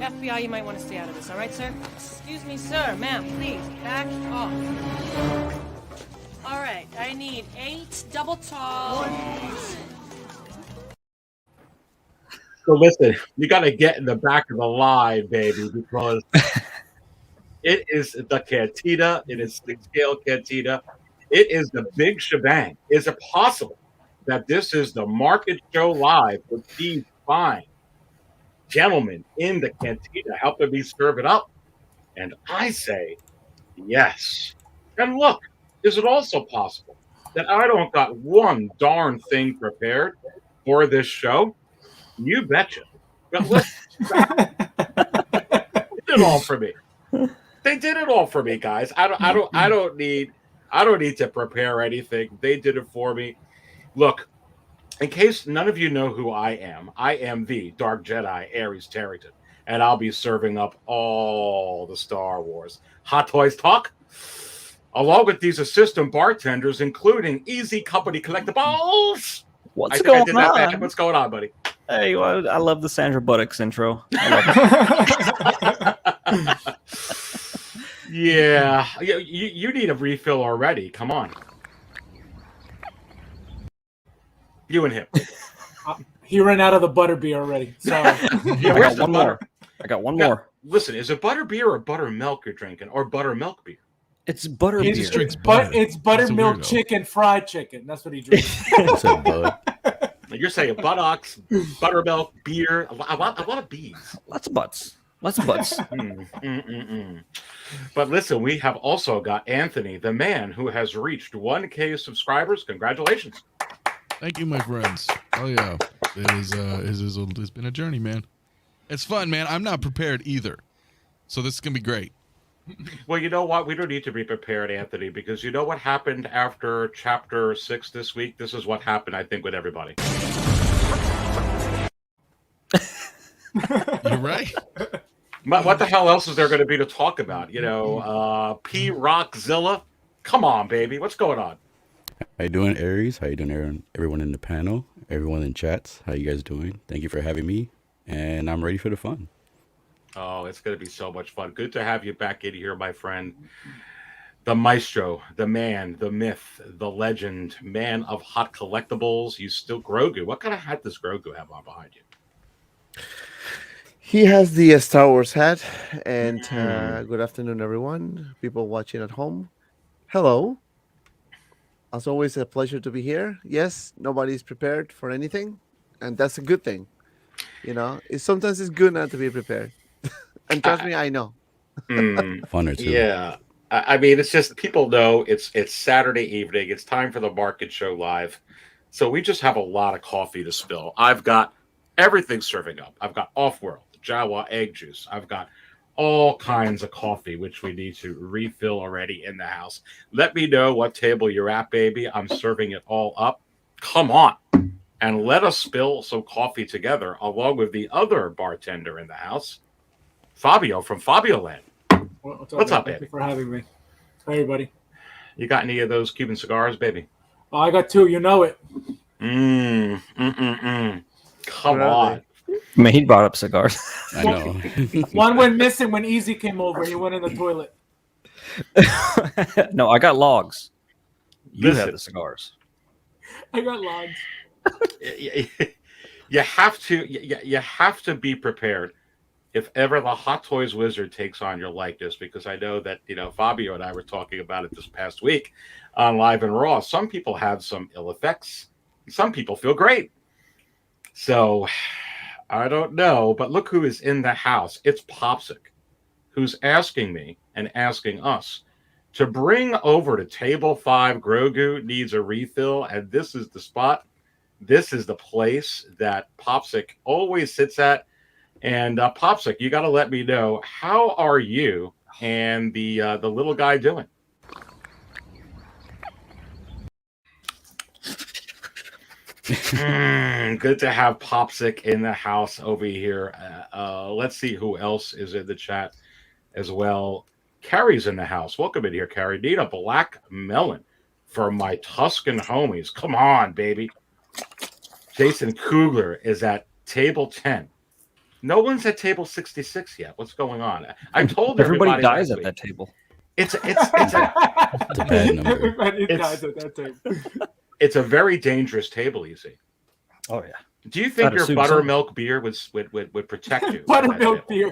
FBI, you might want to stay out of this, all right, sir? Excuse me, sir, ma'am, please, back off. All right, I need 8 double tall. So listen, you got to get in the back of the line, baby, because it is the Cantina. It is Six Scale Cantina. It is the big shebang. Is it possible that this is the market show live with these fine gentlemen in the cantina helping me serve it up? And I say yes. And look, is it also possible that I don't got one darn thing prepared for this show? You betcha. But listen, they did it all for me. They did it all for me, guys. I don't need to prepare anything. They did it for me. Look, in case none of you know who I am the Dark Jedi Ares Tarrington, and I'll be serving up all the Star Wars Hot Toys talk, along with these assistant bartenders, including EZCompany Collectibles. What's going on? What's going on, buddy? Hey, well, I love the Sandra Buttocks intro. I love it. Yeah, you need a refill already. Come on. You and him. He ran out of the butterbeer already. So yeah, I got one more. I got one more. Listen, is it butterbeer or buttermilk you're drinking, or buttermilk beer? It's butterbeer. It's buttermilk chicken, fried chicken. That's what he drinks. You're saying buttocks, buttermilk, beer, a lot of bees. Lots of butts. Lots of butts. But listen, we have also got Anthony, the man who has reached 1K subscribers. Congratulations. Thank you, my friends. Oh, yeah. It's been a journey, man. It's fun, man. I'm not prepared either. So this is going to be great. Well, you know what? We don't need to be prepared, Anthony, because you know what happened after Chapter 6 this week? This is what happened, I think, with everybody. You're right. What the hell else is there going to be to talk about? You know, PRockZilla? Come on, baby. What's going on? How you doing, Aries? How you doing, everyone in the panel? Everyone in chats? How you guys doing? Thank you for having me, and I'm ready for the fun. Oh, it's going to be so much fun. Good to have you back in here, my friend. The maestro, the man, the myth, the legend, man of hot collectibles. You still Grogu. What kind of hat does Grogu have on behind you? He has the Star Wars hat. And good afternoon, everyone. People watching at home. Hello. As always, a pleasure to be here. Yes, nobody's prepared for anything, and that's a good thing. You know, sometimes it's good not to be prepared. And trust me, I know. Funner too. Yeah. I mean, it's just people know it's Saturday evening. It's time for the market show live. So we just have a lot of coffee to spill. I've got everything serving up. I've got Off-World, Jawa egg juice. I've got all kinds of coffee, which we need to refill already in the house. Let me know what table you're at, baby. I'm serving it all up. Come on. And let us spill some coffee together, along with the other bartender in the house, Fabio from Fabio Land. What's up, baby? Thank you for having me. Hey, everybody. You got any of those Cuban cigars, baby? Oh, I got 2. You know it. Come on. I mean, he brought up cigars. I know. One went missing when Easy came over. He went in the toilet. No, I got logs. You Listen. have the cigars. I got logs. You have to be prepared if ever the Hot Toys Wizard takes on your likeness, because I know that, Fabio and I were talking about it this past week on Live and Raw. Some people have some ill effects. Some people feel great. So I don't know, but look who is in the house. It's Popsic, who's asking me and asking us to bring over to Table 5. Grogu needs a refill, and this is the spot. This is the place that Popsic always sits at. And Popsic, you got to let me know, how are you and the little guy doing? Good to have Popsic in the house over here. Let's see who else is in the chat as well. Carrie's in the house. Welcome in here, Carrie. Need a black melon for my Tuscan homies. Come on, baby. Jason Kugler is at table 10. No one's at table 66 yet. What's going on? I told Everybody dies last at that table. It's a bad number. Everybody It's- dies at that table. it's a very dangerous table, you see. Oh yeah. Do you think Gotta your sue buttermilk beer would protect you? Buttermilk beer.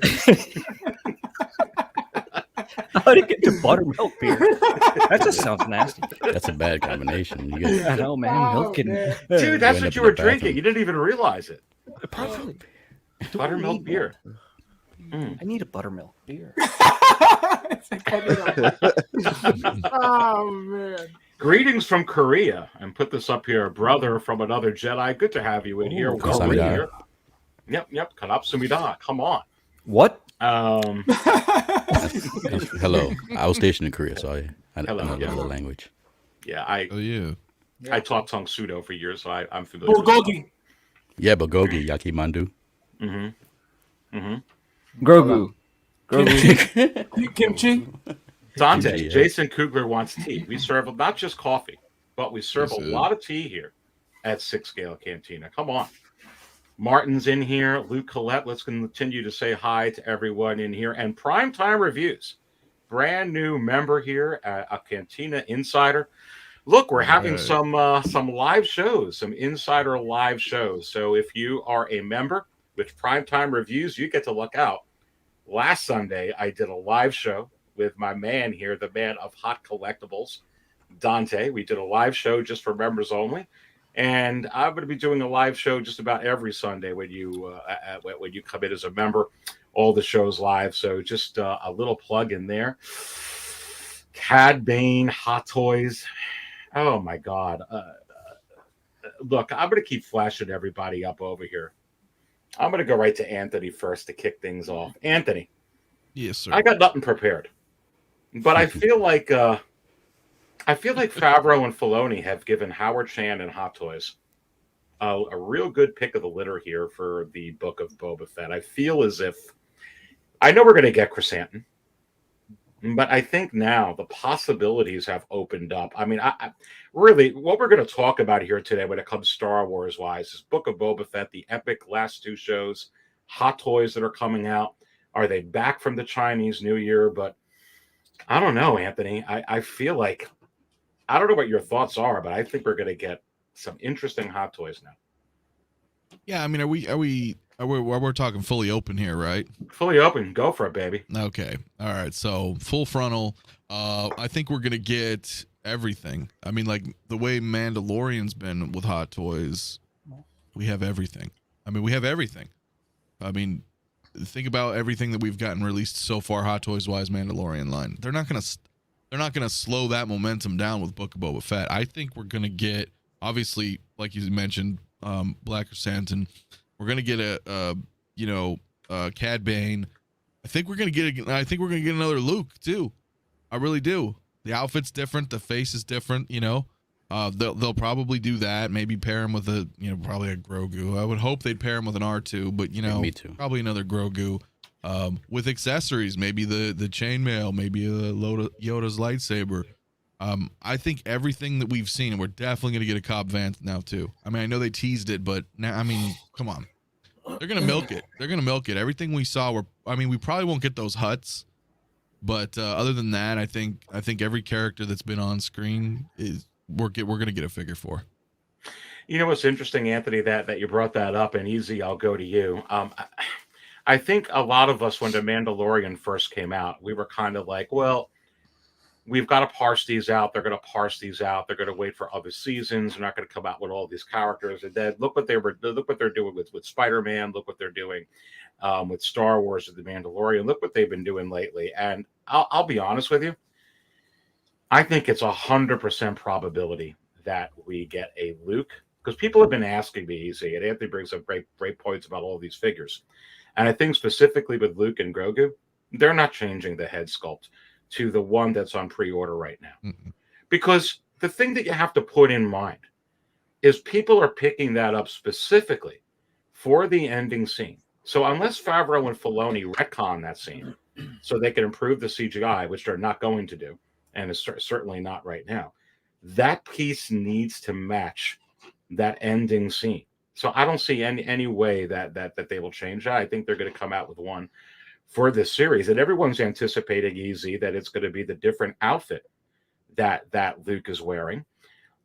How did you get to buttermilk beer? That just sounds nasty. That's a bad combination. You I get know, man. Oh, Milk and man. Dude, that's end what up you in were the drinking. bathroom. You didn't even realize it. probably. Buttermilk need beer. I need a buttermilk beer. It's like, oh man. Greetings from Korea, and put this up here, brother from another Jedi. Good to have you in here. Ooh, Welcome 감사합니다. here. Yep. Kanapsumida. Come on. What? hello. I was stationed in Korea, so I Hello, know yeah. the language. Yeah, Oh yeah. I taught Tong Sudo for years, so I'm familiar. Bulgogi. Yeah, bulgogi, yakimandu. Grogu. Grogu. Kimchi. Dante, Yeah. Jason Kugler wants tea. We serve not just coffee, but we serve a Yes, sir. lot of tea here at Six Scale Cantina. Come on. Martin's in here. Luke Collette, let's continue to say hi to everyone in here. And Primetime Reviews, brand new member here at a Cantina Insider. Look, we're having Right. some live shows, some insider live shows. So if you are a member with Primetime Reviews, you get to look out. Last Sunday, I did a live show with my man here, the Man of Hot Collectibles, Dante. We did a live show just for members only. And I'm going to be doing a live show just about every Sunday when you come in as a member. All the shows live. So just a little plug in there. Cad Bane, Hot Toys. Oh my God! Look, I'm going to keep flashing everybody up over here. I'm going to go right to Anthony first to kick things off. Anthony, Yes, sir. I got nothing prepared, but I feel like Favreau and Filoni have given Howard Chan and Hot Toys a real good pick of the litter here for the Book of Boba Fett. I feel as if I know we're going to get Chrysanthemum, but I think now the possibilities have opened up. I mean, I really what we're going to talk about here today when it comes Star Wars wise is Book of Boba Fett, the epic last two shows, Hot Toys that are coming out. Are they back from the Chinese New Year? But I don't know, Anthony. I feel like I don't know what your thoughts are, but I think we're going to get some interesting Hot Toys now. Yeah, I mean, we're talking fully open here, right? Fully open. Go for it, baby. Okay. All right. So full frontal. I think we're gonna get everything. I mean, like the way Mandalorian's been with Hot Toys, we have everything. I mean, we have everything. I mean, think about everything that we've gotten released so far, Hot Toys wise, Mandalorian line. They're not gonna slow that momentum down with Book of Boba Fett. I think we're gonna get, obviously, like you mentioned, Black Chrysanthemum. We're gonna get Cad Bane. I think we're gonna get another Luke too. I really do. The outfit's different. The face is different. They'll probably do that. Maybe pair him with probably a Grogu. I would hope they'd pair him with an R2, but Me too. probably another Grogu. With accessories, maybe the chainmail, maybe Yoda's lightsaber. I think everything that we've seen, and we're definitely going to get a Cobb Vanth now too. I mean, I know they teased it, but now, I mean, come on. They're going to milk it. They're going to milk it. Everything we saw, we probably won't get those Hutts, but other than that, I think every character that's been on screen we're going to get a figure for. You know what's interesting, Anthony, that you brought that up, and Easy, I'll go to you. I think a lot of us, when The Mandalorian first came out, we were kind of like, well, we've got to parse these out. They're going to parse these out. They're going to wait for other seasons. They're not going to come out with all these characters. And then look what they're doing with Spider-Man. Look what they're doing with Star Wars and The Mandalorian. Look what they've been doing lately. And I'll be honest with you. I think it's 100% probability that we get a Luke because people have been asking me, Easy, and Anthony brings up great points about all these figures. And I think specifically with Luke and Grogu, they're not changing the head sculpt to the one that's on pre-order right now. Because the thing that you have to put in mind is people are picking that up specifically for the ending scene. So unless Favreau and Filoni retcon that scene so they can improve the CGI, which they're not going to do, and it's certainly not right now, that piece needs to match that ending scene. So I don't see any way that they will change that. I think they're going to come out with one for this series, and everyone's anticipating easy that it's going to be the different outfit that Luke is wearing.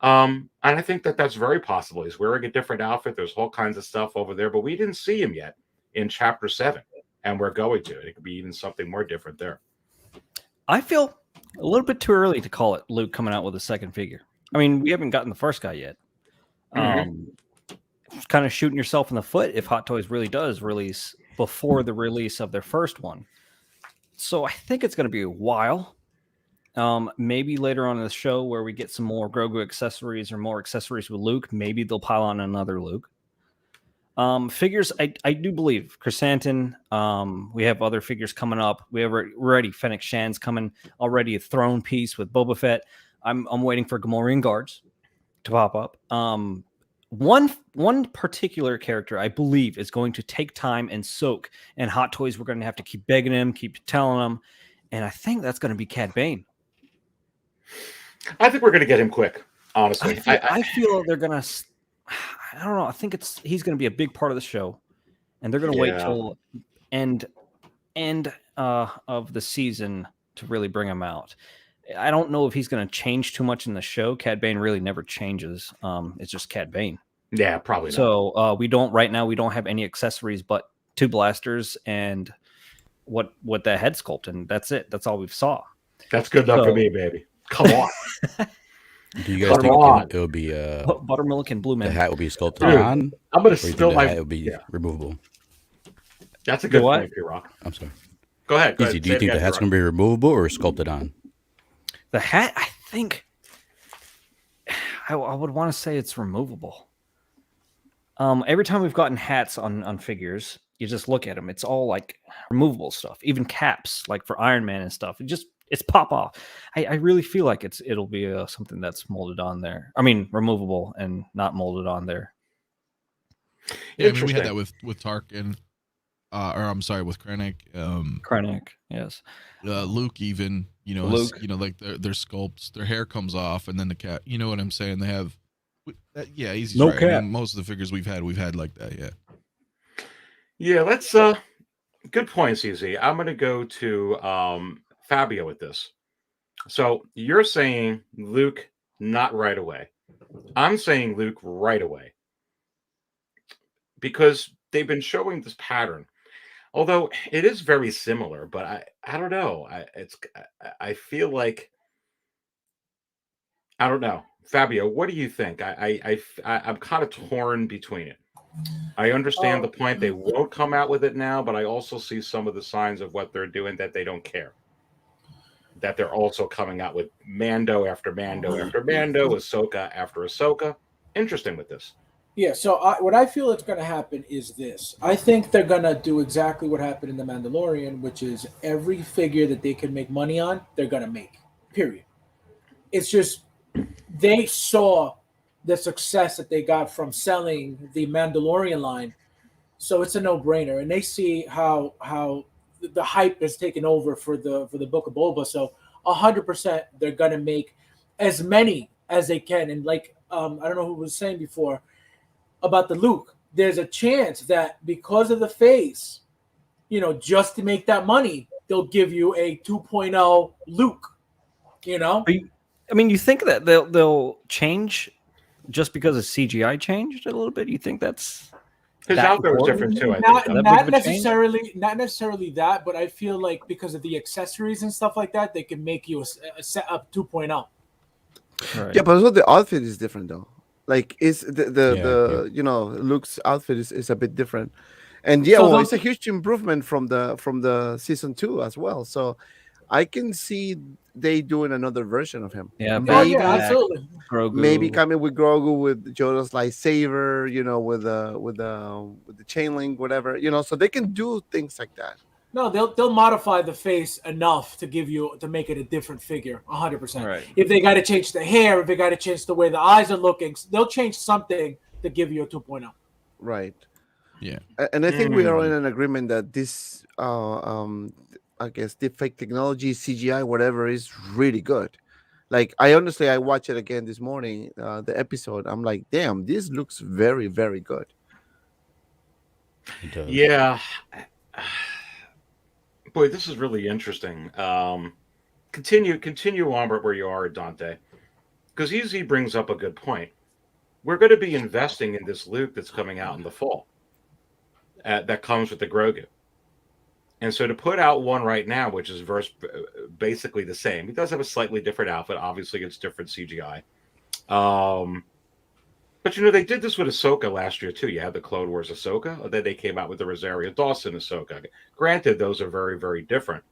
And I think that's very possible. He's wearing a different outfit. There's all kinds of stuff over there, but we didn't see him yet in Chapter 7, and we're going to. It could be even something more different there. I feel a little bit too early to call it Luke coming out with a second figure. I mean, we haven't gotten the first guy yet. Kind of shooting yourself in the foot if Hot Toys really does release before the release of their first one. So I think it's going to be a while. Maybe later on in the show where we get some more Grogu accessories or more accessories with Luke, maybe they'll pile on another Luke. Figures, I do believe Chrysanthemum. We have other figures coming up. We have already Fennec Shan's coming already, a throne piece with Boba Fett. I'm waiting for Gamorrean guards to pop up. One particular character I believe is going to take time and soak, and Hot Toys we're going to have to keep begging him, keep telling him, and I think that's going to be Cad Bane. I think we're going to get him quick, honestly. I feel they're going to. I don't know. I think he's going to be a big part of the show, and they're going to wait till end of the season to really bring him out. I don't know if he's going to change too much in the show. Cad Bane really never changes. It's just Cad Bane. Yeah, probably not. So we don't have any accessories but 2 blasters and what that head sculpt, and that's it. That's all we've saw. That's good enough for me, baby. Come on. Do you guys think it'll be buttermilk and blue man? The hat will be sculpted on. I'm going to spill my. It will be removable. That's a good point, P-Rock. I'm sorry. Go ahead. Easy. Do you think the hat's going to be removable or sculpted on? The hat, I think, I would want to say it's removable. Every time we've gotten hats on figures, you just look at them. It's all like removable stuff. Even caps, like for Iron Man and stuff. It's pop off. I really feel like it'll be something that's molded on there. I mean, removable and not molded on there. Yeah, I mean, we had that with Tarkin, or I'm sorry, with Krennic. Krennic, yes. Luke even, like their sculpts, their hair comes off, and then the cat. You know what I'm saying? They have, easy. No right. cap. I mean, most of the figures we've had like that. Yeah. Yeah, let's. Good points, Easy. I'm going to go to Fabio with this. So you're saying Luke not right away. I'm saying Luke right away because they've been showing this pattern. Although it is very similar, but I don't know. I feel like I don't know. Fabio, what do you think? I'm kind of torn between it. I understand the point. They won't come out with it now, but I also see some of the signs of what they're doing that they don't care. That they're also coming out with Mando after Mando after Mando, Ahsoka after Ahsoka. Interesting with this. Yeah, so what I feel is going to happen is this. I think they're going to do exactly what happened in The Mandalorian, which is every figure that they can make money on, they're going to make, period. It's just they saw the success that they got from selling the Mandalorian line, so it's a no-brainer. And they see how the hype has taken over for the Book of Boba, so 100% they're going to make as many as they can. And like, I don't know who was saying before, about the Luke, there's a chance that because of the face, just to make that money, they'll give you a 2.0 Luke, I mean, you think that they'll change just because of CGI changed a little bit? You think that's his outfit was different too? Not necessarily that, but I feel like because of the accessories and stuff like that, they can make you a set up 2.0. Right. Yeah, but also the outfit is different though. Like is the Luke's outfit is a bit different, and it's a huge improvement from the season 2 as well. So I can see they doing another version of him. Yeah, Oh maybe yeah, absolutely. Grogu. maybe coming with Grogu with Yoda's lightsaber, with the chain link, whatever, so they can do things like that. No, they'll modify the face enough to make it a different figure, 100%. Right. If they got to change the hair, if they got to change the way the eyes are looking, they'll change something to give you a 2.0. Right. Yeah. And I think we are all in an agreement that this, I guess, deepfake technology, CGI, whatever, is really good. Like, I watched it again this morning, the episode. I'm like, damn, this looks very, very good. It does. Yeah. Boy, this is really interesting. Continue on where you are, Dante, because EZ brings up a good point. We're going to be investing in this Luke that's coming out in the fall. That comes with the Grogu. And so to put out one right now, which is basically the same, he does have a slightly different outfit. Obviously, it's different CGI. But they did this with Ahsoka last year too. You had the Clone Wars Ahsoka, and then they came out with the Rosario Dawson Ahsoka. Granted, those are very, very different.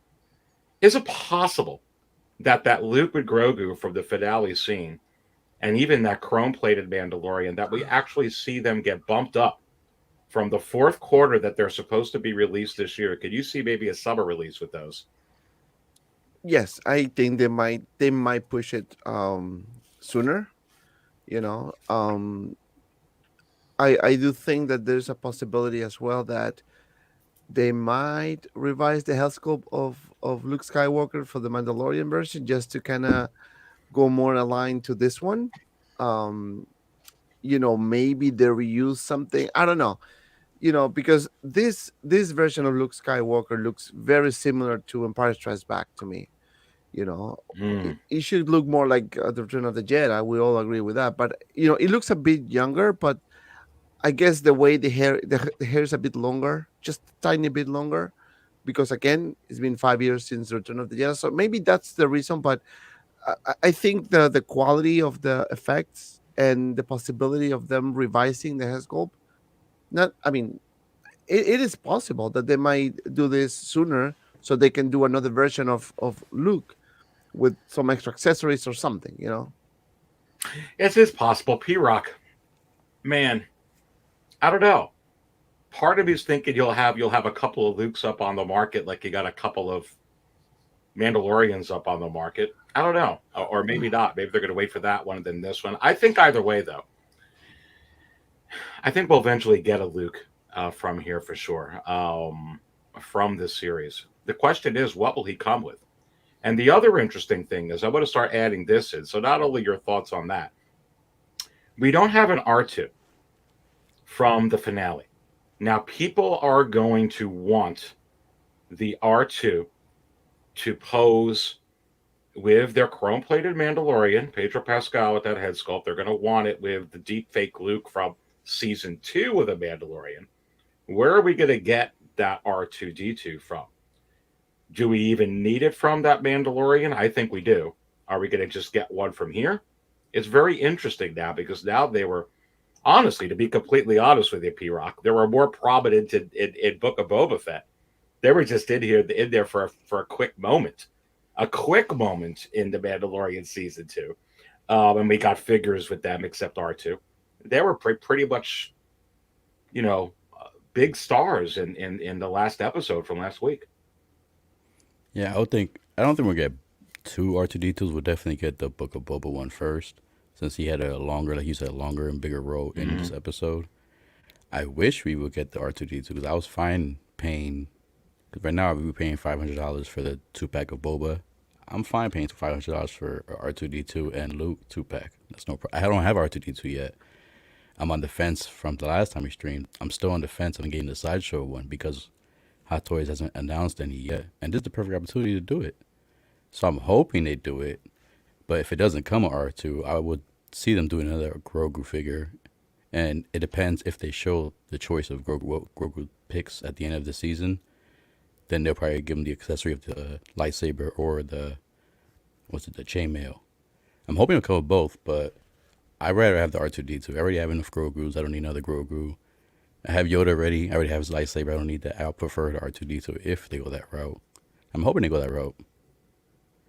Is it possible that Luke with Grogu from the finale scene, and even that chrome-plated Mandalorian, that we actually see them get bumped up from the fourth quarter that they're supposed to be released this year? Could you see maybe a summer release with those? Yes, I think they might push it sooner. I do think that there's a possibility as well that they might revise the health scope of Luke Skywalker for the Mandalorian version, just to kind of go more aligned to this one. Maybe they reuse something. I don't know. Because this version of Luke Skywalker looks very similar to Empire Strikes Back to me. It should look more like the Return of the Jedi. We all agree with that. But it looks a bit younger. But I guess the way the hair is a bit longer, just a tiny bit longer, because again, it's been 5 years since the Return of the Jedi. So maybe that's the reason. But I think the quality of the effects and the possibility of them revising the hair sculpt, it is possible that they might do this sooner, so they can do another version of Luke with some extra accessories or something. It is possible. PRock, man, I don't know. Part of me is thinking you'll have a couple of Lukes up on the market, like you got a couple of Mandalorians up on the market. I don't know, or maybe not. Maybe they're going to wait for that one and then this one. I think either way, though, I think we'll eventually get a Luke from here for sure, from this series. The question is, what will he come with? And the other interesting thing is, I want to start adding this in. So not only your thoughts on that, we don't have an R2 from the finale. Now, people are going to want the R2 to pose with their chrome-plated Mandalorian, Pedro Pascal with that head sculpt. They're going to want it with the deep fake Luke from season 2 of the Mandalorian. Where are we going to get that R2-D2 from? Do we even need it from that Mandalorian? I think we do. Are we going to just get one from here? It's very interesting now, because now they were, honestly, to be completely honest with you, PRock, they were more prominent in Book of Boba Fett. They were just in there for a quick moment. A quick moment in the Mandalorian season 2. And we got figures with them except R2. They were pretty much, big stars in the last episode from last week. Yeah, I don't think we'll get 2 R2D2s. We'll definitely get the Book of Boba one first, since he had a longer, like you said, longer and bigger role in this episode. I wish we would get the R2D2, because I was fine paying, because right now we're paying $500 for the 2-pack of Boba. I'm fine paying $500 for R2D2 and Luke 2-pack. That's no problem. I don't have R2D2 yet. I'm on the fence from the last time we streamed. I'm still on the fence on getting the Sideshow one, because Hot Toys hasn't announced any yet. And this is the perfect opportunity to do it. So I'm hoping they do it. But if it doesn't come with R2, I would see them do another Grogu figure. And it depends if they show the choice of what Grogu picks at the end of the season. Then they'll probably give him the accessory of the lightsaber or the chainmail. I'm hoping it'll come with both, but I'd rather have the R2-D2. I already have enough Grogus. I don't need another Grogu. I have Yoda already. I already have his lightsaber. I don't need that. I'll prefer the R2-D2 if they go that route. I'm hoping they go that route.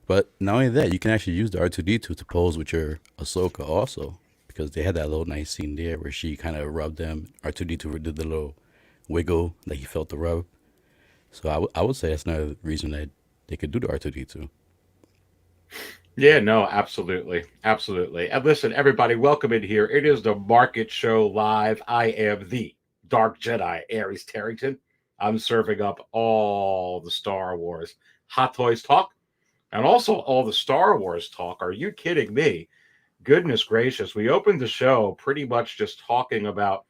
But not only that, you can actually use the R2D2 to pose with your Ahsoka also, because they had that little nice scene there where she kind of rubbed them. R2D2 did the little wiggle that he felt the rub. So I would say that's another reason that they could do the R2D2. Yeah, no, absolutely. Absolutely. And listen, everybody, welcome in here. It is the Market Show Live. I am the Dark Jedi, Aries Tarrington. I'm serving up all the Star Wars Hot Toys talk and also all the Star Wars talk. Are you kidding me? Goodness gracious. We opened the show pretty much just talking about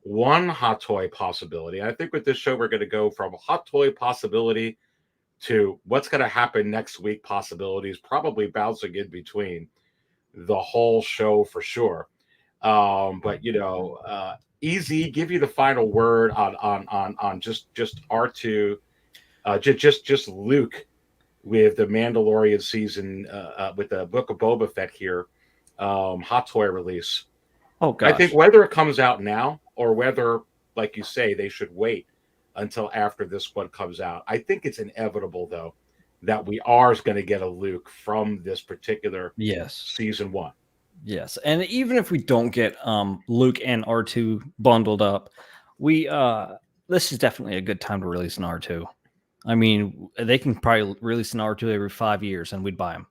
one hot toy possibility. I think with this show, we're going to go from hot toy possibility to what's going to happen next week possibilities, probably bouncing in between the whole show for sure. But EZ, give you the final word on just R2, just Luke with the Mandalorian season with the Book of Boba Fett here, hot toy release. Oh gosh. I think whether it comes out now or whether, like you say, they should wait until after this one comes out. I think it's inevitable, though, that we are going to get a Luke from this particular season 1. Yes, and even if we don't get Luke and R2 bundled up, this is definitely a good time to release an R2. I mean, they can probably release an R2 every 5 years, and we'd buy them.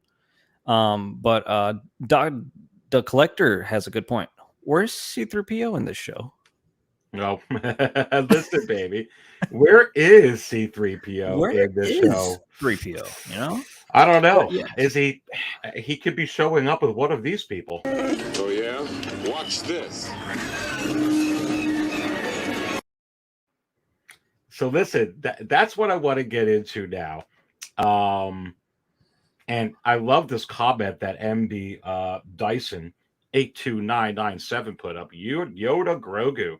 But the collector has a good point. Where's C-3PO in this show? No, listen, baby. Where is C-3PO in this show? 3PO, you know? I don't know. Yeah. Is he? He could be showing up with one of these people. Oh yeah, watch this. So listen, that's what I want to get into now. And I love this comment that MB Dyson 82997 put up. Yoda Grogu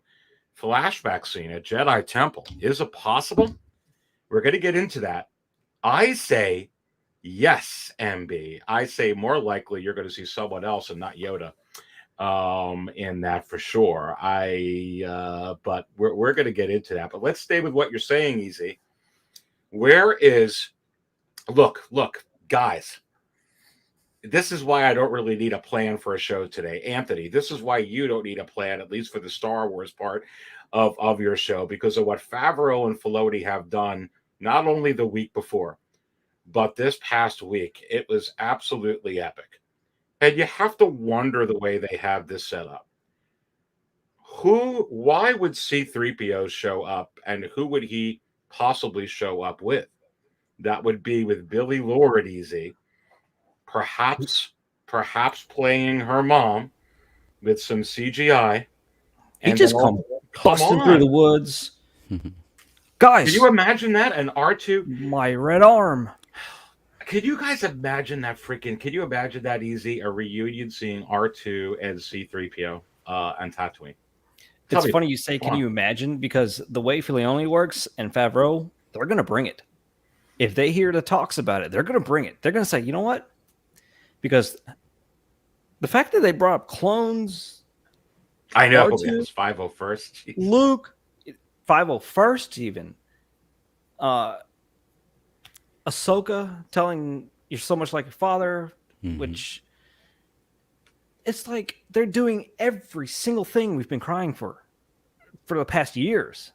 flashback scene at Jedi Temple. Is it possible? We're going to get into that. I say yes, MB. I say more likely you're going to see someone else and not Yoda in that for sure. But we're going to get into that. But let's stay with what you're saying, Easy. Where is look, guys. This is why I don't really need a plan for a show today. Anthony, this is why you don't need a plan, at least for the Star Wars part of your show, because of what Favreau and Filoni have done, not only the week before, but this past week. It was absolutely epic. And you have to wonder the way they have this set up. Why would C-3PO show up, and who would he possibly show up with? That would be with Billy Lord, Easy. Perhaps playing her mom with some CGI. He just come busting through the woods. Guys, can you imagine that? An R2? My red arm. Can you guys imagine that can you imagine that, Easy? A reunion seeing R2 and C-3PO and Tatooine. It's funny you say, can you imagine? Because the way Filoni works and Favreau, they're going to bring it. If they hear the talks about it, they're going to bring it. They're going to say, you know what? Because the fact that they brought up clones, I know, R2, it's 501st. Luke, 501st even. Ahsoka telling you're so much like your father, which it's like they're doing every single thing we've been crying for the past years.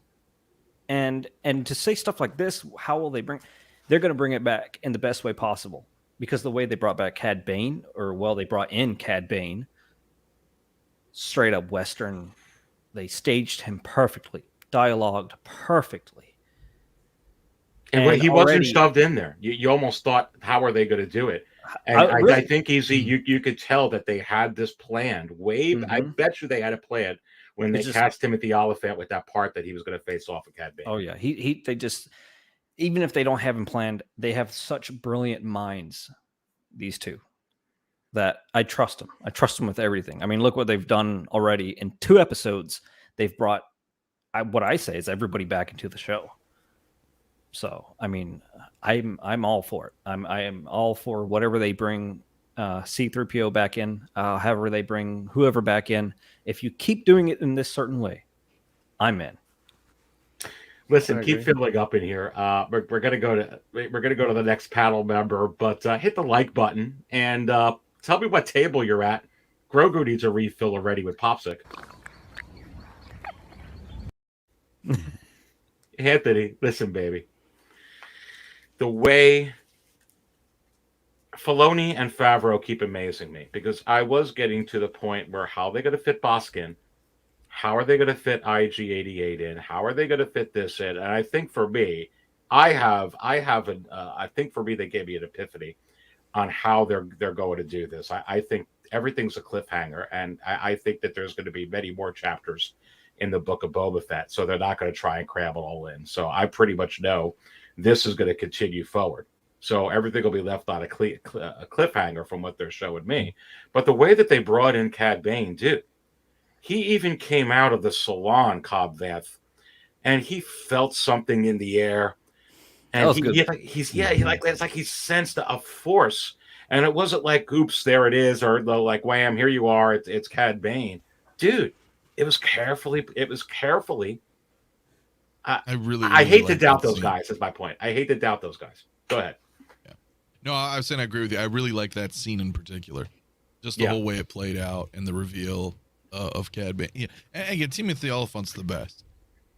And to say stuff like this, how will they bring? They're going to bring it back in the best way possible. Because the way they brought back Cad Bane, they brought in Cad Bane, straight up Western. They staged him perfectly, dialogued perfectly. And he wasn't shoved in there. You almost thought, how are they going to do it? And I think, Easy, you could tell that they had this planned. I bet you they had it planned when they cast him at the Oliphant with that part that he was going to face off of Cad Bane. Oh, yeah. They just... Even if they don't have him planned, they have such brilliant minds, these two, that I trust them. I trust them with everything. I mean, look what they've done already. In 2 episodes, they've brought, what I say is everybody back into the show. So, I mean, I'm all for it. I am all for whatever they bring C-3PO back in, however they bring whoever back in. If you keep doing it in this certain way, I'm in. Listen, I keep agree. filling up in here. We're gonna go to the next panel member, but hit the like button and tell me what table you're at. Grogu needs a refill already with Popsic. Anthony, listen, baby. The way Filoni and Favreau keep amazing me, because I was getting to the point where how are they going to fit Boskin? How are they going to fit IG-88 in? How are they going to fit this in? And I think for me, I think for me, they gave me an epiphany on how they're going to do this. I think everything's a cliffhanger, and I think that there's going to be many more chapters in the Book of Boba Fett, so they're not going to try and cram it all in. So I pretty much know this is going to continue forward. So everything will be left on a cliffhanger from what they're showing me. But the way that they brought in Cad Bane, dude, he even came out of the salon, Cobb Vanth, and he felt something in the air. That And was good. it's like he sensed a force. And it wasn't like, oops, there it is, or like, wham, here you are, it's Cad Bane. Dude, it was carefully. I hate to like doubt that those scene. guys, is my point. I hate to doubt those guys. Go ahead. No, I was saying I agree with you. I really like that scene in particular. Just the whole way it played out and the reveal of Cad Bane. Yeah. And again, Timothy Oliphant's the best.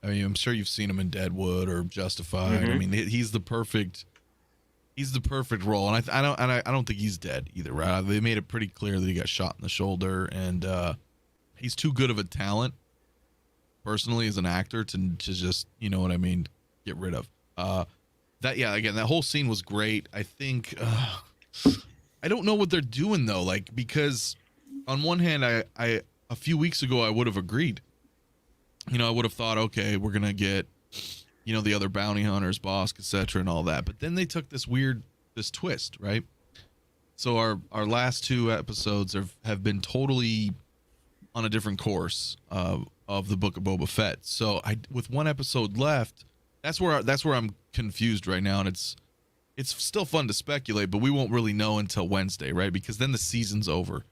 I mean, I'm sure you've seen him in Deadwood or Justified. I mean, he's the perfect role. And I don't think he's dead either, right? They made it pretty clear that he got shot in the shoulder, and he's too good of a talent personally as an actor to just, you know what I mean, get rid of. That whole scene was great. I think I don't know what they're doing though, like, because on one hand, I a few weeks ago I would have agreed. You know, I would have thought, okay, we're gonna get, you know, the other bounty hunters, Bosk, etc., and all that. But then they took this twist, right? So our last two episodes have been totally on a different course of the Book of Boba Fett. So with one episode left, that's where I'm confused right now, and it's still fun to speculate, but we won't really know until Wednesday, right? Because then the season's over.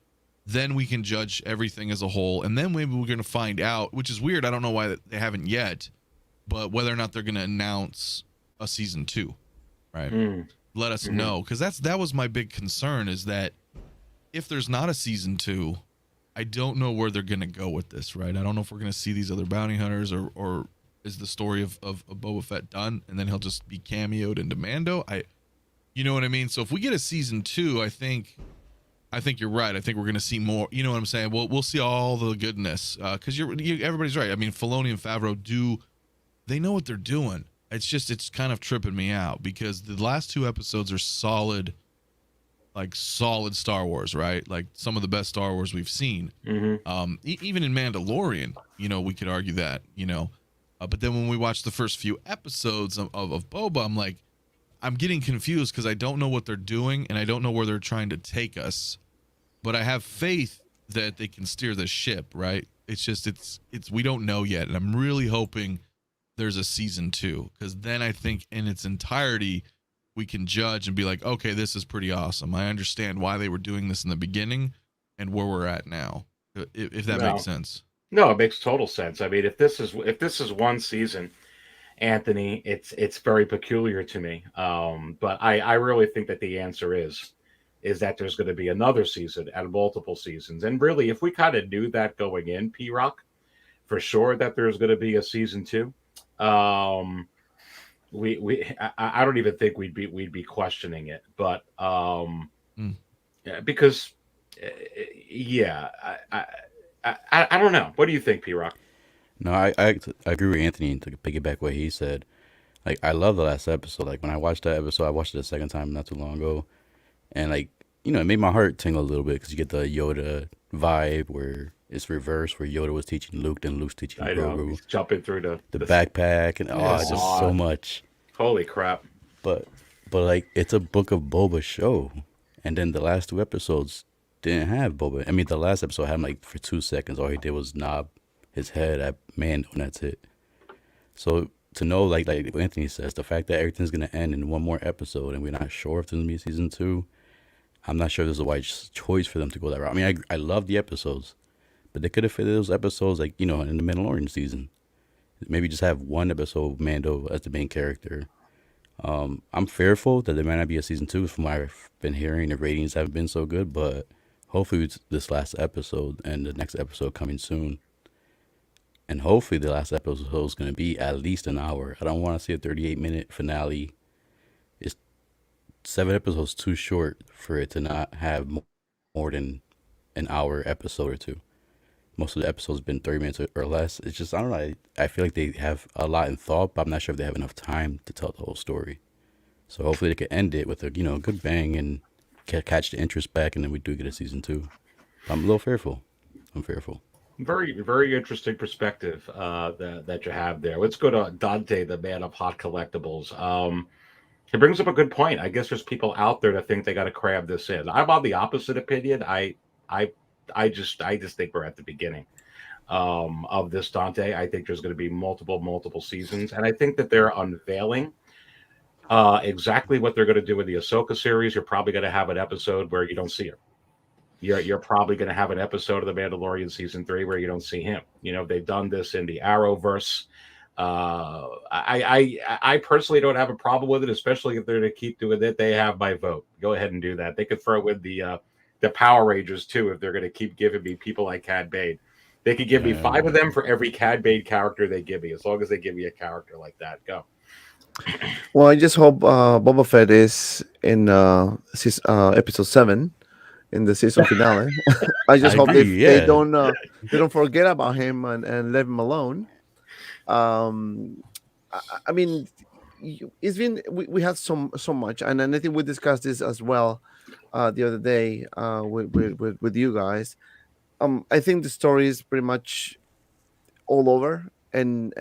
Then we can judge everything as a whole, and then maybe we're going to find out, which is weird. I don't know why they haven't yet, but whether or not they're going to announce a season 2, right? Let us know, because that was my big concern, is that if there's not a season 2, I don't know where they're going to go with this, right? I don't know if we're going to see these other bounty hunters, or is the story of Boba Fett done, and then he'll just be cameoed into Mando? You know what I mean? So if we get a season 2, I think you're right. I think we're going to see more. You know what I'm saying? We'll see all the goodness, because everybody's right. I mean, Filoni and Favreau they know what they're doing. It's kind of tripping me out, because the last 2 episodes are solid Star Wars, right? Like some of the best Star Wars we've seen. Even in Mandalorian, you know, we could argue that, you know. But then when we watch the first few episodes of Boba, I'm like, I'm getting confused, because I don't know what they're doing, and I don't know where they're trying to take us. But I have faith that they can steer the ship, right? It's just we don't know yet, and I'm really hoping there's a season 2, because then I think in its entirety we can judge and be like, okay, this is pretty awesome. I understand why they were doing this in the beginning and where we're at now. If that makes sense. No, it makes total sense. I mean, if this is one season, Anthony, it's very peculiar to me. But I really think that the answer is that there's going to be another season and multiple seasons. And really, if we kind of knew that going in, P-Rock, for sure that there's going to be a season 2, I don't even think we'd be questioning it. But because I don't know. What do you think, P-Rock? No, I agree with Anthony, to piggyback what he said. Like, I love the last episode. Like, when I watched that episode, I watched it a second time not too long ago. And, like, you know, it made my heart tingle a little bit, because you get the Yoda vibe where it's reversed, where Yoda was teaching Luke, then Luke's teaching Grogu. He's jumping through the backpack, and just so much. Holy crap. But like, it's a Book of Boba show. And then the last 2 episodes didn't have Boba. I mean, the last episode had him, like, for 2 seconds. All he did was knob his head at Mando, and that's it. So to know, like Anthony says, the fact that everything's going to end in one more episode, and we're not sure if there's going to be a season 2, I'm not sure there's a wise choice for them to go that route. I mean, I love the episodes, but they could have fitted those episodes, like, you know, in the Mandalorian season. Maybe just have one episode of Mando as the main character. I'm fearful that there might not be a season 2 from what I've been hearing. The ratings haven't been so good, but hopefully it's this last episode and the next episode coming soon. And hopefully the last episode is going to be at least an hour. I don't want to see a 38-minute finale. It's 7 episodes too short for it to not have more than an hour episode or two. Most of the episodes have been 30 minutes or less. It's just, I don't know. I feel like they have a lot in thought, but I'm not sure if they have enough time to tell the whole story. So hopefully they can end it with a good bang and catch the interest back, and then we do get a season 2. I'm a little fearful. I'm fearful. Very, very interesting perspective that you have there. Let's go to Dante, the Man of Hot Collectibles. He brings up a good point. I guess there's people out there that think they got to crab this in. I'm on the opposite opinion. I just think we're at the beginning of this, Dante. I think there's going to be multiple seasons, and I think that they're unveiling exactly what they're going to do with the Ahsoka series. You're probably going to have an episode where you don't see her. You're probably going to have an episode of The Mandalorian season 3 where you don't see him. They've done this in the Arrowverse. I personally don't have a problem with it, especially if they're going to keep doing it. They have my vote. Go ahead and do that. They could throw in the Power Rangers too if they're going to keep giving me people like Cad Bane. They could give me 5 of them for every Cad Bane character they give me, as long as they give me a character like that. Go. Well, I just hope Boba Fett is in episode 7 in the season finale. I just hope they don't forget about him and leave him alone. I mean, it's been we had so much, and I think we discussed this as well the other day with you guys. I think the story is pretty much all over, and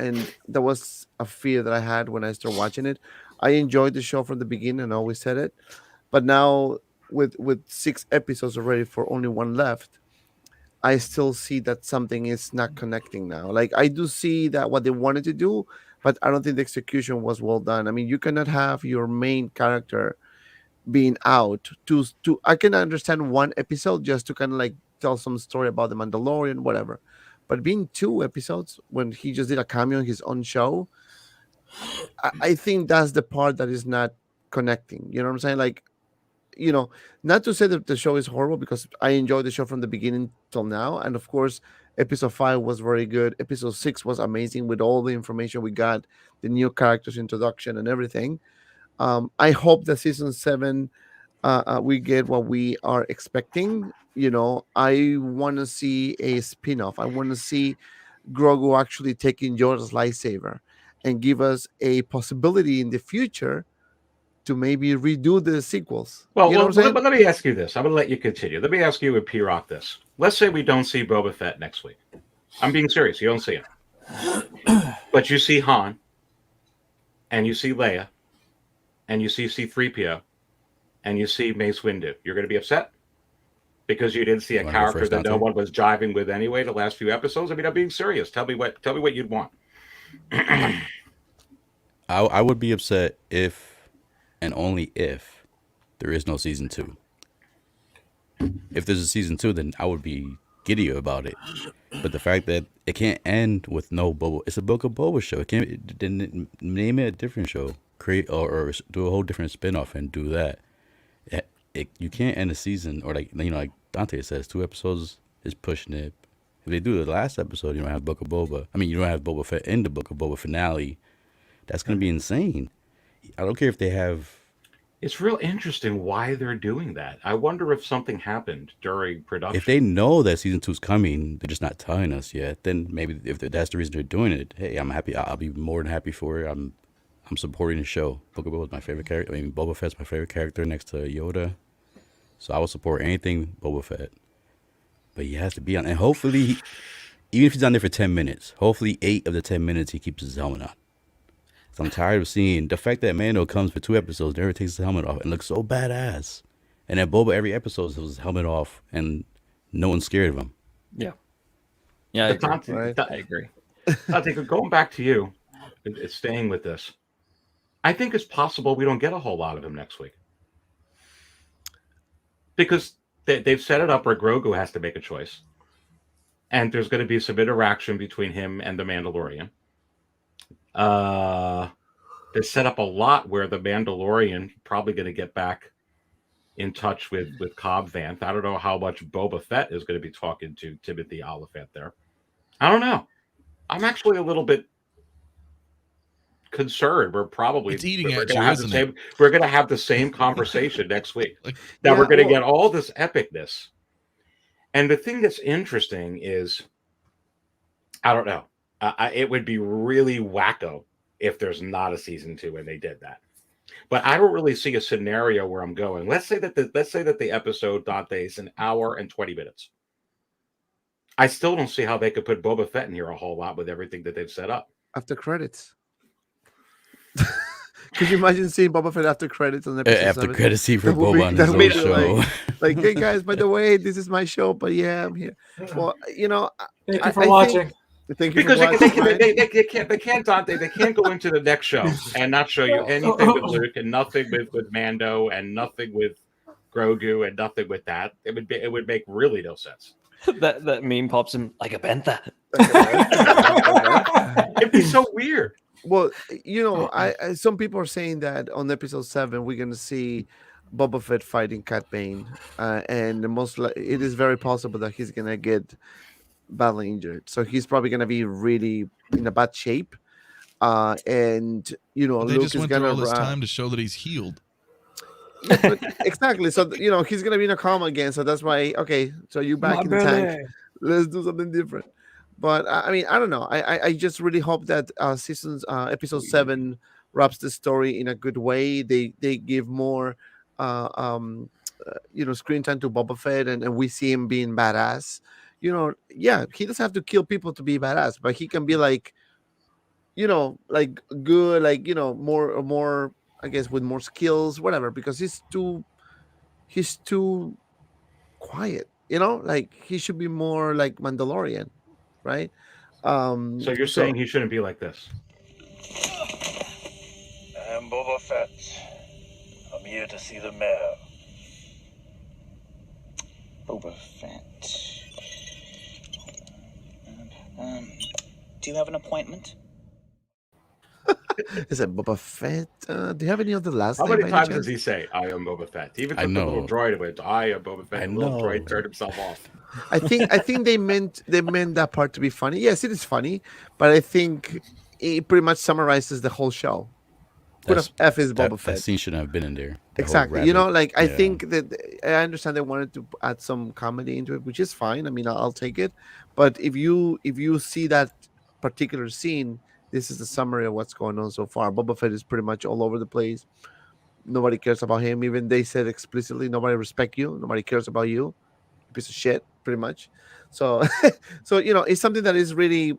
that was a fear that I had when I started watching it. I enjoyed the show from the beginning and always said it, but now with 6 episodes already for only 1 left, I still see that something is not connecting now. Like, I do see that what they wanted to do, but I don't think the execution was well done. I mean, you cannot have your main character being out to I can understand 1 episode just to kind of like tell some story about the Mandalorian, whatever. But being 2 episodes when he just did a cameo on his own show, I think that's the part that is not connecting. You know what I'm saying? Like, not to say that the show is horrible, because I enjoyed the show from the beginning till now. And of course, episode 5 was very good. Episode 6 was amazing with all the information we got, the new characters introduction and everything. I hope that season 7 we get what we are expecting. I want to see a spin-off. I want to see Grogu actually taking Yoda's lightsaber and give us a possibility in the future to maybe redo the sequels. Well, but let me ask you this. I'm going to let you continue. Let me ask you and PRock this. Let's say we don't see Boba Fett next week. I'm being serious. You don't see him. But you see Han, and you see Leia, and you see C-3PO, and you see Mace Windu. You're going to be upset? Because you didn't see a character that no one was jiving with anyway the last few episodes? I mean, I'm being serious. Tell me what you'd want. I would be upset if, and only if, there is no season 2. If there's a season 2, then I would be giddy about it. But the fact that it can't end with no Boba, it's a Book of Boba show. It can't name it a different show, create or do a whole different spinoff and do that. You can't end a season, or like Dante says, 2 episodes is pushing it. If they do the last episode, you don't have Book of Boba. I mean, you don't have Boba Fett in the Book of Boba finale. That's going to be insane. I don't care if they have. It's real interesting why they're doing that. I wonder if something happened during production. If they know that season 2 is coming, they're just not telling us yet. Then maybe if that's the reason they're doing it, hey, I'm happy. I'll be more than happy for it. I'm supporting the show. Book of Boba is my favorite character. I mean, Boba Fett's my favorite character next to Yoda. So I will support anything Boba Fett. But he has to be on. And hopefully, even if he's on there for 10 minutes, hopefully 8 of the 10 minutes he keeps his helmet on. So I'm tired of seeing the fact that Mando comes for 2 episodes, never takes his helmet off, and looks so badass. And then Boba, every episode, has his helmet off, and no one's scared of him. Yeah. Yeah, I agree. Dante, I agree. Dante, going back to you, staying with this, I think it's possible we don't get a whole lot of him next week. Because they've set it up where Grogu has to make a choice. And there's going to be some interaction between him and the Mandalorian. They set up a lot where the Mandalorian probably going to get back in touch with Cobb Vanth. I don't know how much Boba Fett is going to be talking to Timothy Oliphant there. I don't know. I'm actually a little bit concerned. We're probably It's eating we're at gonna you, have the isn't same it? we're gonna have the same conversation next week. Like, Now Yeah, we're gonna well- get all this epicness. And the thing that's interesting is, I don't know. It would be really wacko if there's not a season 2 and they did that. But I don't really see a scenario where I'm going. Let's say that the episode, Dante, is an hour and 20 minutes. I still don't see how they could put Boba Fett in here a whole lot with everything that they've set up. After credits. Could you imagine seeing Boba Fett after credits on episode After 7? credits scene for That would be- Boba on that his would own be show. Like, hey guys, by the way, this is my show, but yeah, I'm here. Well, you know, Thank I- you for I think- watching. thank you Because for watching. they can't, Dante. They can't go into the next show and not show you anything with Luke and nothing with Mando and nothing with Grogu and nothing with that. It would make really no sense. that meme pops in like a bentha. It'd be so weird. Well, you know, I some people are saying that on episode 7 we're going to see Boba Fett fighting Cat Bane, and it is very possible that he's going to get badly injured. So he's probably going to be really in a bad shape. And you know, they Luke just is went going through all to this time to show that he's healed. exactly. So you know, he's going to be in a coma again. So that's why. Okay, so you back in the tank. Let's do something different. But I mean, I don't know. I just really hope that episode 7 wraps the story in a good way. They give more you know, screen time to Boba Fett, and we see him being badass. You know, yeah, he doesn't have to kill people to be badass, but he can be like, you know, like good, like, you know, more I guess with more skills, whatever, because he's too quiet, you know, like he should be more like Mandalorian, right? So you're saying he shouldn't be like this? I'm Boba Fett. I'm here to see the mayor. Boba Fett. Do you have an appointment? Is it Boba Fett? Do you have any other last How name? many by any times chance? does he say, I am Boba Fett? Even I took the little know. droid went, I am Boba Fett. I The little know. droid turned himself off. I think they meant that part to be funny. Yes, it is funny, but I think it pretty much summarizes the whole show. Who the F is Boba That Fett? scene shouldn't have been in there. The whole Exactly. You know, rabbit. like I Yeah. think that I understand they wanted to add some comedy into it, which is fine. I mean, I'll take it. But if you see that particular scene, this is the summary of what's going on so far. Boba Fett is pretty much all over the place. Nobody cares about him. Even they said explicitly, nobody respect you. Nobody cares about you. Piece of shit, pretty much. So, so you know, it's something that is really,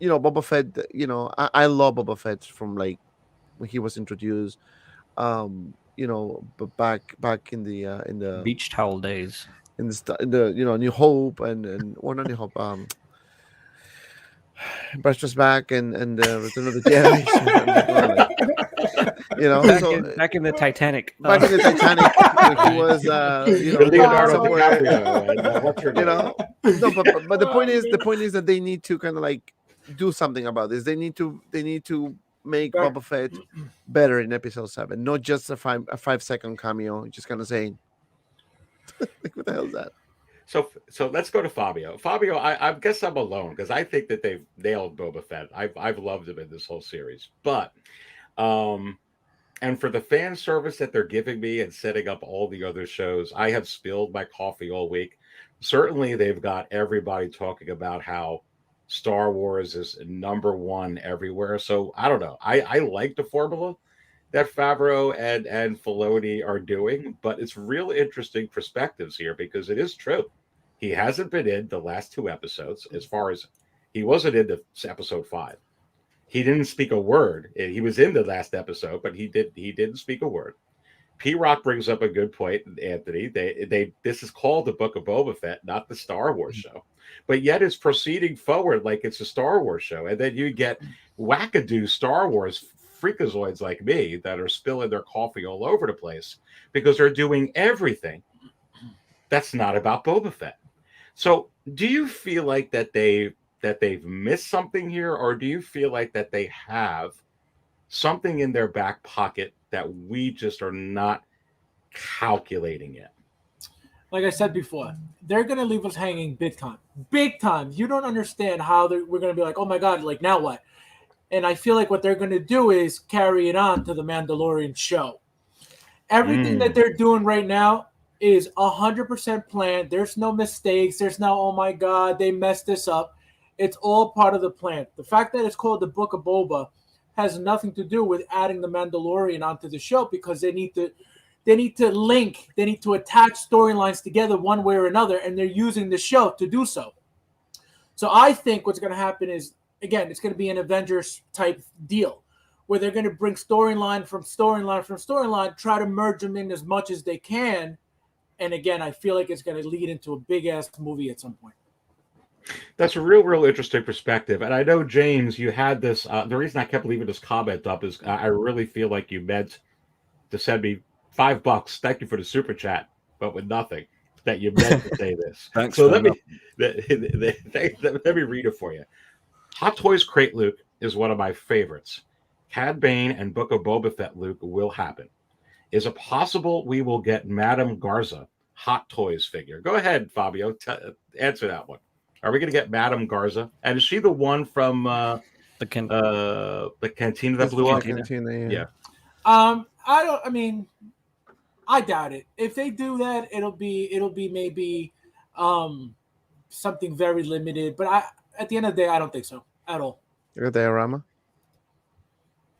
you know, Boba Fett. You know, I love Boba Fett from like when he was introduced. You know, but back in the Beach towel days. in the you know, New Hope and or not New Hope. Brushes back and Return of the Jedi. You know, Back in the Titanic. back in the Titanic, when he was you know, Leonardo somewhere, DiCaprio. And, what's her you name? know, no, but the point is that they need to kind of like do something about this. They need to make Boba Fett better in episode 7, not just a 5-second cameo, just kind of saying, like, what the hell is that? So let's go to Fabio. Fabio, I guess I'm alone because I think that they've nailed Boba Fett. I've loved him in this whole series. But and for the fan service that they're giving me and setting up all the other shows, I have spilled my coffee all week. Certainly they've got everybody talking about how Star Wars is #1 everywhere. So I don't know. I like the formula that Favreau and Filoni are doing, but it's real interesting perspectives here because it is true. He hasn't been in the last 2 episodes, as far as he wasn't in the episode 5. He didn't speak a word. He was in the last episode, but he didn't speak a word. P-Rock brings up a good point, Anthony. This is called the Book of Boba Fett, not the Star Wars show. But yet it's proceeding forward like it's a Star Wars show. And then you get wackadoo Star Wars freakazoids like me that are spilling their coffee all over the place because they're doing everything that's not about Boba Fett. So do you feel like that they that they've missed something here, or do you feel like that they have something in their back pocket that we just are not calculating yet? Like I said before, they're going to leave us hanging big time. Big time. You don't understand how we're going to be like, oh my God, like now what? And I feel like what they're going to do is carry it on to the Mandalorian show. Everything that they're doing right now is 100% planned. There's no mistakes. There's no, oh my God, they messed this up. It's all part of the plan. The fact that it's called the Book of Boba has nothing to do with adding the Mandalorian onto the show, because they need to link, they need to attach storylines together one way or another, and they're using the show to do so. So I think what's going to happen is, again, it's going to be an Avengers type deal where they're going to bring storyline from storyline, try to merge them in as much as they can. And again, I feel like it's going to lead into a big ass movie at some point. That's a real interesting perspective. And I know, James, you had this. The reason I kept leaving this comment up is I really feel like you meant to send me $5. Thank you for the super chat, but with nothing. That you meant to say this. Thanks. So let me read it for you. Hot Toys Crate Luke is one of my favorites. Cad Bane and Book of Boba Fett Luke will happen. Is it possible we will get Madame Garza Hot Toys figure? Go ahead, Fabio. Answer that one. Are we going to get Madame Garza? And is she the one from the cantina that blew up? Yeah. I doubt it. If they do that, it'll be maybe something very limited. But at the end of the day, I don't think so at all. Your diorama?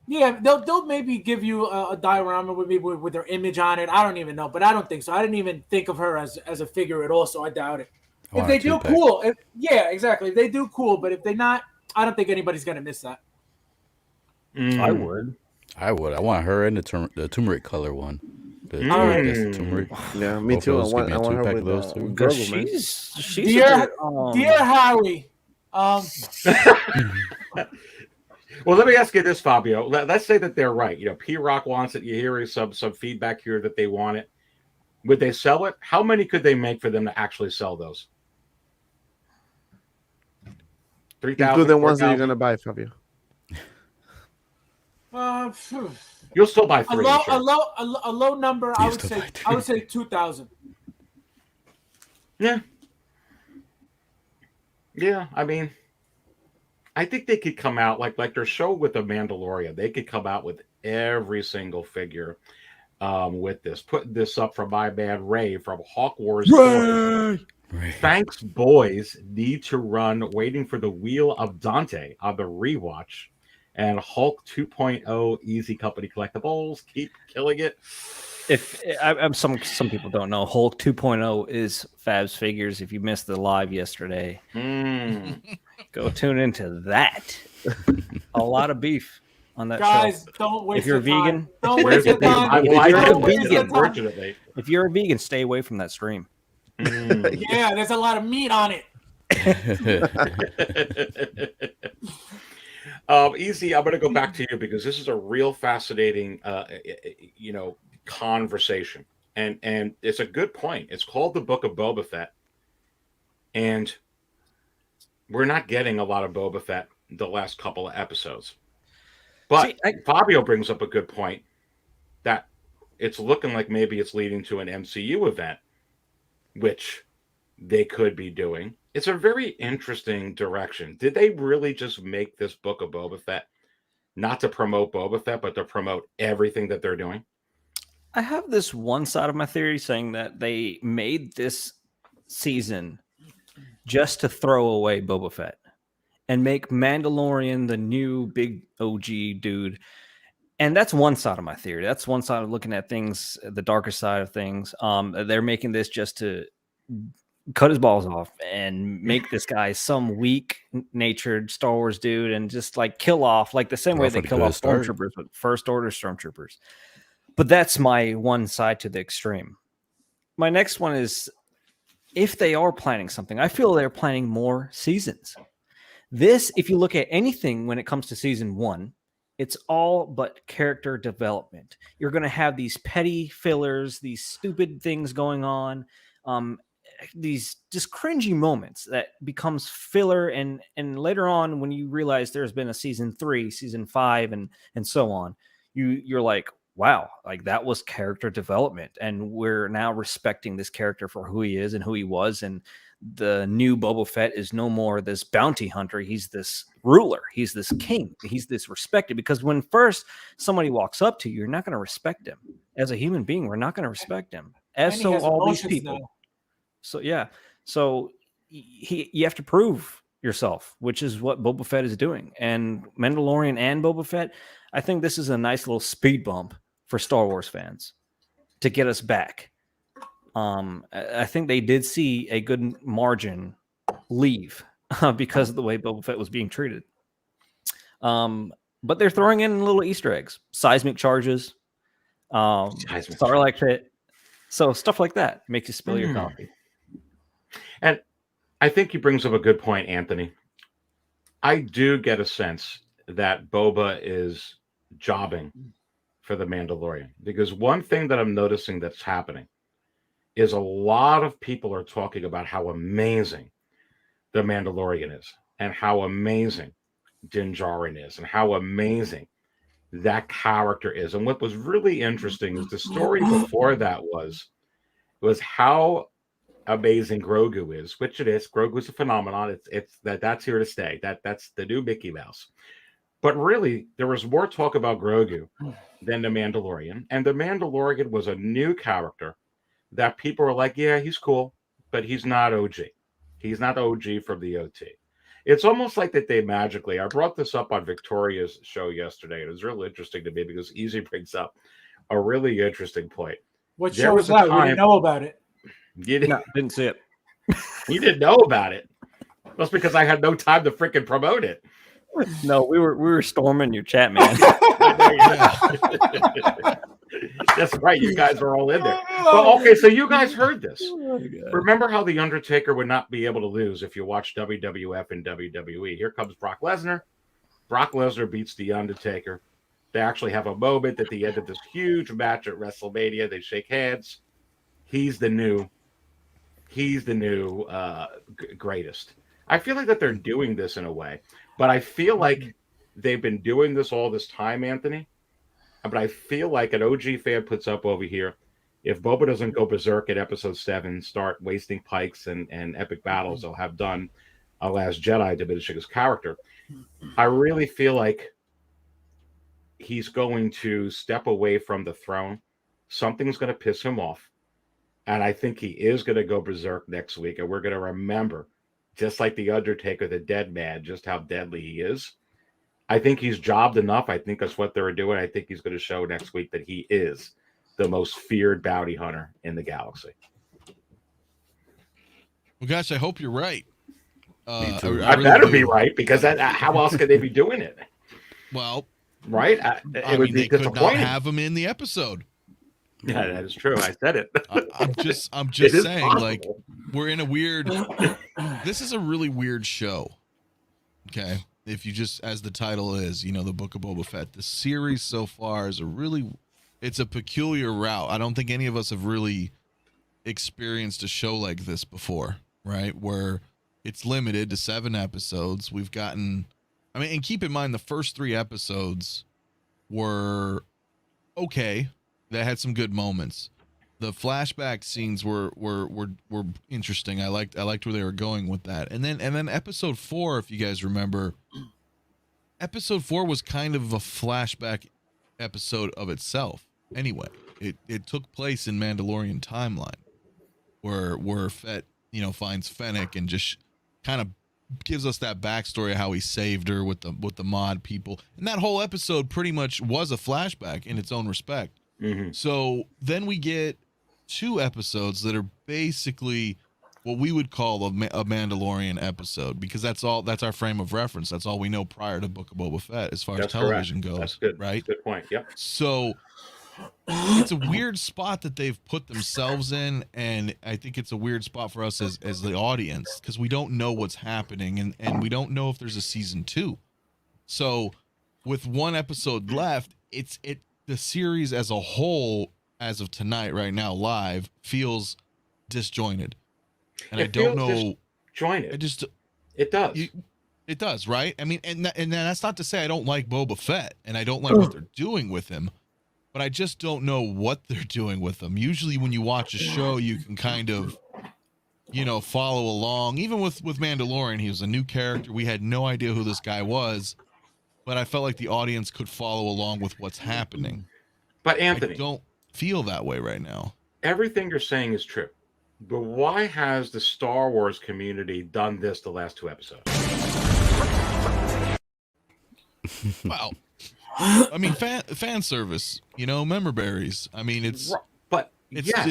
Yeah, they'll maybe give you a diorama with their image on it. I don't even know, but I don't think so. I didn't even think of her as a figure at all, so I doubt it. If they do, cool. Yeah, exactly. If they do, cool. But if they not, I don't think anybody's gonna miss that. I would. I want her in the turmeric color one. The turmeric. Yeah, me too. I want her with those two. Grogu, She's Dear Howie. Well, let me ask you this, Fabio. Let's say that they're right. You know, PRock wants it. You hear some feedback here that they want it. Would they sell it? How many could they make for them to actually sell those? 3,000. Include the ones that you're gonna buy, Fabio. You'll still buy 3. A low number. I would say 2,000. Yeah. Yeah. I mean, I think they could come out like their show with the Mandalorian. They could come out with every single figure with this. Putting this up from my man Ray from Hawk Wars. Ray! Thanks, boys. Need to run. Waiting for the Wheel of Dante on the rewatch. And Hulk 2.0 EZCompany Collectibles. Keep killing it. If some people don't know, Hulk 2.0 is FabsFigures. If you missed the live yesterday, go tune into that. A lot lot of beef on that Guys, show. Don't waste if you're your vegan, time. Don't waste your time. If you're a vegan, stay away from that stream. Yeah, there's a lot of meat on it. Easy, I'm going to go back to you because this is a real fascinating, conversation, and it's a good point. It's called the Book of Boba Fett, and we're not getting a lot of Boba Fett the last couple of episodes. But Fabio brings up a good point that it's looking like maybe it's leading to an MCU event, which they could be doing. It's a very interesting direction. Did they really just make this Book of Boba Fett not to promote Boba Fett, but to promote everything that they're doing? I have this one side of my theory saying that they made this season just to throw away Boba Fett and make Mandalorian the new big OG dude. And that's one side of my theory. That's one side of looking at things, the darker side of things. They're making this just to cut his balls off and make this guy some weak-natured Star Wars dude and just like kill off like the same way they kill off stormtroopers with First Order stormtroopers. But that's my one side to the extreme. My next one is if they are planning something, I feel they're planning more seasons. This, if you look at anything when it comes to season 1, it's all but character development. You're going to have these petty fillers, these stupid things going on. these just cringy moments that becomes filler, and later on when you realize there's been a season 3, season 5, and so on, you're like, wow, like that was character development, and we're now respecting this character for who he is and who he was. And the new Boba Fett is no more this bounty hunter. He's this ruler. He's this king. He's this respected, because when first somebody walks up to you, you're not going to respect him as a human being. We're not going to respect him, as And he so has all these emotions people. now. So yeah, so you have to prove yourself, which is what Boba Fett is doing. And Mandalorian and Boba Fett, I think this is a nice little speed bump for Star Wars fans to get us back. I think they did see a good margin leave because of the way Boba Fett was being treated. But they're throwing in little Easter eggs, seismic charges, Starlight Pit, so stuff like that makes you spill your coffee. And I think he brings up a good point, Anthony. I do get a sense that Boba is jobbing for the Mandalorian, because one thing that I'm noticing that's happening is a lot of people are talking about how amazing the Mandalorian is, and how amazing Din Djarin is, and how amazing that character is. And what was really interesting is the story before that was how amazing Grogu is, which it is. Grogu's a phenomenon. That's here to stay. That's the new Mickey Mouse. But really, there was more talk about Grogu than the Mandalorian. And the Mandalorian was a new character that people were like, yeah, he's cool, but he's not OG. He's not OG from the OT. It's almost like that they magically, I brought this up on Victoria's show yesterday. It was really interesting to me because Easy brings up a really interesting point. What show was that? We didn't know about it. You didn't, No, didn't see it. you didn't know about it. That's because I had no time to freaking promote it. No, we were storming your chat, man. That's right. You guys are all in there. Well, okay, so you guys heard this. Remember how The Undertaker would not be able to lose if you watch WWF and WWE. Here comes Brock Lesnar. Brock Lesnar beats The Undertaker. They actually have a moment at the end of this huge match at WrestleMania. They shake hands. He's the new greatest. I feel like that they're doing this in a way, but I feel like they've been doing this all this time, Anthony. But I feel like an OG fan puts up over here, if Boba doesn't go berserk at episode 7, start wasting pikes and epic battles they'll have done a Last Jedi, diminishing his character, I really feel like he's going to step away from the throne. Something's going to piss him off. And I think he is going to go berserk next week. And we're going to remember, just like The Undertaker, the dead man, just how deadly he is. I think he's jobbed enough. I think that's what they're doing. I think he's going to show next week that he is the most feared bounty hunter in the galaxy. Well, gosh, I hope you're right. I really better do. be right, because how else could they be doing it? Well, right? I mean, they could not have him in the episode. Yeah, that is true. I said it. I'm just It is saying, possible. like, we're in a weird. This is a really weird show. Okay, if you just, as the title is, the Book of Boba Fett. The series so far is it's a peculiar route. I don't think any of us have really experienced a show like this before, right? Where it's limited to 7 episodes. We've gotten, and keep in mind the first 3 episodes were okay. They had some good moments. The flashback scenes were interesting. I liked where they were going with that. And then episode 4, if you guys remember, episode 4 was kind of a flashback episode of itself. Anyway, it took place in Mandalorian timeline, where Fett finds Fennec and just kind of gives us that backstory of how he saved her with the mod people, and that whole episode pretty much was a flashback in its own respect. Mm-hmm. So then we get 2 episodes that are basically what we would call a Mandalorian episode, because that's our frame of reference. That's all we know prior to Book of Boba Fett as far as television goes. That's good. Right? That's a good point. Yep. So it's a weird spot that they've put themselves in, and I think it's a weird spot for us as the audience, because we don't know what's happening, and we don't know if there's a season 2. So with 1 episode left, the series as a whole, as of tonight, right now, live, feels disjointed. And I don't know. Just join it. It does. It does, right? I mean, and that's not to say I don't like Boba Fett and I don't like what they're doing with him, but I just don't know what they're doing with him. Usually when you watch a show, you can kind of, follow along. Even with Mandalorian, he was a new character. We had no idea who this guy was, but I felt like the audience could follow along with what's happening. But Anthony, I don't feel that way right now. Everything you're saying is true. But why has the Star Wars community done this the last 2 episodes? Well, I mean, fan service, member berries. I mean, it's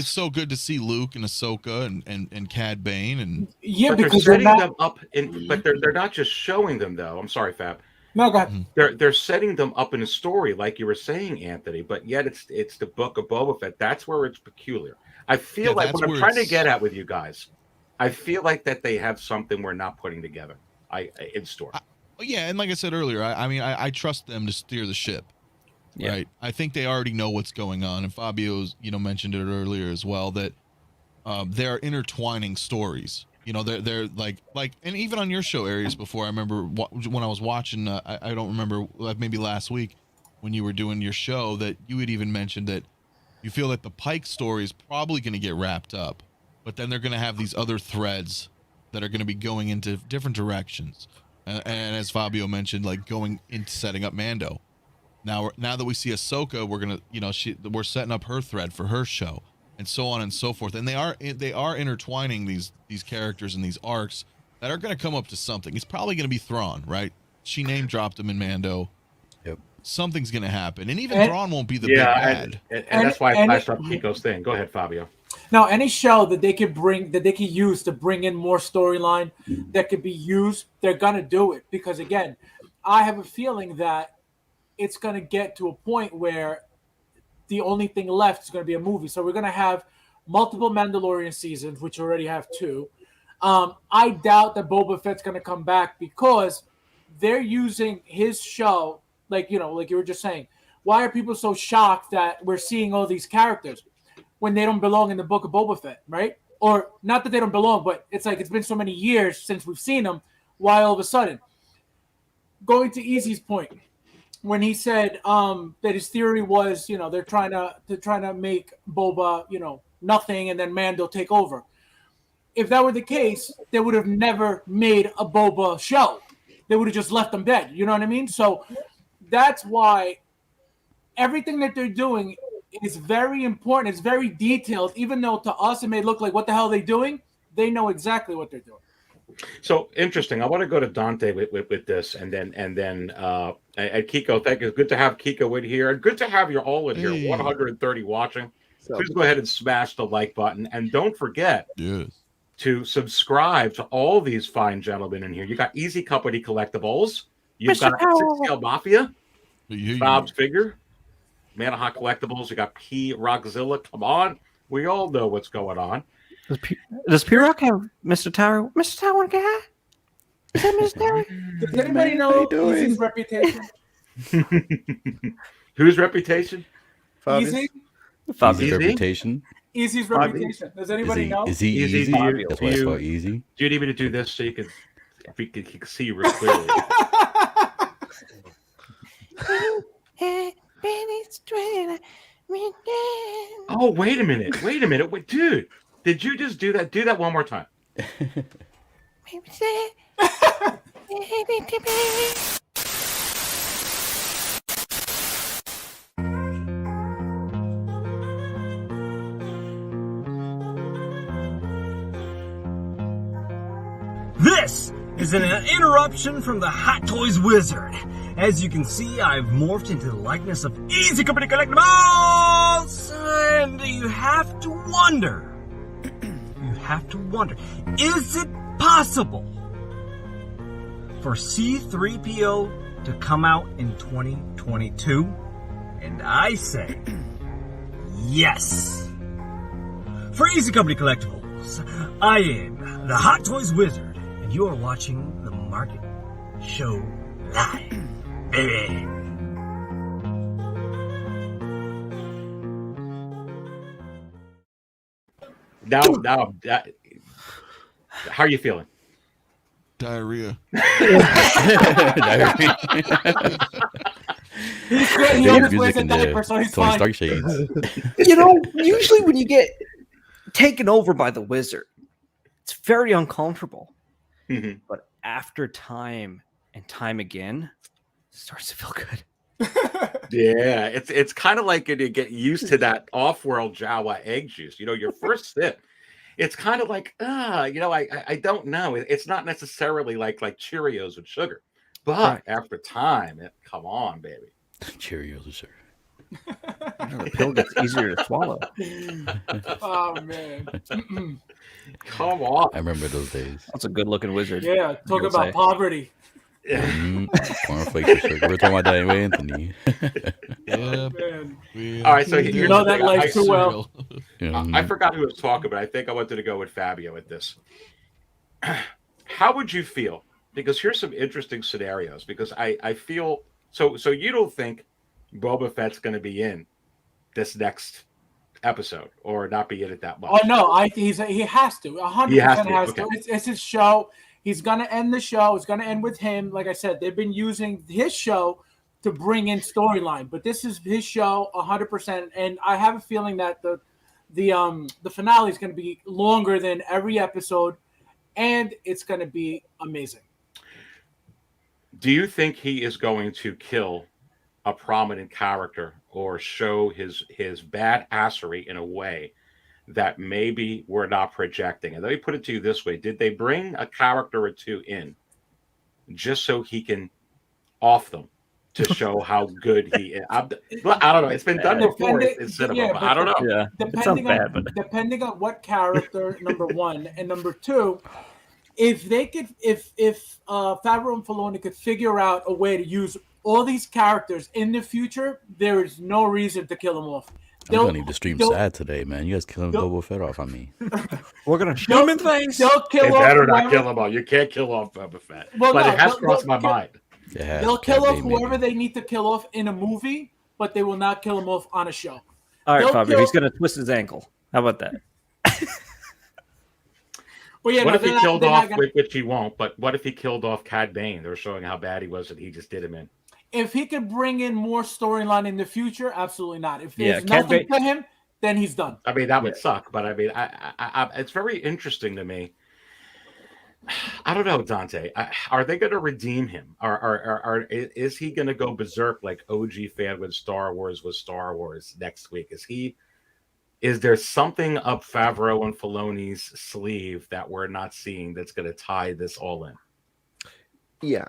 so good to see Luke and Ahsoka and Cad Bane and but because they're setting them up but they're not just showing them though. I'm sorry, Fab. No, go ahead. They're setting them up in a story, like you were saying, Anthony. But yet it's the Book of Boba Fett. That's where it's peculiar. I feel like what I'm trying to get at with you guys, I feel like that they have something we're not putting together. In store. Yeah, and like I said earlier, I trust them to steer the ship. Yeah. Right. I think they already know what's going on, and Fabio's mentioned it earlier as well that they're intertwining stories. They're like, and even on your show, Aries, before I remember when I was watching, I don't remember, maybe last week when you were doing your show, that you had even mentioned that you feel that the Pike story is probably going to get wrapped up, but then they're going to have these other threads that are going to be going into different directions. And as Fabio mentioned, like going into setting up Mando. Now that we see Ahsoka, we're gonna, we're setting up her thread for her show, and so on and so forth. And they are intertwining these characters and these arcs that are gonna come up to something. It's probably gonna be Thrawn, right? She name dropped him in Mando. Yep. Something's gonna happen, and even Thrawn won't be the big bad. And that's why I flashed up Kiko's thing. Go ahead, Fabio. Now, any show that they could use to bring in more storyline that could be used, they're gonna do it, because again, I have a feeling that it's gonna get to a point where the only thing left is gonna be a movie. So we're gonna have multiple Mandalorian seasons, which already have 2. I doubt that Boba Fett's gonna come back because they're using his show, like you were just saying. Why are people so shocked that we're seeing all these characters when they don't belong in the Book of Boba Fett, right? Or not that they don't belong, but it's like it's been so many years since we've seen them. Why all of a sudden? Going to Easy's point, when he said that his theory was, they're trying to make Boba, nothing, and then Mando take over. If that were the case, they would have never made a Boba show. They would have just left them dead. You know what I mean? So that's why everything that they're doing is very important. It's very detailed, even though to us it may look like, what the hell are they doing? They know exactly what they're doing. So interesting. I want to go to Dante with this, and then Kiko. Thank you. It's good to have Kiko with here, and good to have you all in here. 130 watching. Please go ahead and smash the like button, and don't forget to subscribe to all these fine gentlemen in here. You got EZCompany Collectibles. You've got SixScaleMafia, FabsFigures, Man of Hot Collectibles. You got PRockZilla. Come on, we all know what's going on. Does P-Rock have Mr. Tower? Mr. Tower guy? Is that Mr. Tower? Does anybody know Easy's reputation? Whose reputation? Easy? Easy's reputation. Easy's reputation. Does anybody know? Is he easy? That's why it's called easy. Do you need me to do this so you can see you real clearly? Oh, wait a minute. Wait, dude. Did you just do that? Do that one more time. This is an interruption from the Hot Toys Wizard. As you can see, I've morphed into the likeness of EZCompany Collectibles, and you have to wonder, is it possible for C-3PO to come out in 2022? And I say, yes. For EZCompany Collectibles, I am the Hot Toys Wizard, and you are watching the Market Show Live. Baby. Now, How are you feeling? Diarrhea. Diarrhea. He's good. He Dave's always wears music a in there. diaper, so he's Tony fine. Stark shades. Usually when you get taken over by the wizard, it's very uncomfortable. Mhm. But after time and time again, it starts to feel good. Yeah, it's kind of like you get used to that off-world Jawa egg juice. Your first sip, it's kind of like I don't know. It's not necessarily like Cheerios with sugar, but Right. after time, come on, baby. Cheerios, sir. The pill gets easier to swallow. Oh man. Come on. I remember those days. That's a good-looking wizard. Yeah, talk You'll about say. poverty. Cornflakes for sugar. We're talking about that anyway, Anthony. Yeah. Man. All right, so here's You know the that thing. life too well. I forgot who was talking, but I think I wanted to go with Fabio at this. How would you feel? Because here's some interesting scenarios. Because I feel so you don't think Boba Fett's going to be in this next episode or not be in it that much? Oh no, he has to. 100% has to. Okay. It's his show. He's gonna end the show. It's gonna end with him. Like I said, they've been using his show to bring in storyline, but this is his show 100%. And I have a feeling that the finale is gonna be longer than every episode, and it's gonna be amazing. Do you think he is going to kill a prominent character or show his badassery in a way that maybe we're not projecting? And let me put it to you this way. Did they bring a character or two in just so he can off them to show how good he is? I don't know. It's been done before in cinema, but I don't know. Yeah, it sounds bad, but Depending on what character, number one, and number two, if Favreau and Filoni could figure out a way to use all these characters in the future, there is no reason to kill them off. I'm gonna need to stream sad today, man. You guys killing Boba Fett off on me. We're gonna shoot him in the face. They'll kill They off better not whoever- kill him all. You can't kill off Boba Fett. Well, but no, it has they'll- crossed my they'll- mind. They'll kill off whoever they need to kill off in a movie, but they will not kill him off on a show. All right, They'll Fabio, kill- he's gonna twist his ankle. How about that? Well, yeah, What no, if he they're not- killed they're not off, gonna- which he won't, but what if he killed off Cad Bane? They were showing how bad he was and he just did him in. If he could bring in more storyline in the future, absolutely not. If Yeah, there's Cad nothing to him, then he's done. I mean, that would suck, but I mean, I it's very interesting to me. I don't know, Dante. Are they going to redeem him? Is he going to go berserk like OG fan with Star Wars next week? Is there something up Favreau and Filoni's sleeve that we're not seeing that's going to tie this all in? Yeah,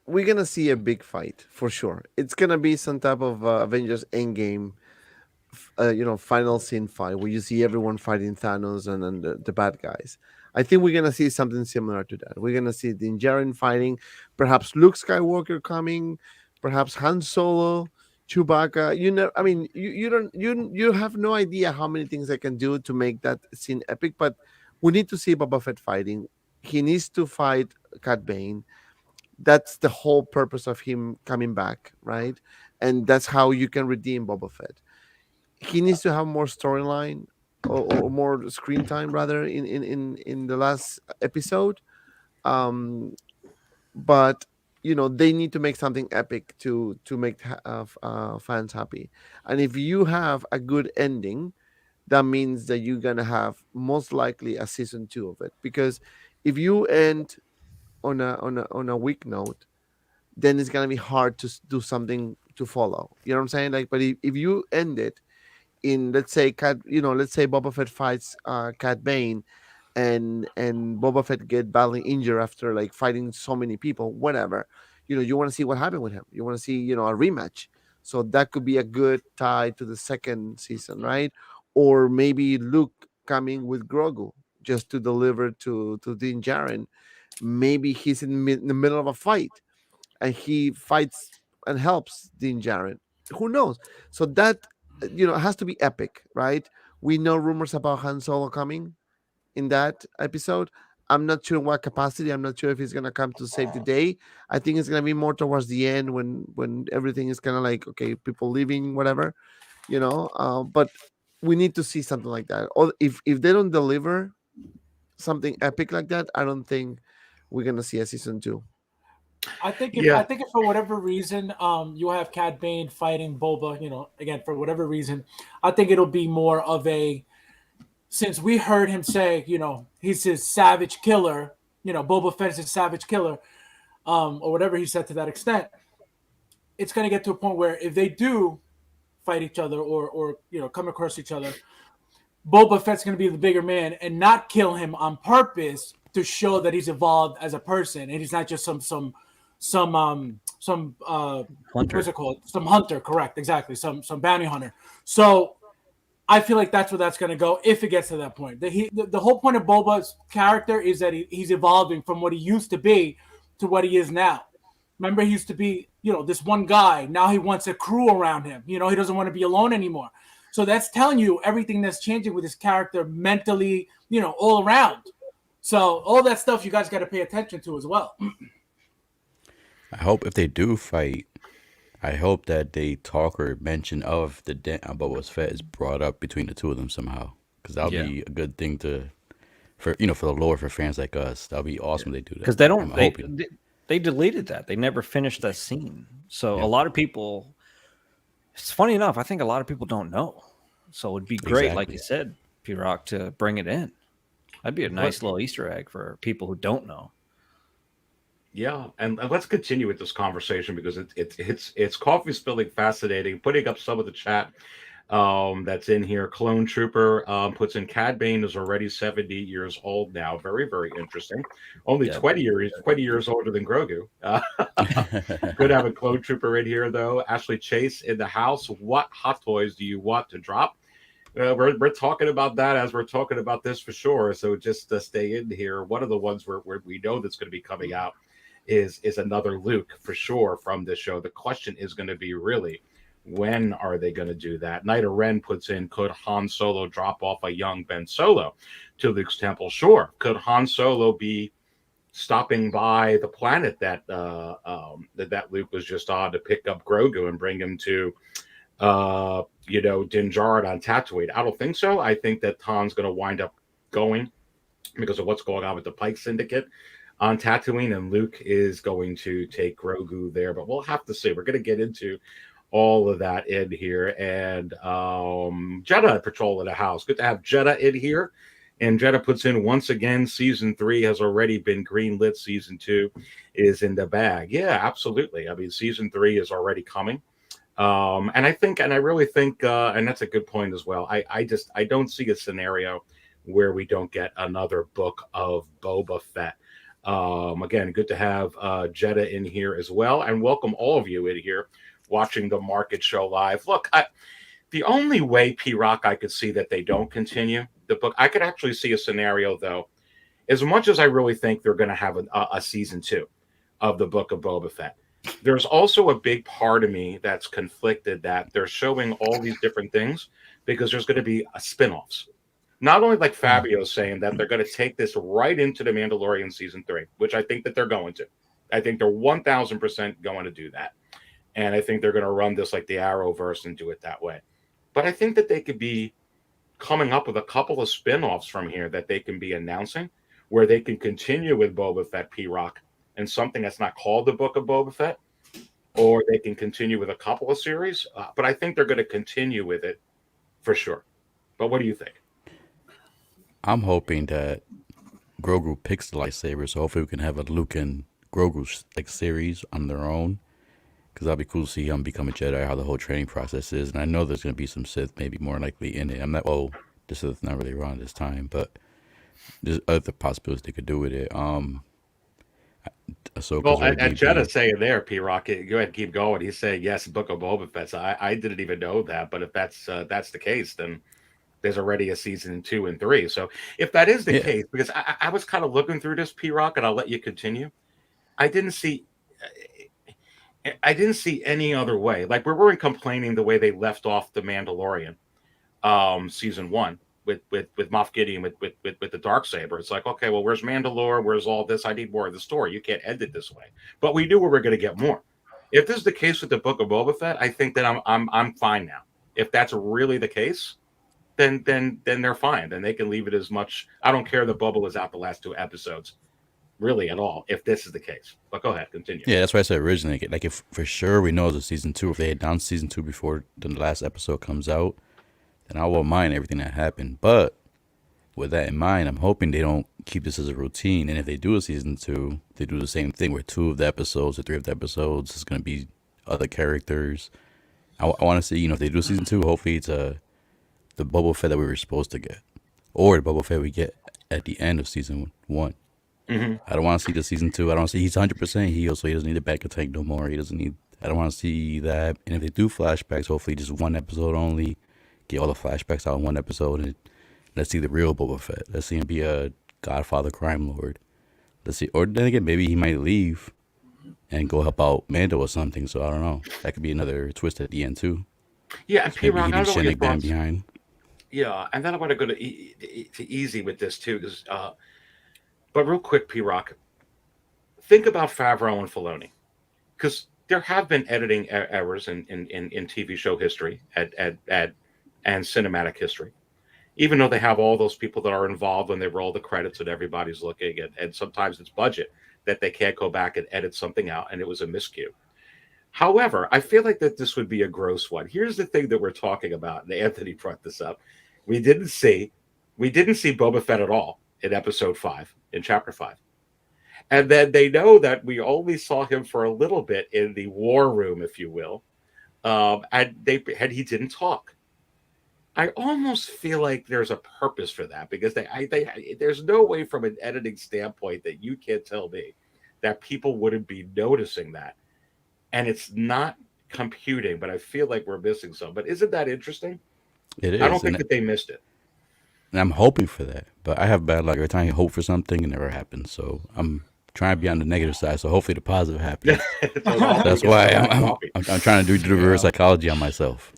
we're gonna see a big fight for sure. It's gonna be some type of Avengers Endgame, final scene fight where you see everyone fighting Thanos and the bad guys. I think we're gonna see something similar to that. We're gonna see Din Djarin fighting, perhaps Luke Skywalker coming, perhaps Han Solo, Chewbacca. You have no idea how many things I can do to make that scene epic. But we need to see Boba Fett fighting. He needs to fight Cad Bane. That's the whole purpose of him coming back, right? And that's how you can redeem Boba Fett. He needs to have more storyline or more screen time, rather, in the last episode. But they need to make something epic to make fans happy. And if you have a good ending, that means that you're gonna have most likely a season 2 of it. Because if you end on a weak note, then it's gonna be hard to do something to follow. You know what I'm saying? Like, but if you end it in, let's say Boba Fett fights Cad Bane, and Boba Fett get badly injured after like fighting so many people, whatever. You want to see what happened with him. You want to see a rematch. So that could be a good tie to the second season, right? Or maybe Luke coming with Grogu just to deliver to Din Djarin. Maybe he's in the middle of a fight and he fights and helps Din Djarin. Who knows? So that has to be epic, right? We know rumors about Han Solo coming in that episode. I'm not sure what capacity. I'm not sure if he's gonna come to save the day. I think it's gonna be more towards the end when everything is kind of like, okay, people leaving, whatever, But we need to see something like that. Or if they don't deliver something epic like that, I don't think we're gonna see a season 2. I think Yeah. if for whatever reason, you have Cad Bane fighting Boba, again for whatever reason, I think it'll be more of a, since we heard him say, he's his savage killer, Boba Fett is his savage killer, or whatever he said to that extent. It's gonna get to a point where if they do fight each other or come across each other, Boba Fett's gonna be the bigger man and not kill him on purpose to show that he's evolved as a person and he's not just some Hunter. what's it called? Some hunter, correct? Exactly. Some bounty hunter. So I feel like that's where that's going to go if it gets to that point. The whole point of Boba's character is that he's evolving from what he used to be to what he is now. Remember, he used to be, this one guy. Now he wants a crew around him. He doesn't want to be alone anymore. So that's telling you everything that's changing with his character mentally, all around. So all that stuff you guys got to pay attention to as well. I hope if they do fight, I hope that they talk or mention of the dent on Boba Fett is brought up between the two of them somehow, because that'll be a good thing for the lore for fans like us. That'll be awesome if they do that. Because they deleted that. They never finished that scene. So a lot of people, it's funny enough, I think a lot of people don't know. So it would be great, like you said, P-Rock, to bring it in. That'd be a nice little Easter egg for people who don't know. Yeah, and let's continue with this conversation because it's coffee spilling fascinating. Putting up some of the chat that's in here. Clone Trooper puts in Cad Bane is already 70 years old now. Very, very interesting. Only 20 years older than Grogu. Good to have a Clone Trooper in here though. Ashley Chase in the house. What hot toys do you want to drop? We're talking about that as we're talking about this for sure. So just stay in here. One of the ones where we know that's going to be coming out is another Luke for sure from this show. The question is going to be really, when are they going to do that? Night of Ren puts in, could Han Solo drop off a young Ben Solo to Luke's temple? Sure. Could Han Solo be stopping by the planet that that Luke was just on to pick up Grogu and bring him to Din Djarin on Tatooine? I don't think so. I think that Han's going to wind up going because of what's going on with the Pike Syndicate on Tatooine, and Luke is going to take Grogu there, but we'll have to see. We're going to get into all of that in here. And Jeddah Patrol in the house. Good to have Jeddah in here. And Jeddah puts in, once again, season 3 has already been greenlit. Season 2 is in the bag. Yeah, absolutely. I mean, season 3 is already coming. And I really think, and that's a good point as well. I don't see a scenario where we don't get another Book of Boba Fett. Again, good to have Jeddah in here as well, and welcome all of you in here watching the Market Show live. Look, the only way, P-Rock, I could see that they don't continue the book, I could actually see a scenario, though, as much as I really think they're going to have a season 2 of the Book of Boba Fett. There's also a big part of me that's conflicted that they're showing all these different things because there's going to be spin-offs. Not only like Fabio saying that they're going to take this right into the Mandalorian season 3, which I think that they're going to. I think they're 1,000% going to do that. And I think they're going to run this like the Arrowverse and do it that way. But I think that they could be coming up with a couple of spin-offs from here that they can be announcing where they can continue with Boba Fett, P-Rock, and something that's not called the Book of Boba Fett, or they can continue with a couple of series. But I think they're going to continue with it for sure. But what do you think? I'm hoping that Grogu picks the lightsaber, so hopefully we can have a Luke and Grogu series on their own. Because that'd be cool to see him become a Jedi, how the whole training process is. And I know there's going to be some Sith maybe more likely in it. The Sith not really around this time, but there's other possibilities they could do with it. And Jeddah saying there, P-Rock, go ahead and keep going. He's saying, yes, Book of Boba Fett. So I didn't even know that. But if that's the case, then there's already a season 2 and 3. So if that is the case, because I was kind of looking through this, P-Rock, and I'll let you continue. I didn't see any other way. Like we weren't complaining the way they left off the Mandalorian season 1 with Moff Gideon with the Darksaber. It's like, okay, well, where's Mandalore? Where's all this? I need more of the story. You can't end it this way. But we knew we were going to get more. If this is the case with the Book of Boba Fett, I think that I'm fine now. If that's really the case, then they're fine. Then they can leave it as much. I don't care that Boba was out the last 2 episodes, really at all. If this is the case, but go ahead, continue. Yeah, that's what I said originally. Like, if for sure we know it's a season 2, if they had done season 2 before the last episode comes out, then I won't mind everything that happened. But with that in mind, I'm hoping they don't keep this as a routine. And if they do a season 2, they do the same thing where 2 of the episodes or 3 of the episodes is going to be other characters. I want to see, you know, if they do season 2, hopefully it's the Boba Fett that we were supposed to get, or the Boba Fett we get at the end of season 1. Mm-hmm. I don't want to see the season 2. I don't want to see he's 100% healed, so he doesn't need a back attack no more. He doesn't need. I don't want to see that. And if they do flashbacks, hopefully just 1 episode only. Get all the flashbacks out in 1 episode, and let's see the real Boba Fett. Let's see him be a Godfather crime lord. Let's see, or then again, maybe he might leave and go help out Mando or something. So I don't know. That could be another twist at the end too. Yeah, and Maybe PRock, he I didn't don't know what your shindig them thoughts. behind. Yeah, and then I want to go to easy with this too, because but real quick, PRock, think about Favreau and Filoni, because there have been editing errors in TV show history and cinematic history. Even though they have all those people that are involved when they roll the credits and everybody's looking, and sometimes it's budget that they can't go back and edit something out, and it was a miscue. However, I feel like that this would be a gross one. Here's the thing that we're talking about, and Anthony brought this up. We didn't see Boba Fett at all in episode 5, in chapter 5. And then they know that we only saw him for a little bit in the war room, if you will. And he didn't talk. I almost feel like there's a purpose for that, because there's no way from an editing standpoint that you can't tell me that people wouldn't be noticing that. And it's not computing, but I feel like we're missing some. But isn't that interesting? It is. I don't think that they missed it. And I'm hoping for that, but I have bad luck. Every time I hope for something, it never happens. So I'm trying to be on the negative side. So hopefully the positive happens. That's why I'm trying to do the reverse psychology on myself.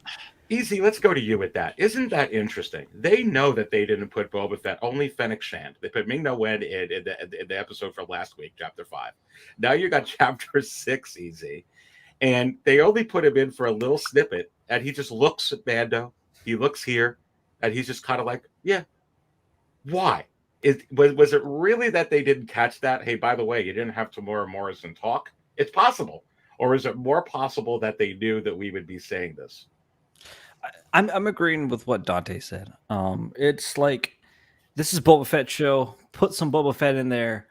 Easy, let's go to you with that. Isn't that interesting? They know that they didn't put Boba Fett, only Fennec Shand. They put Ming-Na Wen in the episode from last week, chapter 5. Now you got chapter 6, Easy. And they only put him in for a little snippet, and he just looks at Mando. He looks here, and he's just kind of like, yeah. Why? Was it really that they didn't catch that? Hey, by the way, you didn't have Tamora Morrison talk? It's possible. Or is it more possible that they knew that we would be saying this? I'm agreeing with what Dante said. It's like, this is Boba Fett show. Put some Boba Fett in there,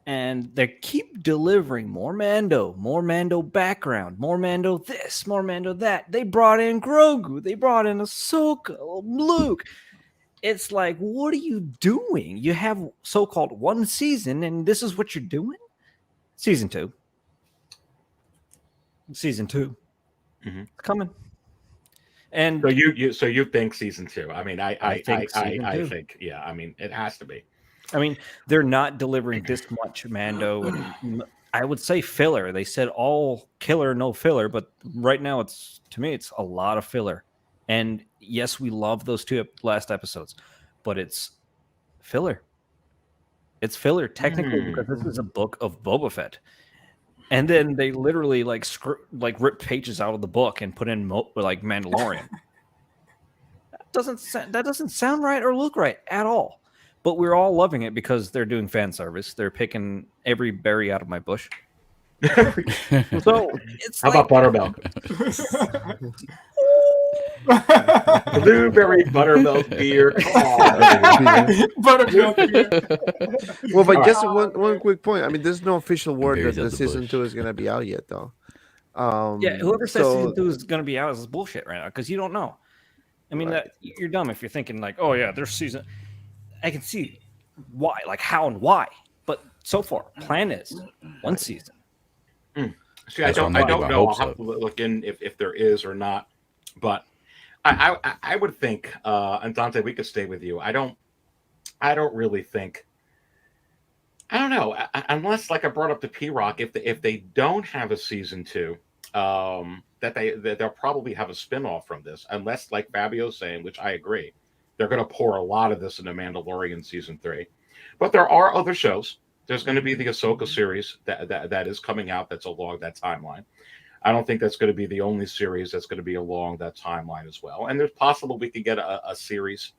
and they keep delivering more Mando background, more Mando this, more Mando that. They brought in Grogu. They brought in Ahsoka, Luke. It's like, what are you doing? You have so-called 1 season, and this is what you're doing? Season 2. Mm-hmm. It's coming. And so you think season 2? I mean, I think, yeah. I mean, it has to be. I mean, they're not delivering this much Mando, and I would say filler. They said all killer, no filler, but right now to me it's a lot of filler. And yes, we love those 2 last episodes, but it's filler. It's filler technically because this is a book of Boba Fett. And then they literally rip pages out of the book and put in Mandalorian. That doesn't sound right or look right at all. But we're all loving it because they're doing fan service. They're picking every berry out of my bush. So it's how about buttermilk? Blueberry buttermilk beer. Buttermilk beer. Well, but just one quick point. I mean, there's no official word that the season 2 is going to be out yet, though. Yeah, whoever says season 2 is going to be out is bullshit right now, because you don't know. I mean, that you're dumb if you're thinking like, oh yeah, there's season. I can see why, like how and why, but so far, plan is 1 season. See, I don't know. I'll have to look in if there is or not, but I would think, and Dante, we could stay with you. I don't really think. I don't know, unless, like I brought up the PRock, if they don't have a season 2, that they'll probably have a spinoff from this, unless, like Fabio's saying, which I agree, they're going to pour a lot of this into Mandalorian season 3. But there are other shows. There's going to be the Ahsoka series that is coming out that's along that timeline. I don't think that's going to be the only series that's going to be along that timeline as well. And there's possible we could get a series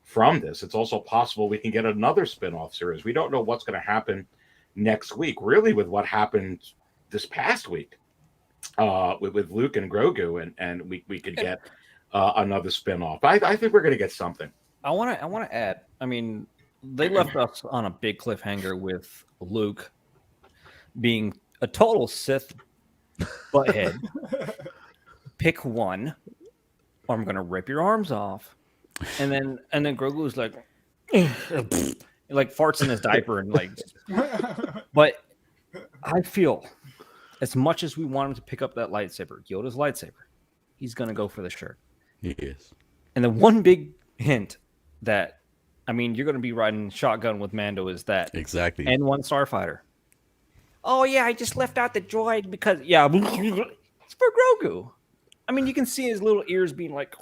from this. It's also possible we can get another spin-off series. We don't know what's going to happen next week, really, with what happened this past week with Luke and Grogu, and we could get another spin-off. I think we're going to get something. I want to add. I mean, they left us on a big cliffhanger with Luke being a total Sith butthead. Pick one, or I'm going to rip your arms off. And then Grogu's like farts in his diaper and like. But I feel, as much as we want him to pick up that lightsaber, Yoda's lightsaber, he's going to go for the shirt. He is. And the one big hint that, I mean, you're going to be riding shotgun with Mando is that exactly N1 Starfighter. Oh yeah, I just left out the droid because it's for Grogu. I mean, you can see his little ears being like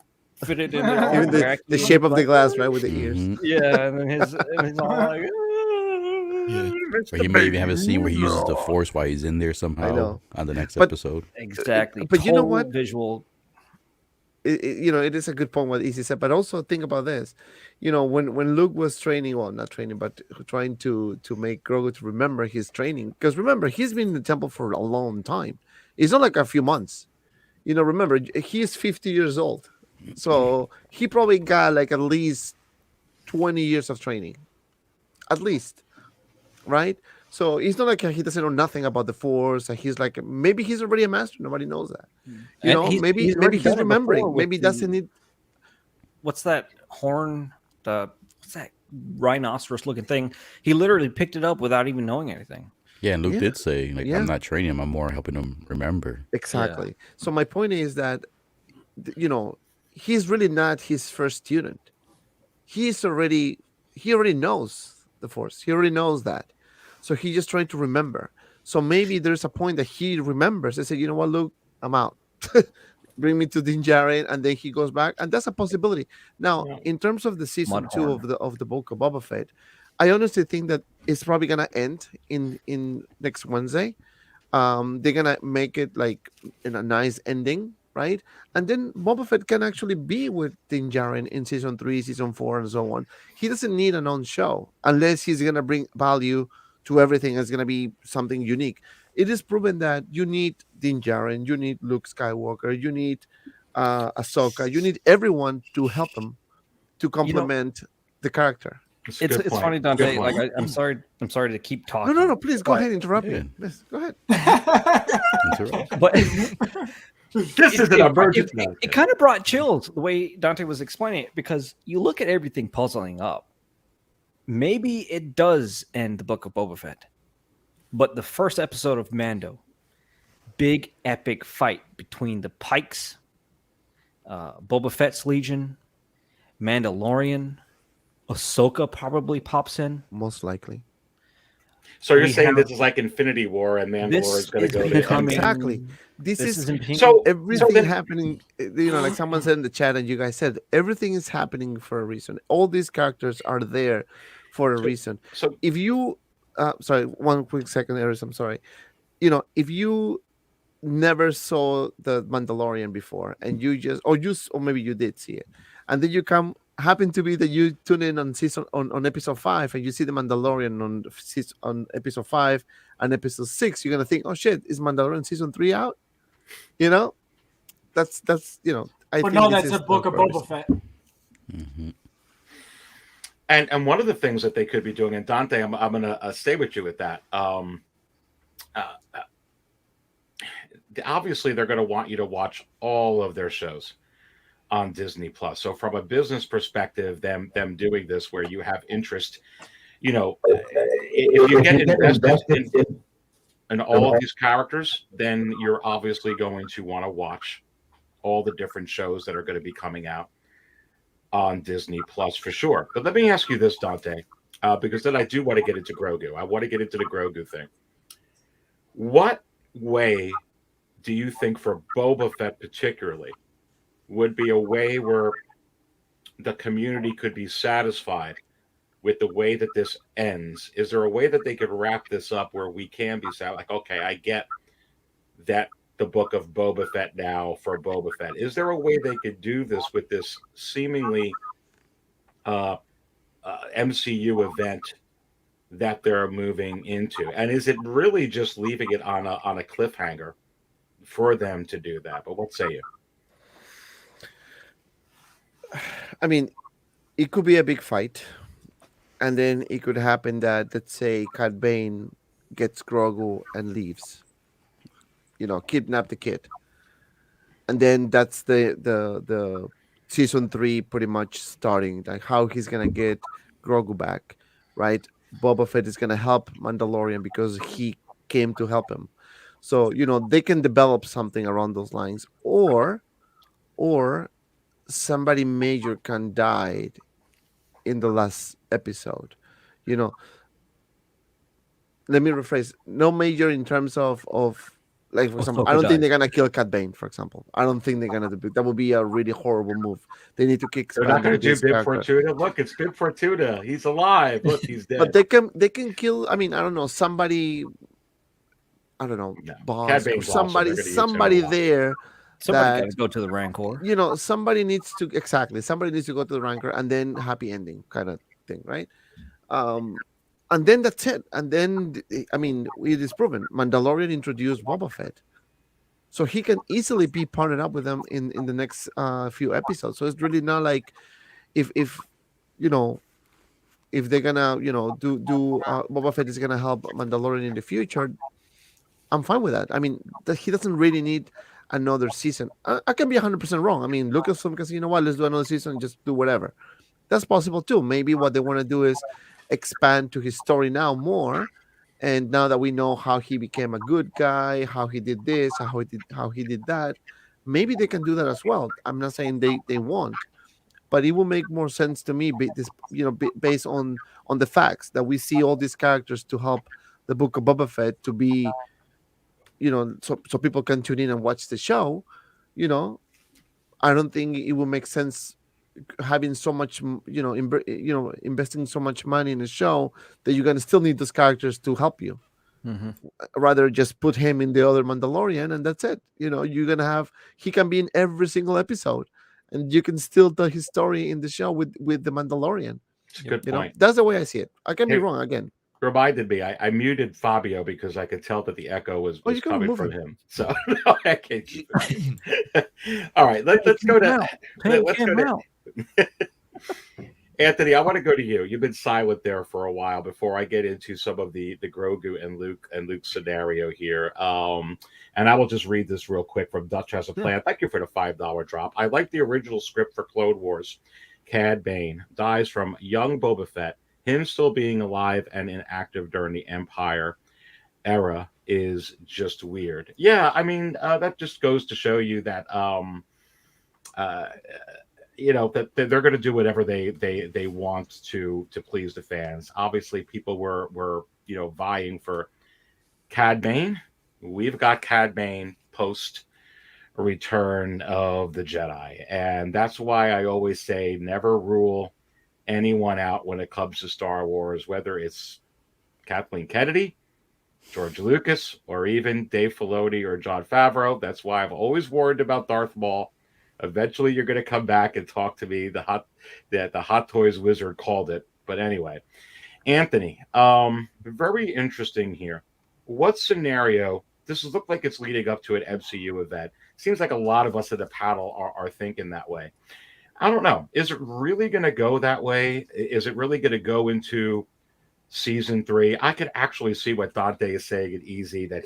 fitted in there. Even the shape of the glass, right, with the ears. Yeah, and then his all like. Or he may even have a scene where he uses the Force while he's in there somehow on the next episode. Exactly. But you know what? Visual. It is a good point what Easy said, but also think about this. When Luke was training, well, not training, but trying to make Grogu to remember his training, because remember, he's been in the temple for a long time. It's not like a few months. Remember, he's 50 years old. So he probably got like at least 20 years of training. At least. Right? So it's not like he doesn't know nothing about the Force. He's like, maybe he's already a master. Nobody knows that. Maybe he's remembering. Maybe he doesn't need. What's that horn? What's that rhinoceros looking thing? He literally picked it up without even knowing anything. Yeah, and Luke did say, I'm not training him. I'm more helping him remember. Exactly. Yeah. So my point is that, he's really not his first student. He already knows the Force. He already knows that. So he's just trying to remember. So maybe there's a point that he remembers. They say, you know what, Luke, I'm out. Bring me to Din Djarin, and then he goes back, and that's a possibility. Now, in terms of the season 2 of the Book of Boba Fett, I honestly think that it's probably gonna end in next Wednesday. They're gonna make it like in a nice ending, right? And then Boba Fett can actually be with Din Djarin in season 3, season 4, and so on. He doesn't need an own show unless he's gonna bring value to everything. Is going to be something unique. It is proven that you need Din Djarin, you need Luke Skywalker, you need Ahsoka, you need everyone to help them to complement the character. It's funny, Dante. Like I'm sorry to keep talking. No, please go ahead, interrupt me. Yes, go ahead. But this is an emergency. It kind of brought chills the way Dante was explaining it, because you look at everything puzzling up. Maybe it does end the Book of Boba Fett, but the first episode of Mando, big epic fight between the Pikes, Boba Fett's Legion, Mandalorian, Ahsoka probably pops in. Most likely. So you're saying this is like Infinity War, and Mandalorian is going to go to exactly. This is everything happening. Like someone said in the chat, and you guys said, everything is happening for a reason. All these characters are there for a reason. So if you, sorry, one quick second, Eris, I'm sorry. If you never saw the Mandalorian before, and or maybe you did see it, and then you happen to be that you tune in on episode 5, and you see the Mandalorian on episode 5 and episode 6, you're gonna think, oh shit, is Mandalorian season 3 out? That's I think that's a Book of Boba Fett. Mm-hmm. And one of the things that they could be doing, and Dante, I'm going to stay with you with that. Obviously, they're going to want you to watch all of their shows on Disney Plus. So from a business perspective, them doing this where you have interest, if you get invested in all of these characters, then you're obviously going to want to watch all the different shows that are going to be coming out on Disney Plus for sure. But let me ask you this, Dante, because then I do want to get into Grogu. I want to get into the Grogu thing. What way do you think for Boba Fett particularly would be a way where the community could be satisfied with the way that this ends? Is there a way that they could wrap this up where we can be sad? Like, okay, I get that the Book of Boba Fett now for Boba Fett? Is there a way they could do this with this seemingly MCU event that they're moving into? And is it really just leaving it on a cliffhanger for them to do that? But what say you? I mean, it could be a big fight, and then it could happen that, let's say, Cad Bane gets Grogu and leaves. Kidnap the kid, and then that's the season 3 pretty much starting. Like how he's gonna get Grogu back, right? Boba Fett is gonna help Mandalorian because he came to help him. So they can develop something around those lines, or somebody major can die in the last episode. Let me rephrase. No major in terms of like, for example, I don't think they're gonna kill Cad Bane, for example. I don't think they're gonna do that. Would be a really horrible move. They need to kick. They're not gonna do Bib Fortuna. Look, it's Bib Fortuna. He's alive. Look, he's dead. But they can kill. I mean, I don't know, somebody. I don't know, boss or somebody there. Somebody got to go to the Rancor. Somebody needs to go to the Rancor, and then happy ending kind of thing, right? And then that's it. And then, I mean, it is proven. Mandalorian introduced Boba Fett, so he can easily be partnered up with them in the next few episodes. So it's really not like if they're gonna do Boba Fett is gonna help Mandalorian in the future. I'm fine with that. I mean, he doesn't really need another season. I can be 100% wrong. I mean, Lucasfilm can say, you know what, let's do another season and just do whatever. That's possible too. Maybe what they want to do is expand to his story now more, and now that we know how he became a good guy, how he did this, how he did that, maybe they can do that as well. I'm not saying they won't, but it will make more sense to me based on the facts that we see all these characters to help the Book of Boba Fett to be, so people can tune in and watch the show. I don't think it will make sense having so much, investing so much money in a show that you're gonna still need those characters to help you. Mm-hmm. Rather just put him in the other Mandalorian and that's it. You're gonna have, he can be in every single episode, and you can still tell his story in the show with the Mandalorian. It's a good point. That's the way I see it. I can be wrong again. Reminded me, I muted Fabio because I could tell that the echo was coming from him. So no, I can't keep it. All right, let's go to Anthony. I want to go to you. You've been silent there for a while before I get into some of the Grogu and Luke scenario here. And I will just read this real quick from Dutch Has a Plan. Thank you for the $5 drop. I like the original script for Clone Wars. Cad Bane dies from young Boba Fett. Him still being alive and inactive during the Empire era is just weird. Yeah, I mean, that just goes to show you that that they're going to do whatever they want to please the fans. Obviously, people were vying for Cad Bane. We've got Cad Bane post Return of the Jedi, and that's why I always say never rule anyone out when it comes to Star Wars, whether it's Kathleen Kennedy, George Lucas, or even Dave Filoni or Jon Favreau. That's why I've always warned about Darth Maul. Eventually, you're going to come back and talk to me. The Hot Toys wizard called it. But anyway, Anthony, very interesting here. What scenario? This looks like it's leading up to an MCU event. Seems like a lot of us at the panel are thinking that way. I don't know. Is it really going to go that way? Is it really going to go into season 3? I could actually see what Dante is saying at EZ, that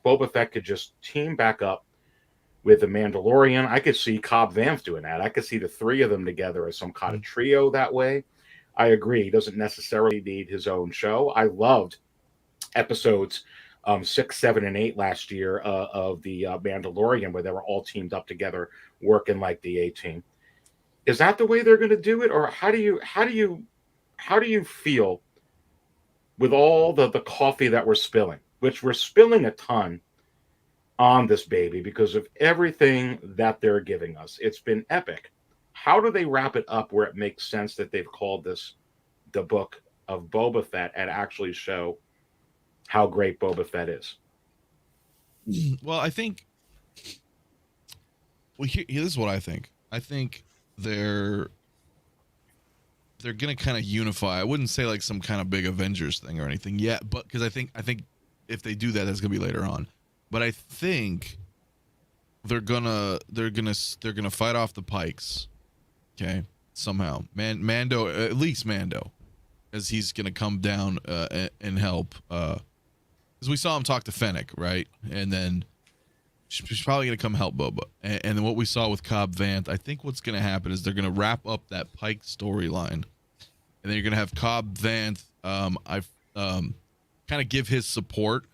Boba Fett could just team back up with the Mandalorian. I could see Cobb Vanth doing that. I could see the 3 of them together as some kind of trio that way. I agree. He doesn't necessarily need his own show. I loved episodes 6, 7, and 8 last year of the Mandalorian, where they were all teamed up together working like the A-Team. Is that the way they're going to do it, or how do you feel with all the coffee that we're spilling, which we're spilling a ton on this baby because of everything that they're giving us? It's been epic. How do they wrap it up where it makes sense that they've called this the Book of Boba Fett and actually show how great Boba Fett is? Well, I think Well, this is what I think. I think they're gonna kind of unify. I wouldn't say like some kind of big Avengers thing or anything yet, but because I think if they do that, that's gonna be later on. But I think they're gonna fight off the Pikes, okay? Somehow, Mando, at least Mando, as he's gonna come down and help. Because we saw him talk to Fennec, right? And then she's probably gonna come help Boba. And then what we saw with Cobb Vanth, I think what's gonna happen is they're gonna wrap up that Pike storyline, and then you're gonna have Cobb Vanth, kind of give his support.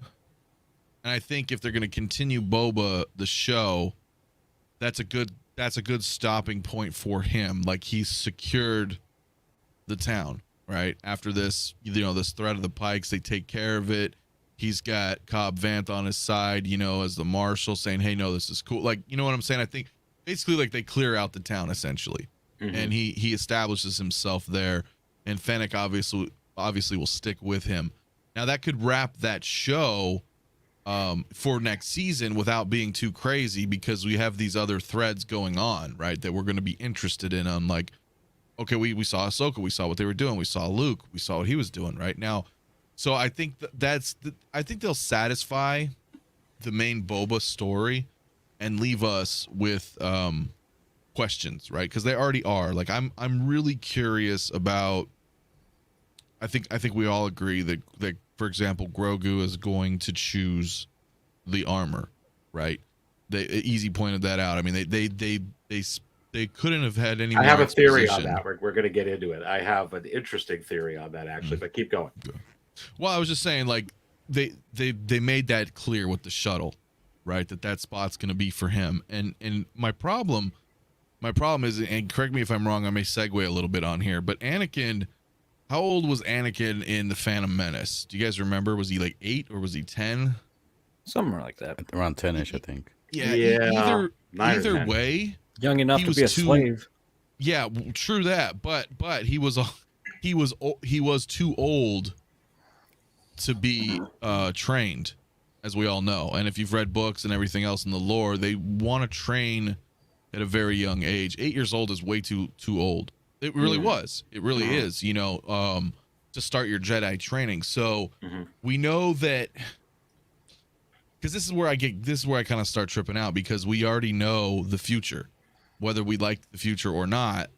And I think if they're going to continue Boba the show, that's a good stopping point for him. Like, he's secured the town, right? After this, this threat of the Pikes, they take care of it. He's got Cobb Vanth on his side, as the marshal, saying, "Hey, no, this is cool." Like, you know what I'm saying? I think basically like they clear out the town essentially, and he establishes himself there. And Fennec obviously will stick with him. Now that could wrap that show for next season without being too crazy, because we have these other threads going on, right, that we're going to be interested in. On like, okay, we saw Ahsoka, we saw what they were doing, we saw Luke, we saw what he was doing right now. So I think I think they'll satisfy the main Boba story and leave us with questions, right? Because they already are. Like, I'm really curious about. I think we all agree that for example, Grogu is going to choose the armor, right? Easy pointed that out. I mean, they couldn't have had any. I have a theory on that. We're going to get into it. I have an interesting theory on that actually, but keep going. Well, I was just saying, like, they made that clear with the shuttle, right? That spot's going to be for him. And my problem is, and correct me if I'm wrong, I may segue a little bit on here, but Anakin. How old was Anakin in The Phantom Menace? Do you guys remember? Was he like 8 or was he 10? Somewhere like that. Around 10-ish, I think. Yeah. Either way, young enough to be a slave. Yeah, true that. But he was too old to be trained, as we all know. And if you've read books and everything else in the lore, they want to train at a very young age. 8 years old is way too old. It really was. It really is, to start your Jedi training. So we know that, because this is where I kind of start tripping out, because we already know the future, whether we like the future or not.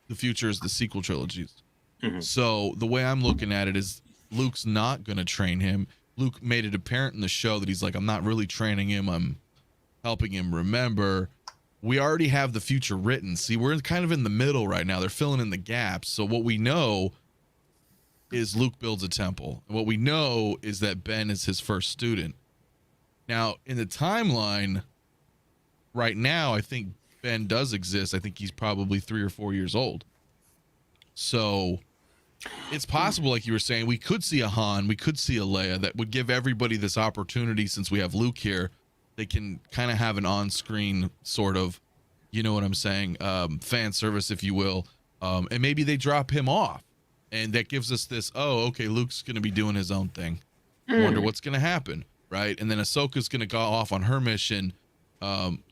The future is the sequel trilogies. So the way I'm looking at it is Luke's not going to train him. Luke made it apparent in the show that he's like, I'm not really training him. I'm helping him remember. We already have the future written. See, we're kind of in the middle right now. They're filling in the gaps. So what we know is Luke builds a temple. And what we know is that Ben is his first student. Now, in the timeline, right now, I think Ben does exist. I think he's probably 3 or 4 years old. So it's possible, like you were saying, we could see a Han, we could see a Leia. That would give everybody this opportunity, since we have Luke here. They can kind of have an on-screen sort of, you know what I'm saying, fan service, if you will. And maybe they drop him off. And that gives us this, oh, okay, Luke's going to be doing his own thing. Wonder what's going to happen, right? And then Ahsoka's going to go off on her mission,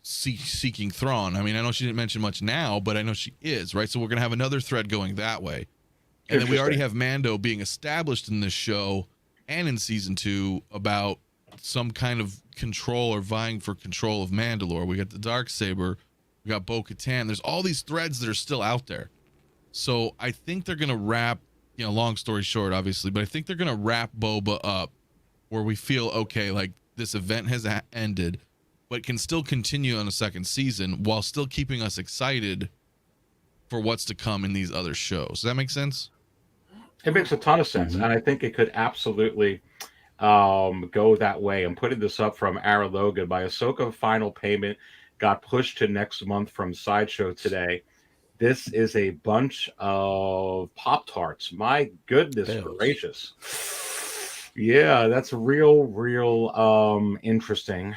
seeking Thrawn. I mean, I know she didn't mention much now, but I know she is, right? So we're going to have another thread going that way. And then we already have Mando being established in this show and in season 2 about some kind of control or vying for control of Mandalore. We got the Darksaber, we got Bo-Katan. There's all these threads that are still out there. So I think they're going to wrap, long story short, obviously, but I think they're going to wrap Boba up where we feel, okay, like this event has ended, but can still continue on a second season while still keeping us excited for what's to come in these other shows. Does that make sense? It makes a ton of sense. And I think it could absolutely go that way. I'm putting this up from Ara Logan. My Ahsoka final payment got pushed to next month from Sideshow today. This is a bunch of Pop-Tarts. My goodness gracious. Yeah, that's real interesting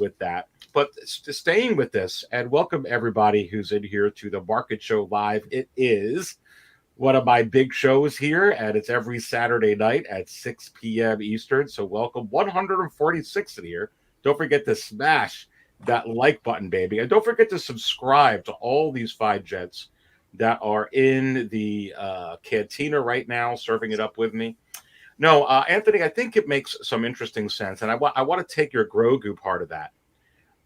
with that. But staying with this, and welcome everybody who's in here to the Market Show Live. It is one of my big shows here, and it's every Saturday night at 6 p.m. Eastern. So welcome 146 in here. Don't forget to smash that like button, baby. And don't forget to subscribe to all these 5 Jets that are in the cantina right now, serving it up with me. No, Anthony, I think it makes some interesting sense. And I want to take your Grogu part of that.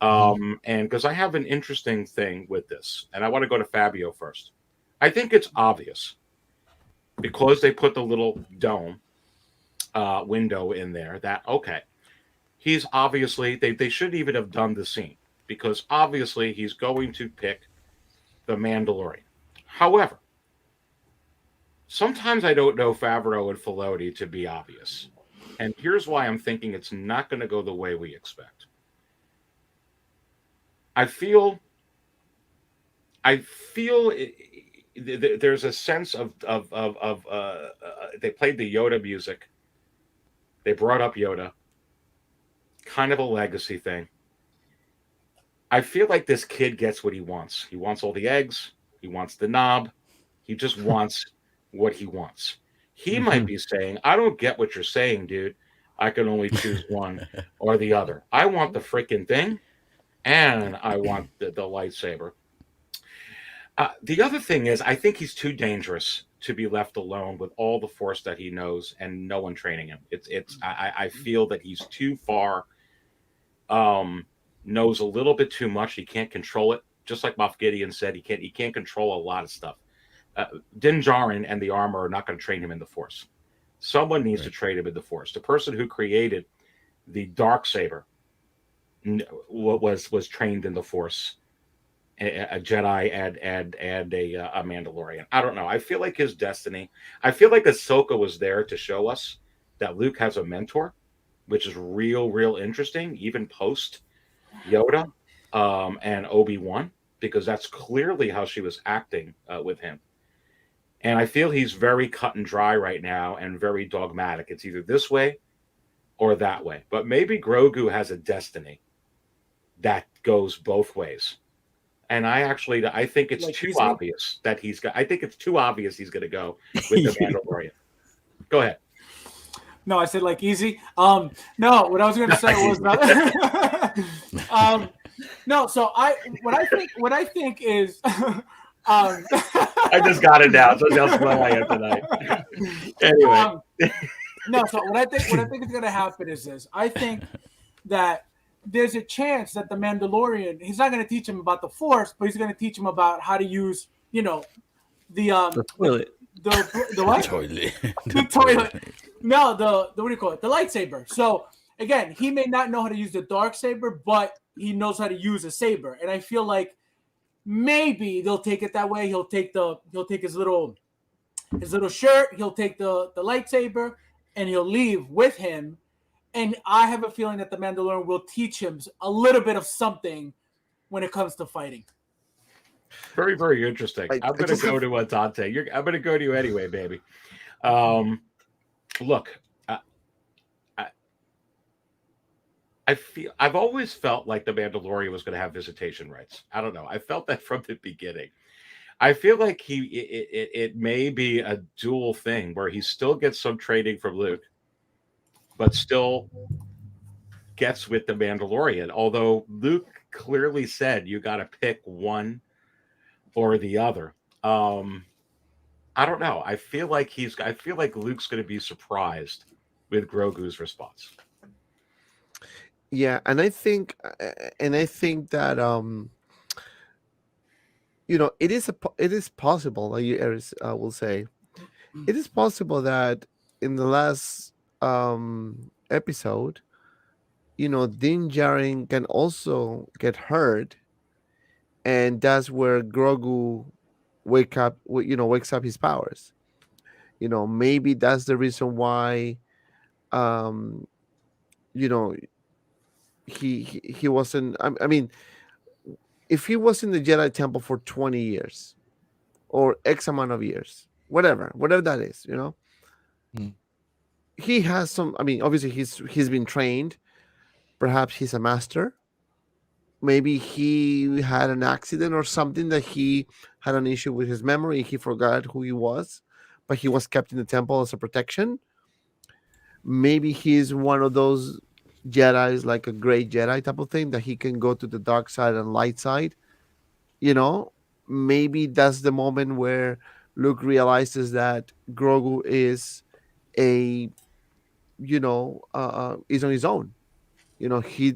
And because I have an interesting thing with this, and I want to go to Fabio first. I think it's obvious because they put the little dome window in there that, okay, he's obviously, they should even have done the scene because obviously he's going to pick the Mandalorian. However, sometimes I don't know Favreau and Filoni to be obvious. And here's why I'm thinking it's not going to go the way we expect. I feel there's a sense of they played the Yoda music. They brought up Yoda, kind of a legacy thing. I feel like this kid gets what he wants. He wants all the eggs. He wants the knob. He just wants what he wants. He might be saying, I don't get what you're saying, dude. I can only choose one or the other. I want the freaking thing, and I want the lightsaber. The other thing is, I think he's too dangerous to be left alone with all the force that he knows and no one training him. I feel that he's too far, knows a little bit too much. He can't control it. Just like Moff Gideon said, he can't control a lot of stuff. Din Djarin and the armor are not going to train him in the force. Someone needs to train him in the force. The person who created the Darksaber was trained in the force. A Jedi and a Mandalorian. I don't know. I feel like his destiny. I feel like Ahsoka was there to show us that Luke has a mentor, which is real interesting, even post Yoda and Obi-Wan, because that's clearly how she was acting with him. And I feel he's very cut and dry right now and very dogmatic. It's either this way or that way. But maybe Grogu has a destiny that goes both ways. And I think it's too obvious that he's got. I think it's too obvious he's going to go with the Mandalorian. Go ahead. No, I said like easy. No, what I was going to say was no. So what I think is. I just got it now. So that's why I am tonight. Anyway. No. So what I think is going to happen is this. I think that there's a chance that the Mandalorian, he's not going to teach him about the Force, but he's going to teach him about how to use, the toilet. The what? Toilet. The toilet. No, the what do you call it? The lightsaber. So again, he may not know how to use the Darksaber, but he knows how to use a saber. And I feel like maybe they'll take it that way. He'll take his little shirt, he'll take the lightsaber, and he'll leave with him. And I have a feeling that the Mandalorian will teach him a little bit of something when it comes to fighting. Very, very interesting. I'm going to go to Dante. I'm going to go to you anyway, baby. Look, I've always felt like the Mandalorian was going to have visitation rights. I don't know. I felt that from the beginning. I feel like it may be a dual thing where he still gets some training from Luke, but still gets with the Mandalorian. Although Luke clearly said you got to pick one or the other. I don't know. I feel like Luke's going to be surprised with Grogu's response. Yeah, and I think that it is possible. Like you, Eris, will say, it is possible that in the last episode, Din Djarin can also get hurt, and that's where Grogu wakes up his powers. Maybe that's the reason why he wasn't. I mean, if he was in the Jedi Temple for 20 years or X amount of years, whatever that is, he has some. I mean, obviously he's been trained. Perhaps he's a master. Maybe he had an accident or something that he had an issue with his memory. He forgot who he was, but he was kept in the temple as a protection. Maybe he's one of those Jedi, like a great Jedi type of thing, that he can go to the dark side and light side. You know, maybe that's the moment where Luke realizes that Grogu is a, is on his own. He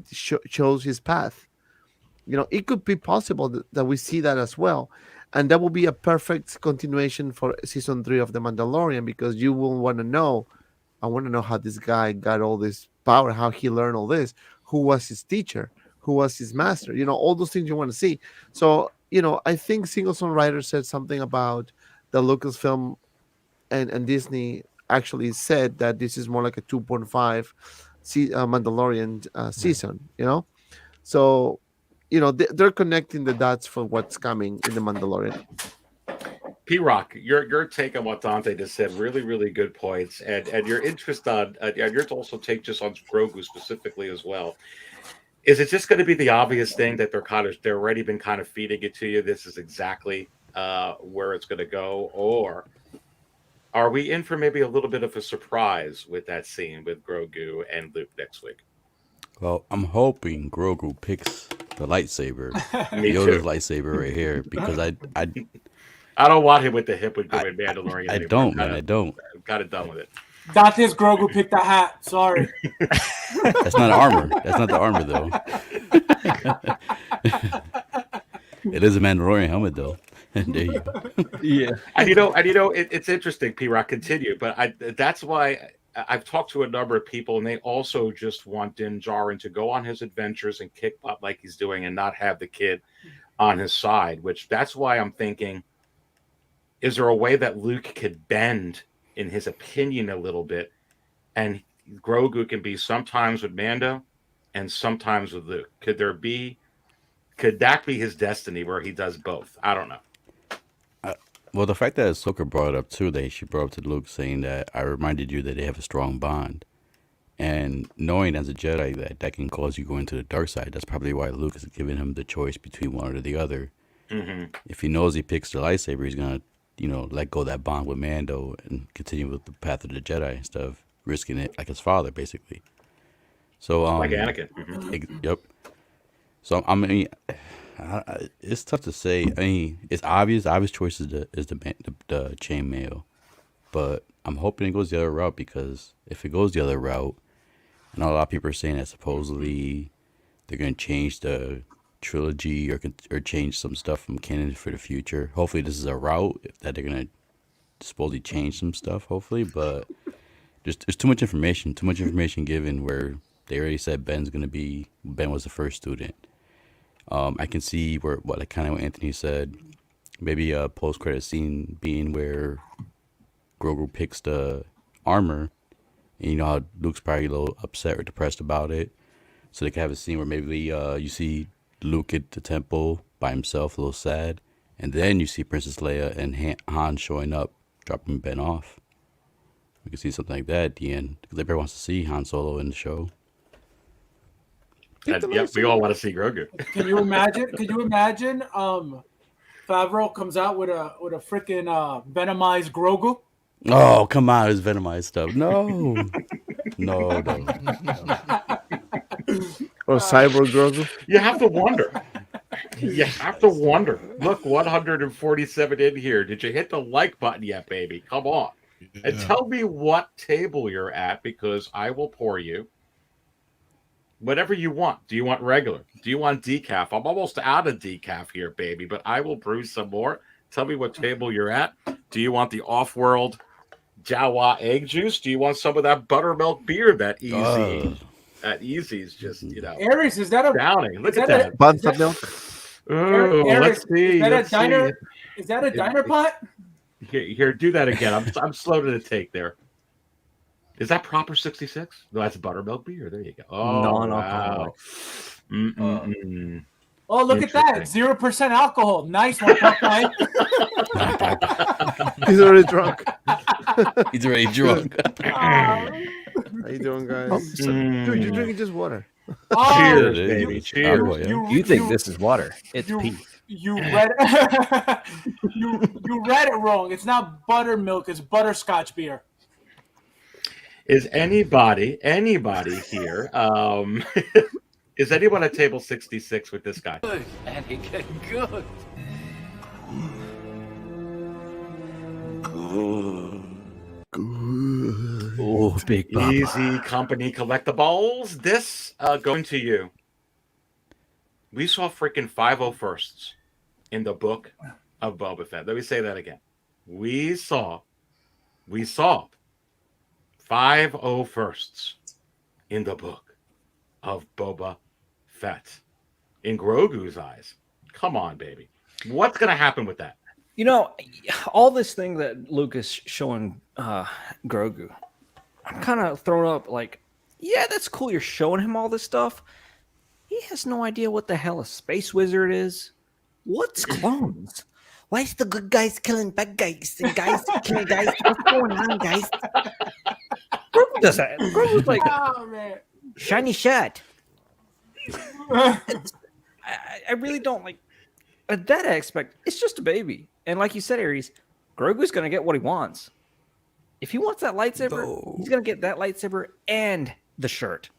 chose his path. It could be possible that we see that as well. And that will be a perfect continuation for season 3 of The Mandalorian, because you will want to know. I want to know how this guy got all this power, how he learned all this, who was his teacher, who was his master, all those things you want to see. So, I think Singleton Writer said something about the Lucasfilm and Disney actually said that this is more like a 2.5 Mandalorian season, So, they're connecting the dots for what's coming in The Mandalorian. P-Rock, your take on what Dante just said, really, really good points, and your interest on, and yours also take just on Grogu specifically as well. Is it just going to be the obvious thing that they're already been kind of feeding it to you? This is exactly where it's going to go, or are we in for maybe a little bit of a surprise with that scene with Grogu and Luke next week? Well, I'm hoping Grogu picks the lightsaber, Me Yoda's too. lightsaber right here, because I don't want him with the hip with Mandalorian. I don't. I'm kind of done with it. Dante's Grogu picked a hat. Sorry. That's not armor. That's not the armor, though. It is a Mandalorian helmet, though. There you go. Yeah. And it's interesting, P-Rock, continue. But that's why I've talked to a number of people, and they also just want Din Djarin to go on his adventures and kick butt like he's doing and not have the kid on his side, that's why I'm thinking, is there a way that Luke could bend in his opinion a little bit, and Grogu can be sometimes with Mando and sometimes with Luke? Could that be his destiny where he does both? I don't know. Well, the fact that Ahsoka brought it up too, she brought up to Luke saying that I reminded you that they have a strong bond, and knowing as a Jedi that can cause you go into the dark side, that's probably why Luke is giving him the choice between one or the other. Mm-hmm. If he knows he picks the lightsaber, he's gonna let go of that bond with Mando and continue with the path of the Jedi instead of risking it like his father, basically. So like Anakin. Mm-hmm. Yep. So I mean, it's tough to say. I mean, it's obvious. Obvious choice is the chainmail, but I'm hoping it goes the other route, because if it goes the other route, I know a lot of people are saying that supposedly they're going to change the trilogy or change some stuff from canon for the future. Hopefully, this is a route that they're going to supposedly change some stuff. Hopefully, but there's too much information. Too much information given where they already said Ben was the first student. I can see what Anthony said, maybe a post-credit scene being where Grogu picks the armor, and you know how Luke's probably a little upset or depressed about it, so they can have a scene where maybe you see Luke at the temple by himself, a little sad, and then you see Princess Leia and Han showing up, dropping Ben off. We can see something like that at the end, because everybody wants to see Han Solo in the show. And, yep, we all want to see Grogu. Can you imagine? Favreau comes out with a freaking venomized Grogu. Oh, come on, it's venomized stuff. No. Or Cyber Grogu. You have to wonder. Look, 147 in here. Did you hit the like button yet, baby? Come on. Yeah. And tell me what table you're at, because I will pour you whatever you want. Do you want regular? Do you want decaf? I'm almost out of decaf here, baby, but I will brew some more. Tell me what table you're at. Do you want the off-world Jawa egg juice? Do you want some of that buttermilk beer that Easy's just, Aries, is that a downing? Look at that. Buns milk. Oh, let's see. Is that a diner pot? Here, do that again. I'm slow to the take there. Is that proper 66? No, that's buttermilk beer. There you go. Oh, non-alcoholic. Wow. Oh, look at that. 0% alcohol. Nice one, Popeye. He's already drunk. He's already drunk. How you doing, guys? Dude, you're drinking just water. Cheers, baby. Cheers. You think this is water. It's pee. You read you read it wrong. It's not buttermilk. It's butterscotch beer. Is anybody here? Is anyone at table 66 with this guy? Good. And he get good. Oh, big Bob. EZCompany Collectibles. This going to you. We saw freaking 501sts in the Book of Boba Fett. Let me say that again. We saw 501sts in the Book of Boba Fett. In Grogu's eyes. Come on, baby. What's going to happen with that? You know, all this thing that Luke is showing Grogu, I'm kind of thrown up like, yeah, that's cool. You're showing him all this stuff. He has no idea what the hell a space wizard is. What's clones? Why is the good guys killing bad guys and guys killing guys? What's going on, guys? Grogu does that. Grogu's like, Oh man. shiny shirt. I really don't like that aspect. It's just a baby. And like you said, Aries, Grogu's going to get what he wants. If he wants that lightsaber, he's going to get that lightsaber and the shirt.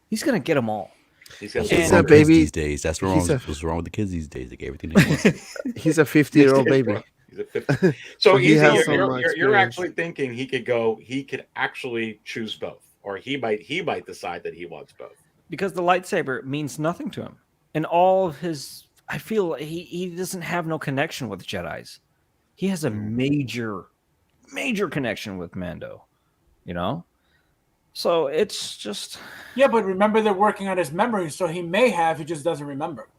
He's going to get them all. He's got What's a baby. these days. That's what's wrong with the kids these days. They get everything they want. He's a 50-year-old baby. He's a 50. So he Easy, has so you're much actually experience. thinking he could actually choose both, or he might decide that he wants both. Because the lightsaber means nothing to him. And all of his, I feel he doesn't have no connection with Jedis. He has a major connection with Mando, you know? So it's just... Yeah, but remember they're working on his memory, so he may have, he just doesn't remember.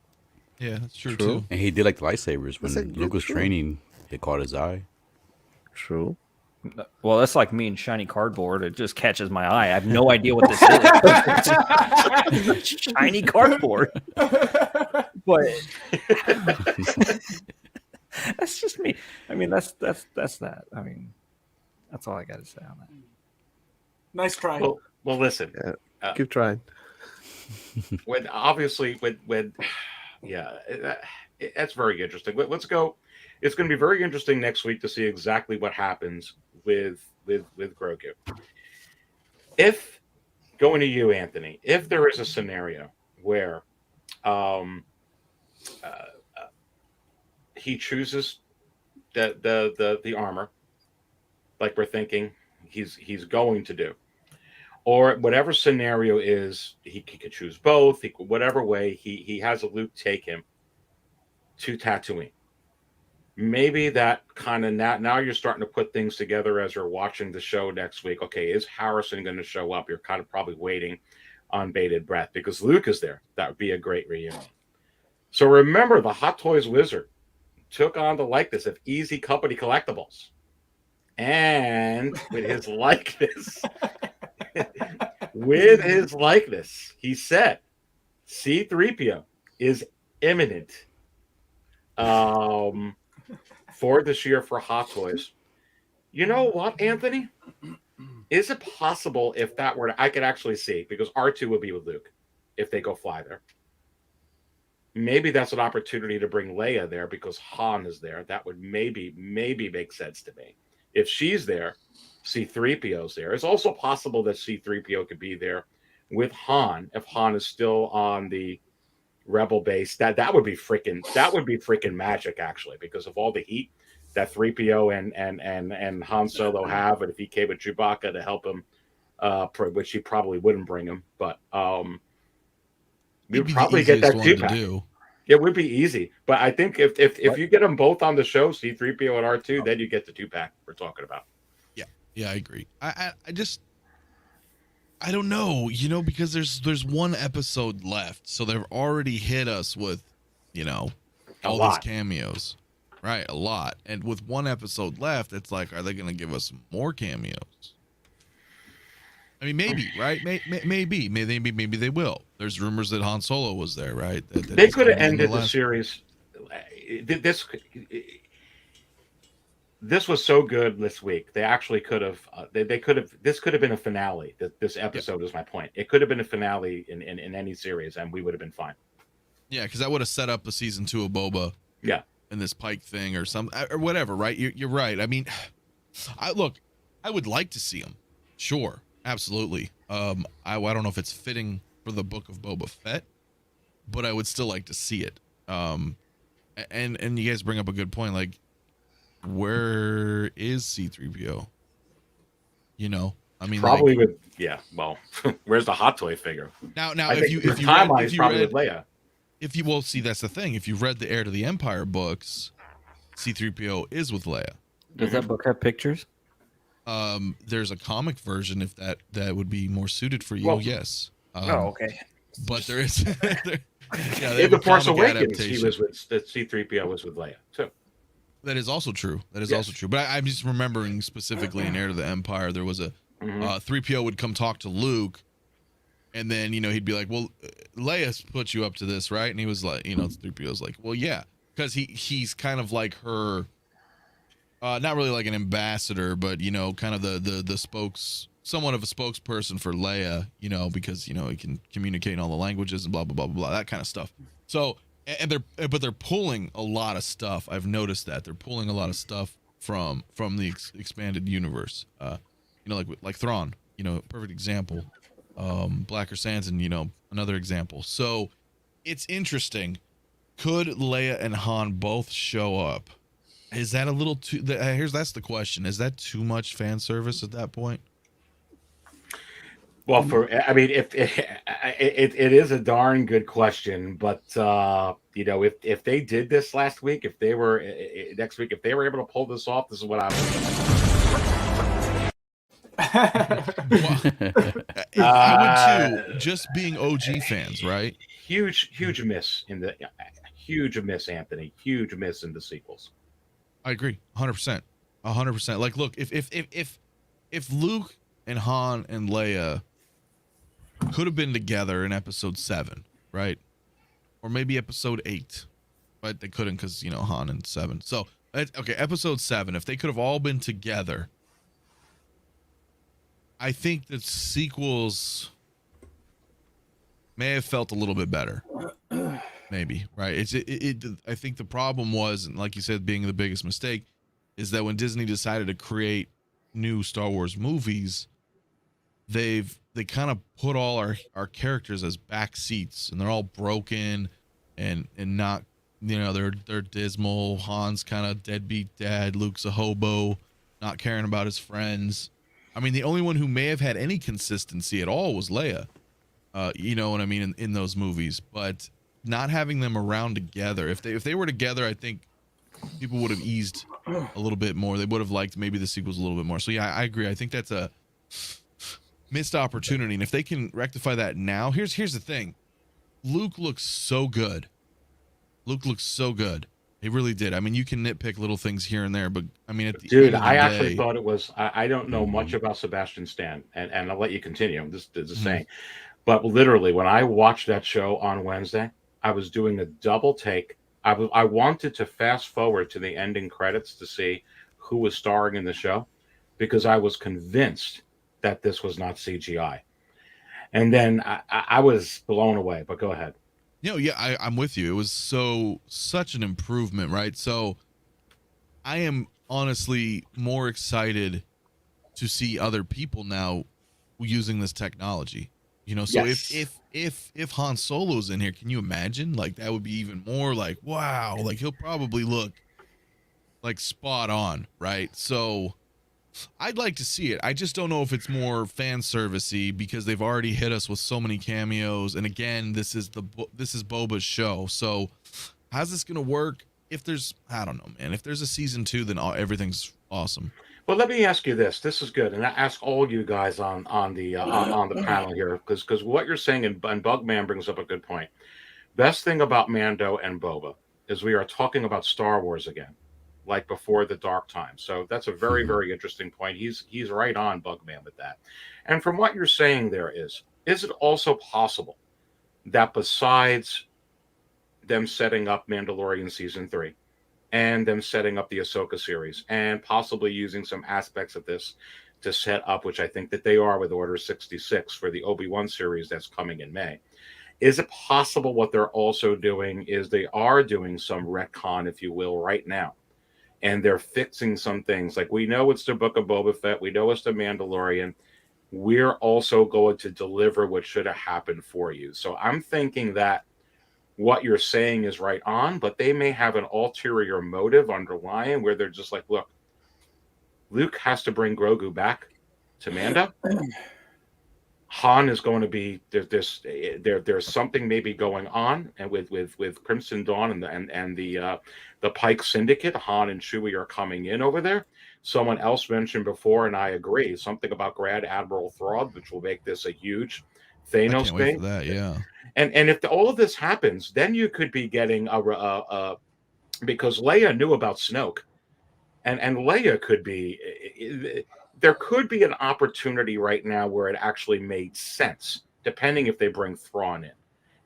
Yeah, that's true too. And he did like the lightsabers when That's Luke was true. training. It caught his eye. True. Well, that's like me and shiny cardboard. It just catches my eye. I have no idea what this is. Shiny cardboard. But that's just me. I mean, that's that. I mean, that's all I got to say on that. Nice try. Well, listen. Keep trying. That's very interesting. Let's go. It's going to be very interesting next week to see exactly what happens with Grogu. If going to you, Anthony, if there is a scenario where he chooses the armor, like we're thinking he's going to do, or whatever scenario is, he could choose both. Whatever way he has a Luke take him to Tatooine. Maybe that kind of now you're starting to put things together as you're watching the show next week. Okay, is Harrison going to show up? You're kind of probably waiting on bated breath because Luke is there. That would be a great reunion. So remember, the Hot Toys Wizard took on the likeness of EZCompany Collectibles. And with his likeness, he said C-3PO is imminent for this year for Hot Toys. You know what, Anthony? Is it possible if that were I could actually see, because R2 would be with Luke if they go fly there. Maybe that's an opportunity to bring Leia there because Han is there. That would maybe make sense to me. If she's there, C-3PO's there. It's also possible that C-3PO could be there with Han if Han is still on the Rebel base. That would be freaking magic, actually, because of all the heat that 3PO and Han Solo have, and if he came with Chewbacca to help him, which he probably wouldn't bring him, but we'd probably get that 2-pack. It would be easy, but I think if you get them both on the show, C-3PO and R2, then you get the 2-pack we're talking about. Yeah, I agree. I don't know, because there's one episode left, so they've already hit us with, all these cameos, right? A lot, and with one episode left, it's like, are they going to give us more cameos? I mean, maybe, right? Maybe they will. There's rumors that Han Solo was there, right? They could have ended the series. This was so good this week. They actually could have. They could have. This could have been a finale. This episode is my point. It could have been a finale in any series, and we would have been fine. Yeah, because that would have set up a season 2 of Boba. Yeah, and this Pike thing or something or whatever, right? You're right. I mean, I would like to see him. Sure, Absolutely. I don't know if it's fitting for the Book of Boba Fett, but I would still like to see it. And you guys bring up a good point. Like, where is C-3PO? You know, I mean, probably like, with well, where's the Hot Toy figure? Now if you read with Leia. If you will see, that's the thing. If you read the Heir to the Empire books, C-3PO is with Leia. Does that book have pictures? There's a comic version if that would be more suited for you. Well, yes. Okay. But there is. In The Force Awakens, C-3PO was with Leia too. That is also true. Also true. But I'm just remembering specifically in Heir to the Empire, there was a 3PO would come talk to Luke, and then he'd be like, "Well, Leia's put you up to this, right?" And he was like, 3PO's like, "Well, yeah," because he's kind of like her, not really like an ambassador, but kind of the somewhat of a spokesperson for Leia, because he can communicate in all the languages and blah blah blah blah blah, that kind of stuff. So. And they're pulling a lot of stuff. I've noticed that they're pulling a lot of stuff from the expanded universe. Like Thrawn, perfect example. Blacker Sanson, another example. So it's interesting. Could Leia and Han both show up? Is that a little too? That's the question. Is that too much fan service at that point? Well, if it is a darn good question, but if they did this last week, if they were next week, if they were able to pull this off, this is what I would too. Just being OG fans, right? Huge miss, Anthony. Huge miss in the sequels. I agree, 100%. Like, look, if Luke and Han and Leia could have been together in episode 7, right? Or maybe episode 8, but they couldn't because, Han and 7. So, okay, episode 7, if they could have all been together, I think the sequels may have felt a little bit better. Maybe, right? I think the problem was, and like you said, being the biggest mistake, is that when Disney decided to create new Star Wars movies, they kind of put all our characters as back seats, and they're all broken and not, they're dismal. Han's kind of deadbeat dad. Luke's a hobo, not caring about his friends. I mean, the only one who may have had any consistency at all was Leia. You know what I mean, in those movies. But not having them around together, if they were together, I think people would have eased a little bit more. They would have liked maybe the sequels a little bit more. So yeah, I agree. I think that's a missed opportunity, and if they can rectify that now, here's the thing. Luke looks so good. He really did. I mean, you can nitpick little things here and there, but I mean, at the end of the day, actually thought it was. I don't know much about Sebastian Stan, and I'll let you continue. I'm just saying, but literally, when I watched that show on Wednesday, I was doing a double take. I wanted to fast forward to the ending credits to see who was starring in the show, because I was convinced that this was not CGI. And then I was blown away, but go ahead. Yeah, I'm with you. It was such an improvement, right? So I am honestly more excited to see other people now using this technology. So yes. if Han Solo's in here, can you imagine? Like, that would be even more like, wow, like he'll probably look like spot on, right? So I'd like to see it. I just don't know if it's more fan servicey, because they've already hit us with so many cameos. And again, this is Boba's show. So how's this gonna work? I don't know, man. If there's a season 2, then everything's awesome. Well, let me ask you this. This is good, and I ask all you guys on the panel here, because what you're saying, and Bugman brings up a good point. Best thing about Mando and Boba is we are talking about Star Wars again, like before the dark time. So that's a very, very interesting point. He's right on, Bugman, with that. And from what you're saying, there is it also possible that besides them setting up Mandalorian season 3 and them setting up the Ahsoka series and possibly using some aspects of this to set up, which I think that they are with Order 66 for the Obi-Wan series that's coming in May, is it possible what they're also doing is they are doing some retcon, if you will, right now? And they're fixing some things. Like, we know it's the Book of Boba Fett. We know it's the Mandalorian. we're also going to deliver what should have happened for you. So I'm thinking that what you're saying is right on, but they may have an ulterior motive underlying where they're just like, look, Luke has to bring Grogu back to Mando. Han is going to be there's something maybe going on, and with Crimson Dawn and the Pike Syndicate, Han and Chewie are coming in over there. Someone else mentioned before, and I agree, something about Grand Admiral Thrawn, which will make this a huge Thanos I can't wait thing. for that, yeah. And if all of this happens, then you could be getting because Leia knew about Snoke, and Leia could be. There could be an opportunity right now where it actually made sense, depending if they bring Thrawn in,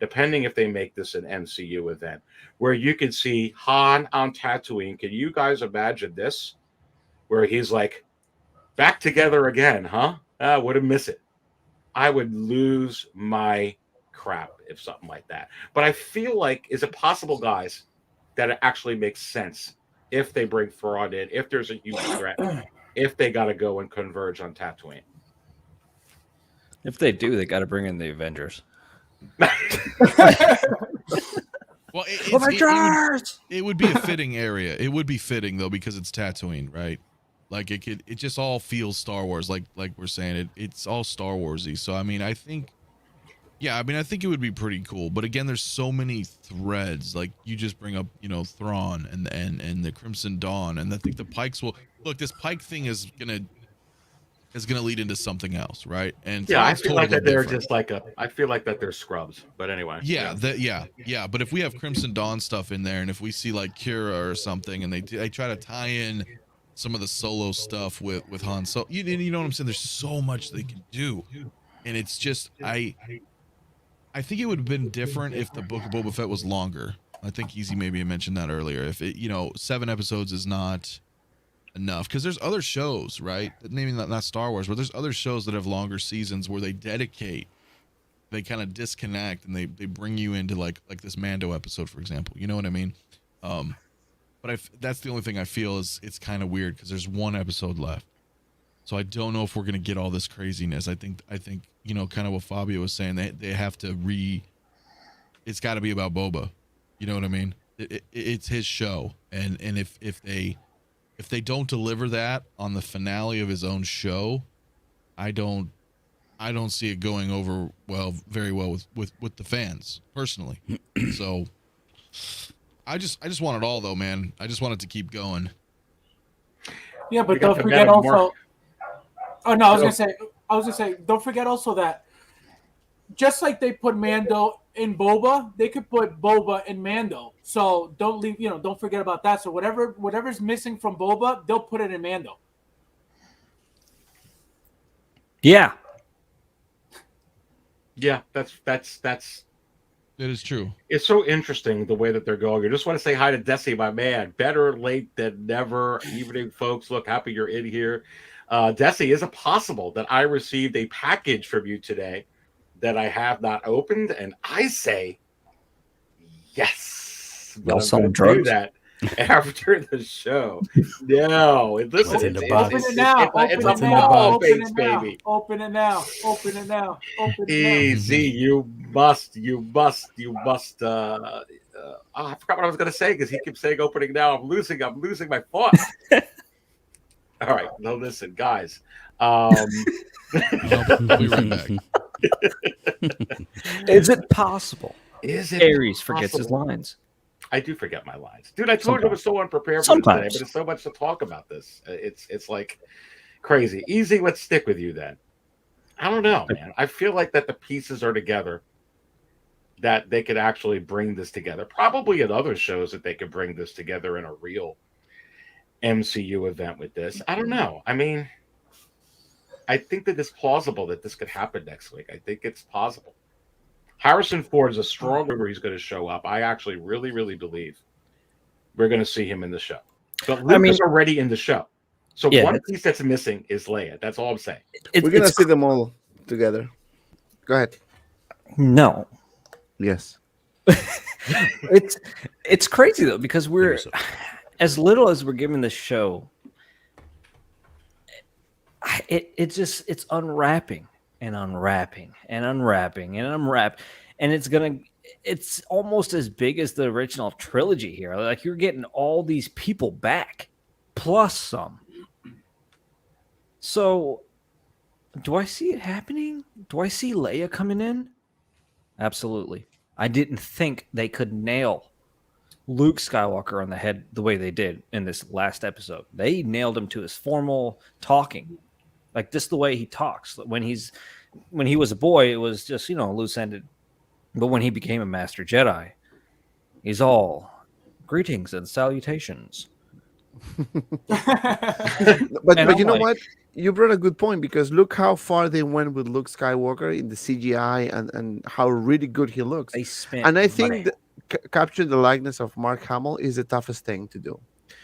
depending if they make this an MCU event, where you could see Han on Tatooine. Can you guys imagine this? Where he's like, back together again, huh? I wouldn't miss it. I would lose my crap if something like that. But I feel like, is it possible, guys, that it actually makes sense if they bring Thrawn in, if there's a huge threat, if they got to go and converge on Tatooine? If they do, they got to bring in the Avengers. Well, it would be a fitting area. It would be fitting though, because it's Tatooine, right? Like it just all feels Star Wars. Like we're saying, it's all Star Warsy. So I mean, I think it would be pretty cool. But again, there's so many threads. Like you just bring up, Thrawn and the Crimson Dawn, and I think the Pikes will look. This Pike thing is gonna lead into something else, right? And yeah, I Thrawn's feel like that totally they're different. just like I feel like that they're scrubs. But anyway, yeah. But if we have Crimson Dawn stuff in there, and if we see like Kira or something, and they try to tie in some of the Solo stuff with Han, so you know what I'm saying? There's so much they can do, and it's just I think it would have been different if the Book of Boba Fett was longer. I think Easy maybe mentioned that earlier. If it, 7 episodes is not enough, because there's other shows, right? Maybe not Star Wars, but there's other shows that have longer seasons where they kind of disconnect, and they bring you into like this Mando episode, for example. You know what I mean? But that's the only thing I feel is it's kind of weird because there's 1 episode left. So I don't know if we're going to get all this craziness. I think kind of what Fabio was saying, they have to it's got to be about Boba. You know what I mean? It's his show. And if they don't deliver that on the finale of his own show, I don't see it going over very well with the fans personally. So I just want it all though, man. I just want it to keep going. Yeah, but don't forget also. Oh no, I was gonna say, don't forget also that just like they put Mando in Boba, they could put Boba in Mando. So don't forget about that. So whatever's missing from Boba, they'll put it in Mando. Yeah. Yeah, that's It is true. It's so interesting the way that they're going. I just want to say hi to Desi, my man. Better late than never. Evening, folks. Look, happy you're in here. Desi, is it possible that I received a package from you today that I have not opened? And I say yes. Y'all selling drugs? That after the show. No, listen, Open it now. It's a mall base, baby. Open it now. Open it now. Easy, you must. I forgot what I was going to say because he keeps saying opening now. I'm losing my thought. All right, no, listen, guys. I'll be right back. Is it possible? Is it Aries possible? forgets his lines. I do forget my lines, dude. I told you I was so unprepared for Sometimes. today, but it's so much to talk about this. It's like crazy. Easy. Let's stick with you then. I don't know, man. I feel like that the pieces are together, that they could actually bring this together. Probably in other shows that they could bring this together in a real MCU event with this. I don't know. I mean, I think that it's plausible that this could happen next week. I think it's possible. Harrison Ford is a strong rumor he's going to show up. I actually really, really believe we're going to see him in the show. But Luke is already in the show. So one piece that's missing is Leia. That's all I'm saying. We're going to see them all together. Go ahead. No. Yes. It's crazy, though, because we're as little as we're giving the show. it's unwrapping and unwrapping and unwrapping and unwrap, and it's almost as big as the original trilogy here. Like, you're getting all these people back plus some. So do I see it happening? Do I see Leia coming in? Absolutely. I didn't think they could nail Luke Skywalker on the head the way they did in this last episode. They nailed him to his formal talking. Like, just the way he talks. When he was a boy, it was just, loose-ended. But when he became a Master Jedi, he's all greetings and salutations. But you know what? You brought a good point, because look how far they went with Luke Skywalker in the CGI and how really good he looks. They spent And I money. think capturing the likeness of Mark Hamill is the toughest thing to do.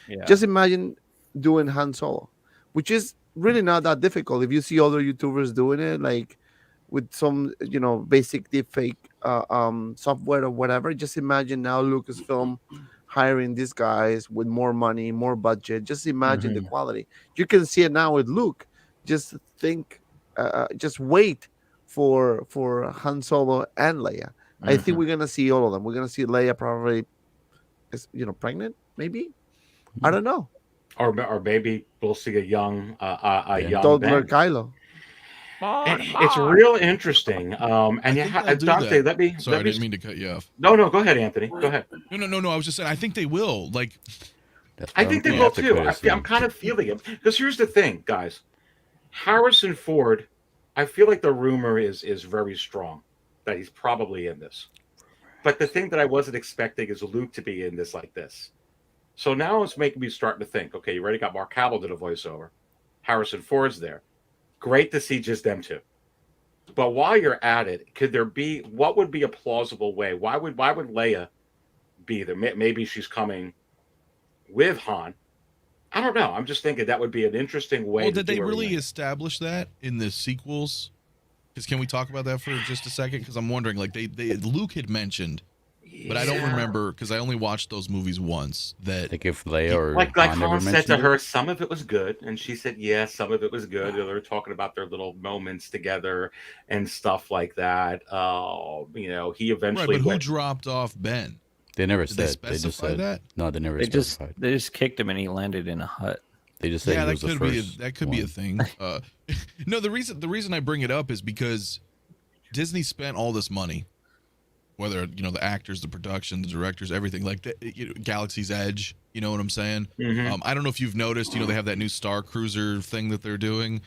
Yeah. Just imagine doing Han Solo, which is really not that difficult. If you see other YouTubers doing it, like with some, basic deepfake software or whatever, just imagine now Lucasfilm hiring these guys with more money, more budget. Just imagine the quality. You can see it now with Luke. Just think, just wait for Han Solo and Leia. I think we're gonna see all of them. We're gonna see Leia probably, pregnant, maybe. I don't know. Or maybe we'll see a young toddler Ben. Kylo. It's real interesting. And Dante, let me. Sorry, I didn't mean to cut you off. No, go ahead, Anthony. Go ahead. No. I was just saying, I think they will. Like, I think they will too. I'm kind of feeling it, because here's the thing, guys. Harrison Ford, I feel like the rumor is very strong that he's probably in this. But the thing that I wasn't expecting is Luke to be in this like this. So now it's making me start to think, okay, you already got Mark Hamill to the voiceover. Harrison Ford's there. Great to see just them two. But while you're at it, what would be a plausible way? Why would Leia be there? Maybe she's coming with Han. I don't know. I'm just thinking that would be an interesting way. Well, did they really establish that in the sequels? Because can we talk about that for just a second? Because I'm wondering, like, Luke had mentioned, but I don't remember, because I only watched those movies once. That they give Leia or like Han said to her, some of it was good, and she said, yeah, some of it was good. They were talking about their little moments together and stuff like that. He eventually. Right, but who dropped off Ben? They never Did said. They just said that. No, they never. They just kicked him and he landed in a hut. They just said he was the first. That could be a thing. No, the reason I bring it up is because Disney spent all this money, whether the actors, the production, the directors, everything, like Galaxy's Edge. You know what I'm saying? I don't know if you've noticed. They have that new Star Cruiser thing that they're doing.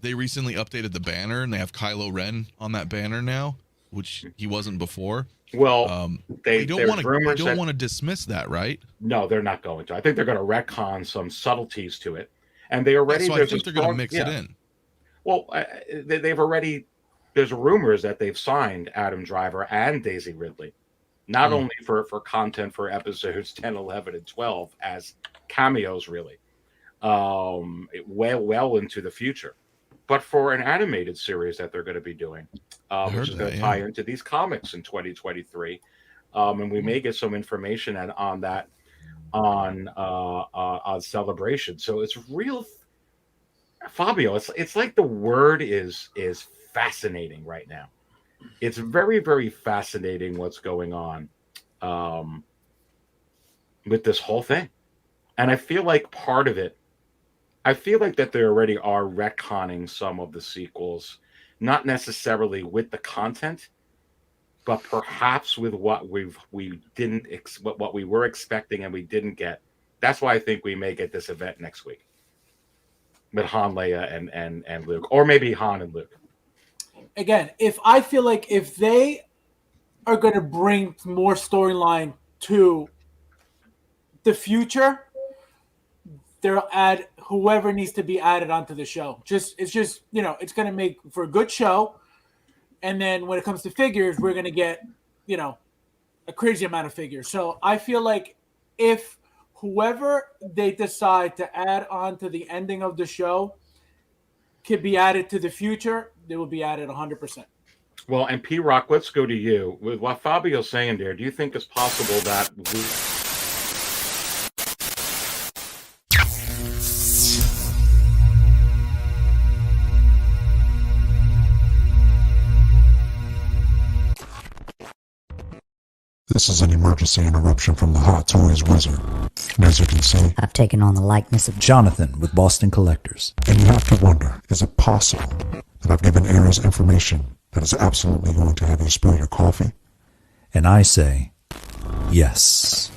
They recently updated the banner, and they have Kylo Ren on that banner now, which he wasn't before. Well, they don't want to dismiss that, right? No, they're not going to. I think they're going to retcon some subtleties to it, and they already. So I think they're going to mix it in. Well, they've already. There's rumors that they've signed Adam Driver and Daisy Ridley, not only for content for episodes 10, 11, and 12 as cameos, really, well into the future, but for an animated series that they're going to be doing, which is going to tie into these comics in 2023, and we may get some information on that on Celebration. So it's real, Fabio. It's like the word is fascinating right now. It's very, very fascinating what's going on with this whole thing. And I feel like part of it, I feel like that they already are retconning some of the sequels, not necessarily with the content, but perhaps with what we were expecting and we didn't get. That's why I think we may get this event next week with Han, Leia, and Luke, or maybe Han and Luke. Again, I feel like if they are going to bring more storyline to the future, they'll add whoever needs to be added onto the show. It's going to make for a good show. And then when it comes to figures, we're going to get, a crazy amount of figures. So I feel like if whoever they decide to add on to the ending of the show could be added to the future, they will be added 100%. Well, and P-Rock, let's go to you. With what Fabio's saying there, do you think it's possible that is an emergency interruption from the Hot Toys Wizard. And as you can see, I've taken on the likeness of Jonathan with Boston Collectors. And you have to wonder, is it possible that I've given heirs information that is absolutely going to have you spill your coffee? And I say, yes.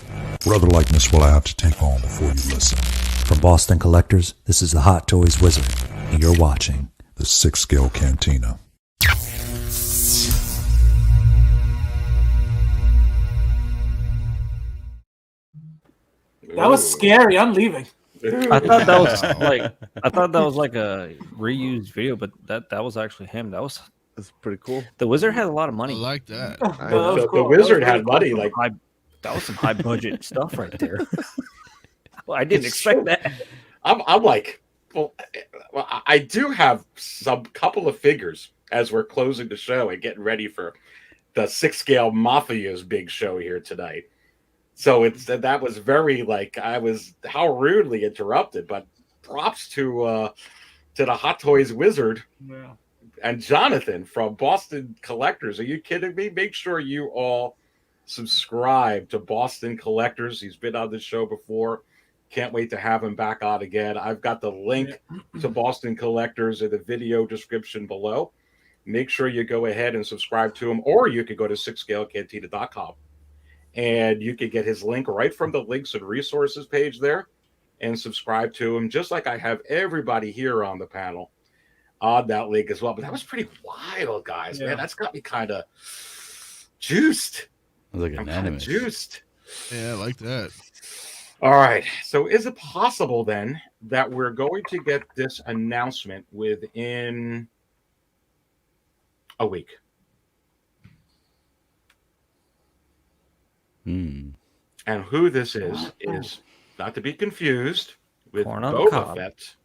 What other likeness will I have to take on before you listen? From Boston Collectors, this is the Hot Toys Wizard, and you're watching the 6-Scale Cantina. That was scary. I'm leaving. I thought that was like a reused video, but that was actually him. That's pretty cool. The wizard had a lot of money. I like that. The wizard had money. Like that was some high budget stuff right there. Well, I didn't expect that. I'm like, well, I do have some couple of figures as we're closing the show and getting ready for the SixScaleMafia's big show here tonight. So that was very like I was how rudely interrupted, but props to the Hot Toys Wizard and Jonathan from Boston Collectors. Are you kidding me? Make sure you all subscribe to Boston Collectors. He's been on the show before. Can't wait to have him back on again. I've got the link to Boston Collectors in the video description below. Make sure you go ahead and subscribe to him, or you could go to SixScaleCantina.com. And you can get his link right from the links and resources page there and subscribe to him, just like I have everybody here on the panel on that link as well. But that was pretty wild, guys, man. That's got me kind of juiced. Like I'm kind of juiced. Yeah, I like that. All right. So is it possible then that we're going to get this announcement within a week? And who this is not to be confused with Boba Fett.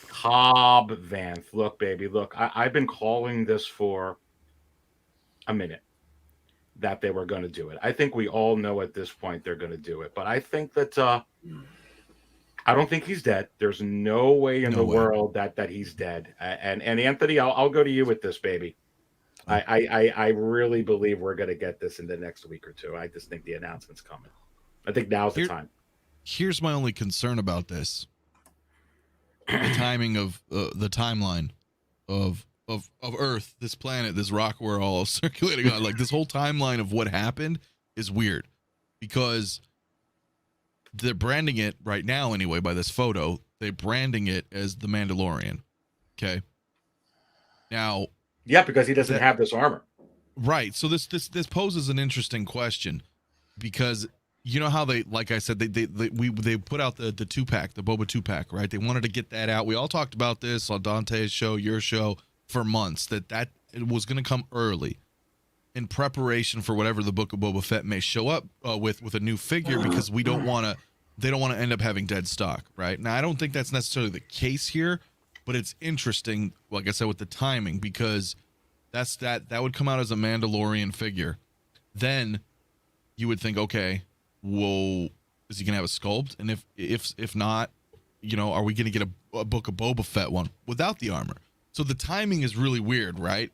Cobb Vanth. Look, baby, look. I've been calling this for a minute that they were going to do it. I think we all know at this point they're going to do it. But I think that I don't think he's dead. There's no way in the world that he's dead. And Anthony, I'll go to you with this, baby. I really believe we're going to get this in the next week or two. I just think the announcement's coming. I think now's the time. Here's my only concern about this: the timing of the timeline of Earth, this planet, this rock we're all circulating on. Like this whole timeline of what happened is weird because they're branding it right now anyway by this photo. They're branding it as the Mandalorian. Okay. Now. Yeah, because he doesn't have this armor. Right. So this poses an interesting question because you know how they, like I said, they put out the 2-pack, the Boba 2-pack, right? They wanted to get that out. We all talked about this on Dante's show, your show, for months, that it was going to come early in preparation for whatever the Book of Boba Fett may show up with a new figure because they don't want to end up having dead stock, right? Now, I don't think that's necessarily the case here. But it's interesting, like I said, with the timing, because that would come out as a Mandalorian figure. Then you would think, okay, well, is he gonna have a sculpt? And if not, you know, are we gonna get a Book of Boba Fett one without the armor? So the timing is really weird, right?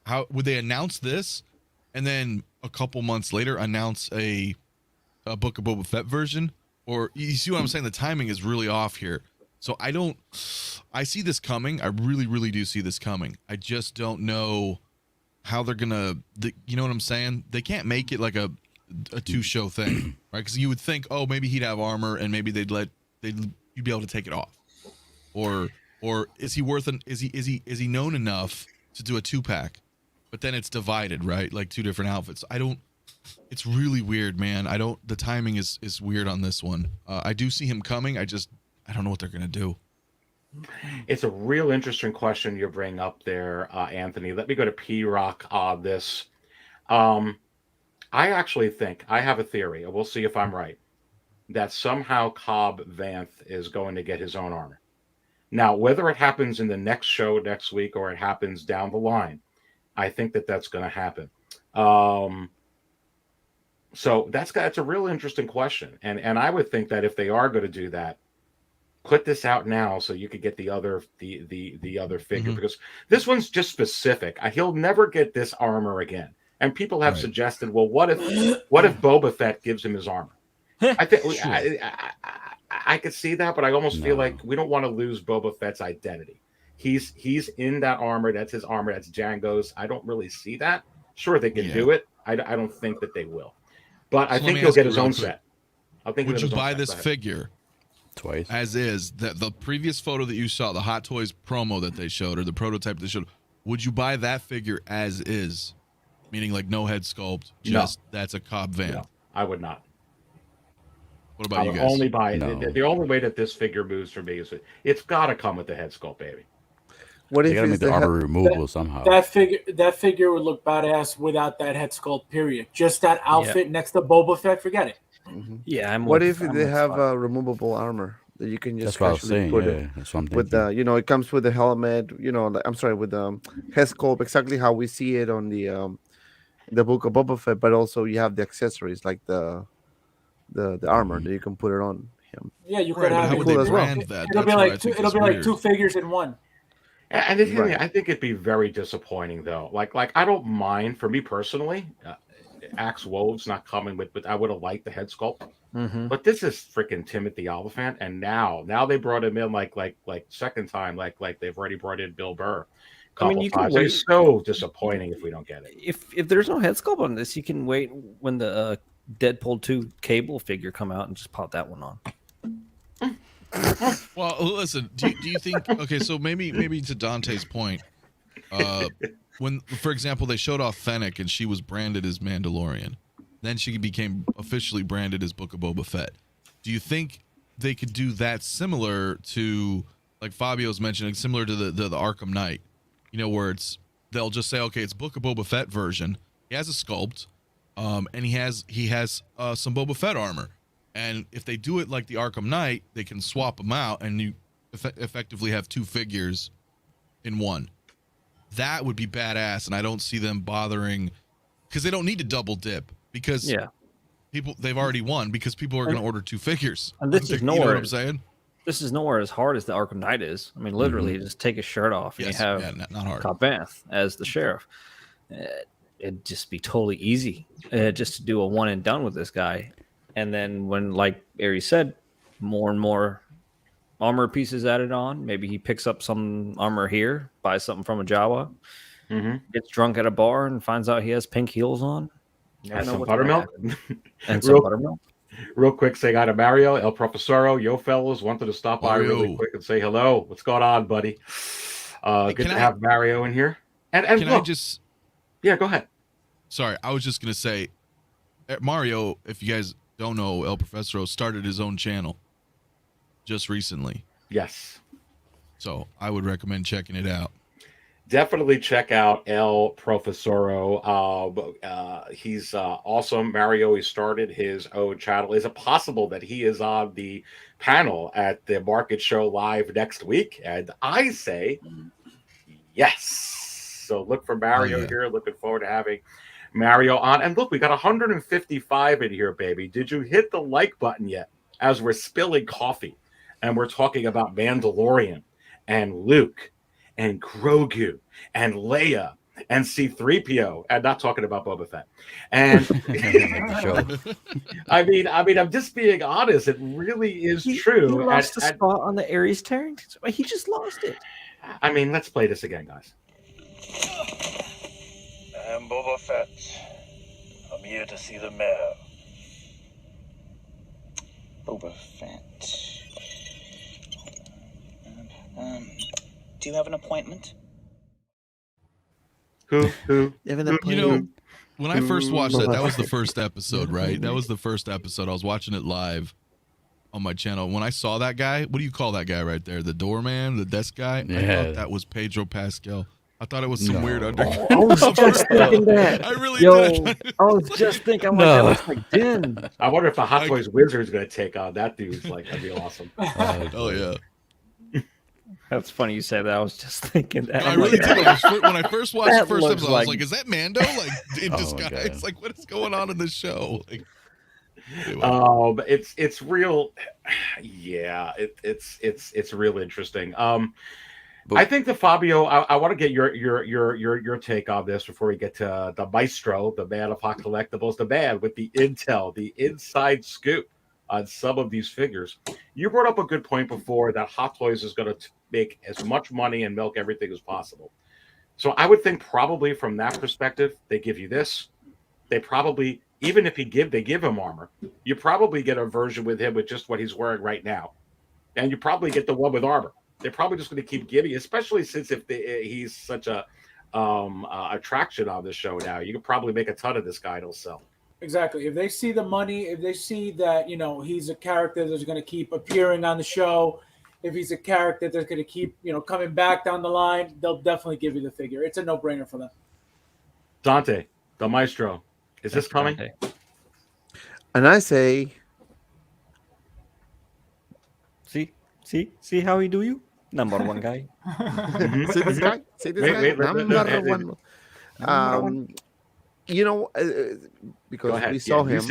How would they announce this and then a couple months later announce a Book of Boba Fett version? Or you see what I'm saying? The timing is really off here. So I see this coming. I really, really do see this coming. I just don't know how they're gonna, you know what I'm saying? They can't make it like a 2-show thing, right? Because you would think, oh, maybe he'd have armor and maybe you'd be able to take it off, or is he is he known enough to do a 2-pack? But then it's divided, right? Like 2 different outfits. It's really weird, man. The timing is weird on this one. I do see him coming. I don't know what they're going to do. It's a real interesting question you bring up there, Anthony. Let me go to P-Rock on this. I actually think, I have a theory, and we'll see if I'm right, that somehow Cobb Vanth is going to get his own armor. Now, whether it happens in the next show next week or it happens down the line, I think that's going to happen. So that's a real interesting question. And I would think that if they are going to do that, put this out now so you could get the other figure, because this one's just specific. He'll never get this armor again. And people have suggested, well, what if Boba Fett gives him his armor? I think I could see that, but I almost feel like we don't want to lose Boba Fett's identity. He's in that armor. That's his armor. That's Django's. I don't really see that. Sure, they can do it. I don't think that they will. But I think he'll get his own set. I think. Would you buy this figure twice as is? The previous photo that you saw, the Hot Toys promo that they showed, or the prototype they showed, would you buy that figure as is? Meaning like no head sculpt, just that's a Cobb van. No, I would not. What about you guys? I would only buy it. The only way that this figure moves for me is it's got to come with the head sculpt, baby. What if it's the armor removable somehow? That figure would look badass without that head sculpt. Period. Just that outfit next to Boba Fett. Forget it. Mm-hmm. Yeah. What if they have a removable armor that you can just actually put it with the, it comes with the helmet. I'm sorry, with the head sculpt, exactly how we see it on the Book of Boba Fett, but also you have the accessories like the armor that you can put it on him. Yeah, you could have it as well. It'll be like two figures in one. And the thing, I think it'd be very disappointing though. Like I don't mind, for me personally, Axe Wove's not coming with, but I would have liked the head sculpt. Mm-hmm. But this is freaking Timothy Oliphant, and now they brought him in like second time, like they've already brought in Bill Burr. You can wait. It's so disappointing if we don't get it. If there's no head sculpt on this, you can wait when the Deadpool 2 Cable figure come out and just pop that one on. Well, listen. Do you think? Okay, so maybe to Dante's point, when, for example, they showed off Fennec and she was branded as Mandalorian, then she became officially branded as Book of Boba Fett. Do you think they could do that similar to, like Fabio's mentioning, similar to the Arkham Knight? Where they'll just say, okay, it's Book of Boba Fett version. He has a sculpt, and he has some Boba Fett armor. And if they do it like the Arkham Knight, they can swap them out, and you effectively have two figures in one. That would be badass, and I don't see them bothering, because they don't need to double dip, because they've already won, because people are going to order two figures. And this is nowhere. You know what I'm saying? This is nowhere as hard as the Arkham Knight is. I mean, literally, just take his shirt off and you have not hard. Cobb Vanth as the sheriff. It'd just be totally easy just to do a one and done with this guy. And then when, like Aries said, more and more armor pieces added on, maybe he picks up some armor here, buys something from a Jawa, gets drunk at a bar and finds out he has pink heels on. And some buttermilk. And some buttermilk. Real quick, say hi to Mario, El Profesoro, yo fellows, wanted to stop by really quick and say hello. What's going on, buddy? Good to have Mario in here. And can look, I just... Yeah, go ahead. Sorry, I was just going to say, Mario, if you guys don't know, El Profesoro started his own channel just recently. Yes. So I would recommend checking it out. Definitely check out El Profesoro. He's awesome. Mario, he started his own channel. Is it possible that he is on the panel at the market show live next week? And I say yes. So look for Mario here. Looking forward to having Mario on. And look, we got 155 in here, baby. Did you hit the like button yet? As we're spilling coffee and we're talking about Mandalorian and Luke and Grogu and Leia and C-3PO, and not talking about Boba Fett. And I mean, I'm just being honest. It really is true. He lost the spot on the Aries Tarrington. He just lost it. I mean, let's play this again, guys. I'm Boba Fett. I'm here to see the mayor. Boba Fett. Do you have an appointment? Who? When I first watched that was the first episode, right? That was the first episode. I was watching it live on my channel. When I saw that guy, what do you call that guy right there? The doorman, the desk guy? Yeah. I thought that was Pedro Pascal. I thought it was some weird undercover. I was just thinking that. I really did. I was just thinking, that looks like Din. I wonder if the Hot Toys Wizard's going to take on that dude's like, that'd be awesome. Oh, yeah. That's funny you say that. I was just thinking that. I really did. When I first watched the first episode, I was like, is that Mando? Like, in disguise? Like, what is going on in this show? Like, anyway. It's real. Yeah, it's real interesting. I think the Fabio. I want to get your take on this before we get to the maestro, the man of hot collectibles, the man with the intel, the inside scoop on some of these figures. You brought up a good point before that Hot Toys is going to make as much money and milk everything as possible. So I would think probably from that perspective, they give you this. They probably, even if they give him armor, you probably get a version with him with just what he's wearing right now, and you probably get the one with armor. They're probably just going to keep giving, especially since he's such a attraction on the show now. You can probably make a ton of this guy. It'll sell. Exactly. If they see the money, if they see that, he's a character that's going to keep appearing on the show, if he's a character that's going to keep, coming back down the line, they'll definitely give you the figure. It's a no-brainer for them. Dante, the maestro, is this coming? Dante. And I say, see how he do you? Number one guy. See this guy? See this guy? Number one. Because we saw him.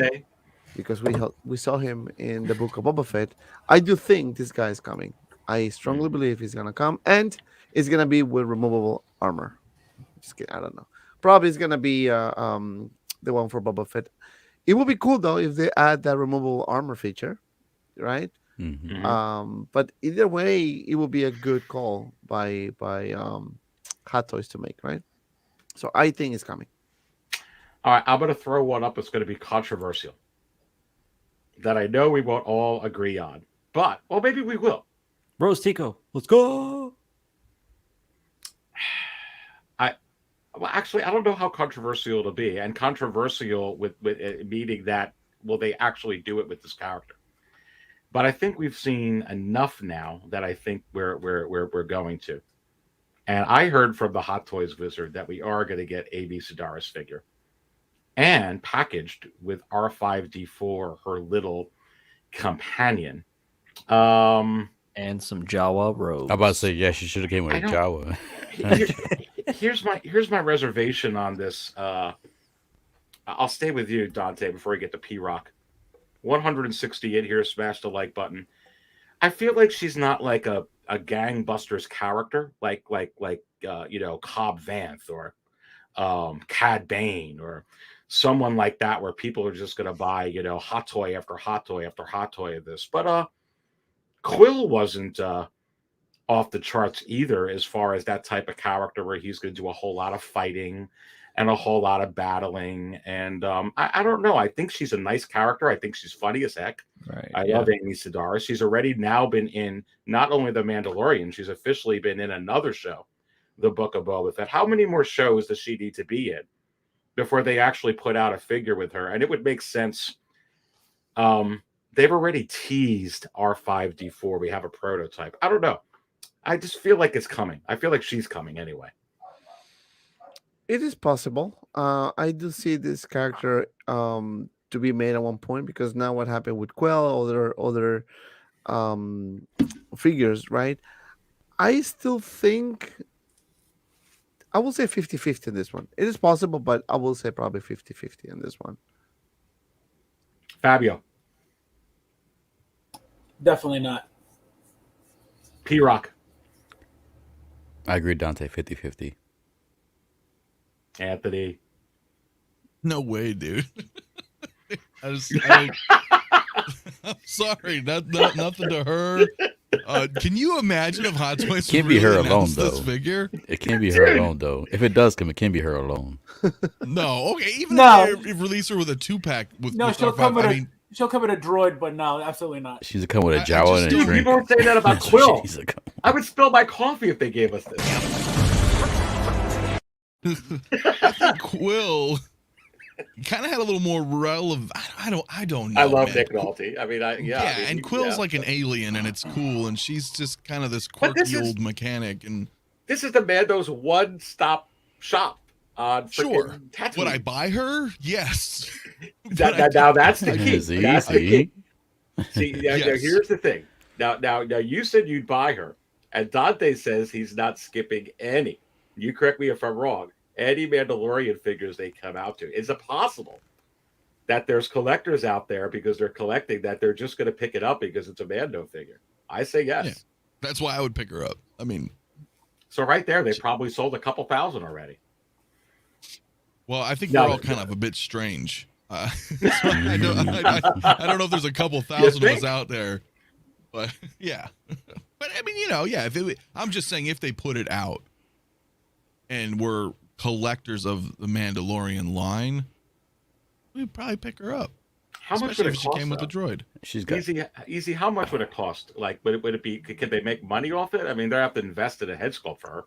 Because we saw him in the Book of Boba Fett. I do think this guy is coming. I strongly believe he's gonna come, and it's gonna be with removable armor. I don't know. Probably it's gonna be the one for Boba Fett. It would be cool though if they add that removable armor feature, right? Mm-hmm. But either way, it will be a good call by Hot Toys to make, right? So I think it's coming. All right, I'm going to throw one up that's going to be controversial that I know we won't all agree on, but, well, maybe we will. Rose Tico, let's go. Actually, I don't know how controversial it'll be, and controversial with meaning that, will they actually do it with this character? But I think we've seen enough now that I think we're going to. And I heard from the Hot Toys Wizard that we are going to get Amy Sedaris figure. And packaged with R5D4, her little companion. And some Jawa robes. I'm about to say, yeah, she should have came with a Jawa. Here's my reservation on this. I'll stay with you, Dante, before we get to P-Rock. 168 here, smash the like button. I feel like she's not like a gangbusters character, like Cobb Vanth or Cad Bane or someone like that, where people are just going to buy, hot toy after hot toy after hot toy of this. But Quill wasn't off the charts either, as far as that type of character where he's going to do a whole lot of fighting and a whole lot of battling. And I don't know. I think she's a nice character. I think she's funny as heck. Right. I love Amy Sedaris. She's already now been in not only The Mandalorian, she's officially been in another show, The Book of Boba Fett. How many more shows does she need to be in before they actually put out a figure with her? And it would make sense. They've already teased R5D4. We have a prototype. I don't know. I just feel like it's coming. I feel like she's coming anyway. It is possible. I do see this character to be made at one point, because now what happened with Quill, other figures, right? I still think I will say 50-50 in this one. It is possible, but I will say probably 50-50 in this one. Fabio. Definitely not. P-Rock. I agree, Dante, 50-50. Anthony. No way, dude. I'm sorry. Nothing to her. Can you imagine if Hot Toys can't be her alone this though? Figure? It can't be her alone though. If it does come, it can't be her alone. No, okay. Even if they release her with a 2-pack with she'll come with a droid, but no, absolutely not. She's come with a Jawa and a drink. People say that about Quill. I would spill my coffee if they gave us this. I think Quill kind of had a little more relevant. I don't know. I love man. Nick Nolte. I mean, and Quill's like an alien, and it's cool, and she's just kind of this quirky old mechanic. And this is the Mando's one-stop shop on Tatooine. Would I buy her? Yes. Now that's the key. That's the key. See, Yes. here's the thing. Now, you said you'd buy her, and Dante says he's not skipping any. You correct me if I'm wrong. Any Mandalorian figures they come out to. Is it possible that there's collectors out there, because they're collecting, that they're just going to pick it up because it's a Mando figure? I say yes. Yeah. That's why I would pick her up. I mean, So right there, they probably sold a couple thousand already. Well, I think we're all kind of a bit strange. So I don't know if there's a couple thousand of us out there, but yeah. But I mean, yeah. I'm just saying, if they put it out, and we're collectors of the Mandalorian line, we'd probably pick her up. How much would it cost? She came with the droid. She's got easy. How much would it cost? Like, would it be? Could they make money off it? I mean, they have to invest in a head sculpt for her.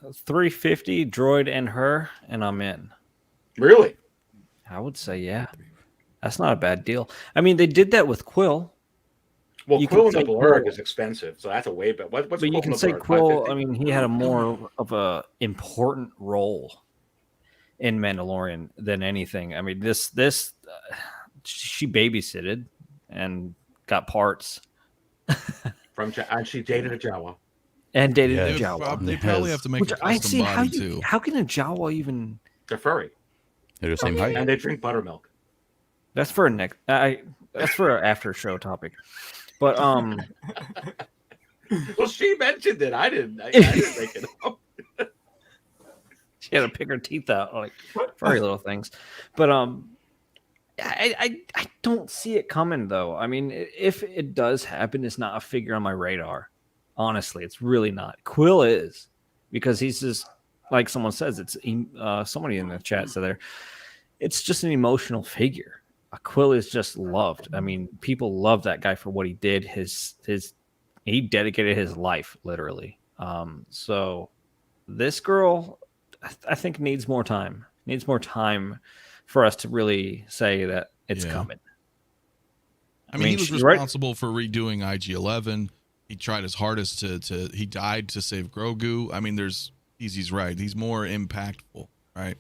$350 droid and her, and I'm in. Really? I would say yeah. That's not a bad deal. I mean, they did that with Quill. Well, Quill and the Blurg is expensive, so that's a way. But what's but you can say Quill. I mean, he had a more of a important role in Mandalorian than anything. I mean, this she babysitted and got parts and she dated a Jawa. And dated a Jawa. They probably have to make a custom body too. How can a Jawa even? They're furry. They're the same height, and they drink buttermilk. That's for a that's for an after show topic. But well, she mentioned it. I didn't make it up. She had to pick her teeth out, like furry little things. But I don't see it coming though. I mean, if it does happen, it's not a figure on my radar. Honestly, it's really not. Quill is, because he's just like someone says. It's somebody in the chat said there. It's just an emotional figure. Quill is just loved. I mean, people love that guy for what he did. He dedicated his life, literally. So this girl, I think, needs more time. Needs more time for us to really say that it's coming. I mean, he was responsible for redoing IG-11. He tried his hardest to he died to save Grogu. I mean, Easy's right. He's more impactful, right?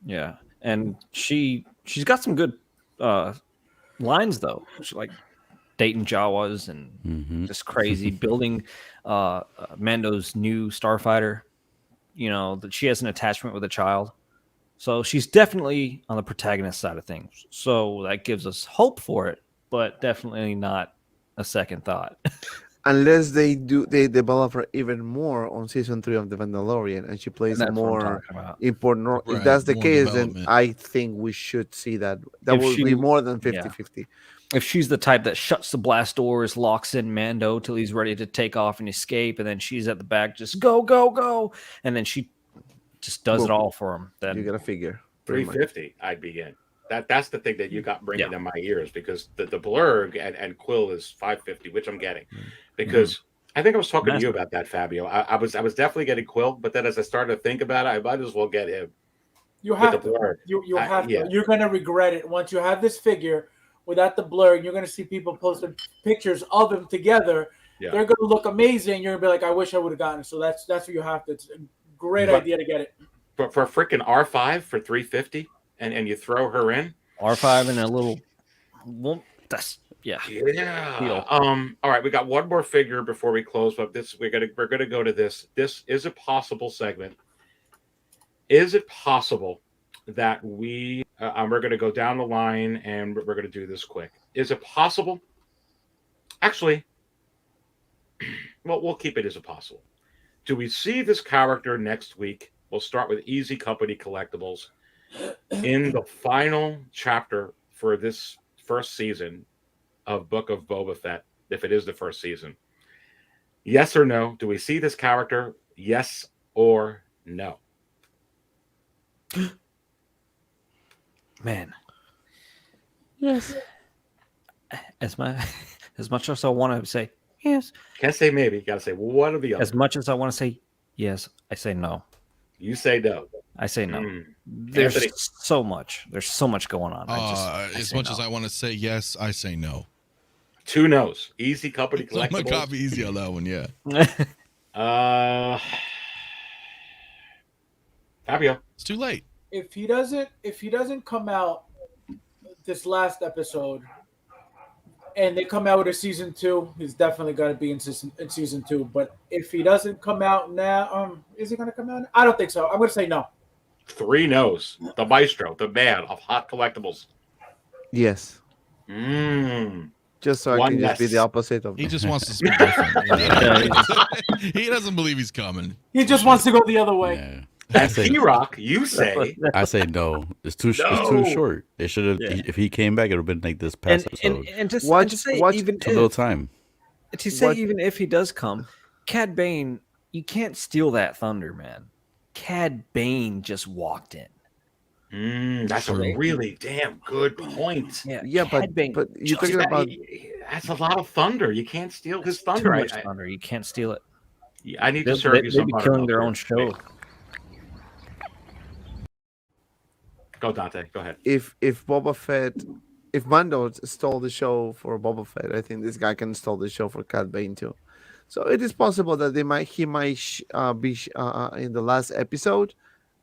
Yeah. And she's got some good lines though. She's like dating Jawas and just crazy building Mando's new starfighter. That she has an attachment with a child. So she's definitely on the protagonist side of things. So that gives us hope for it, but definitely not a second thought. Unless they develop her even more on season 3 of The Mandalorian, and she plays a more important role. If that's the case, then I think we should see that. That would be more than 50-50. If she's the type that shuts the blast doors, locks in Mando till he's ready to take off and escape, and then she's at the back, just go, go, go, and then she just does it all for him, then you got to figure 350. I'd be in. That's the thing that you got ringing in my ears, because the Blurg and Quill is 550, which I'm getting. Because I think I was talking to you about that, Fabio. I was definitely getting Quill, but then as I started to think about it, I might as well get him. You have to. You have to. You're going to regret it once you have this figure without the Blurg. You're going to see people posting pictures of them together. Yeah. They're going to look amazing. You're going to be like, I wish I would have gotten it. So that's what you have to. It's a great idea to get it. But for a freaking R5 for 350, and you throw her in R5 and a little. Well, that's. Yeah. All right, we got one more figure before we close, but we're gonna go to this. This is a possible segment. Is it possible that we're gonna go down the line and we're gonna do this quick? Is it possible? Actually, well, we'll keep it as a possible. Do we see this character next week? We'll start with EZCompany Collectibles in the final chapter for this first season of Book of Boba Fett, if it is the first season. Yes or no? Do we see this character? Yes or no? Man. Yes. As much as I want to say yes. Can't say maybe. You got to say one or the other. As much as I want to say yes, I say no. You say no. I say no. There's so much. There's so much going on. As much as I want to say yes, I say no. 2 no's. EZCompany Collectibles. I'm gonna copy easy on that one. Yeah. Fabio. It's too late. If he doesn't come out this last episode, and they come out with a season 2, he's definitely going to be in season 2. But if he doesn't come out now, is he going to come out? I don't think so. I'm going to say no. 3 no's. The maestro, the man of hot collectibles. Yes. Just so I can just be the opposite of He them. just wants to speak different. He doesn't believe he's coming. He just wants to go the other way. And P-Rock, you say. I say no. It's too short. They should have. If he came back, it would have been like this past episode. And to say even a little time. To say even if he does come, Cad Bane, you can't steal that thunder, man. Cad Bane just walked in. That's a really damn good point. Yeah, but you're talking about that's a lot of thunder. You can't steal his thunder. Too much thunder. You can't steal it. I need to serve you some. They'd be killing their own show. Go, Dante. Go ahead. If Boba Fett, if Mando stole the show for Boba Fett, I think this guy can steal the show for Cad Bane too. So it is possible that he might be in the last episode,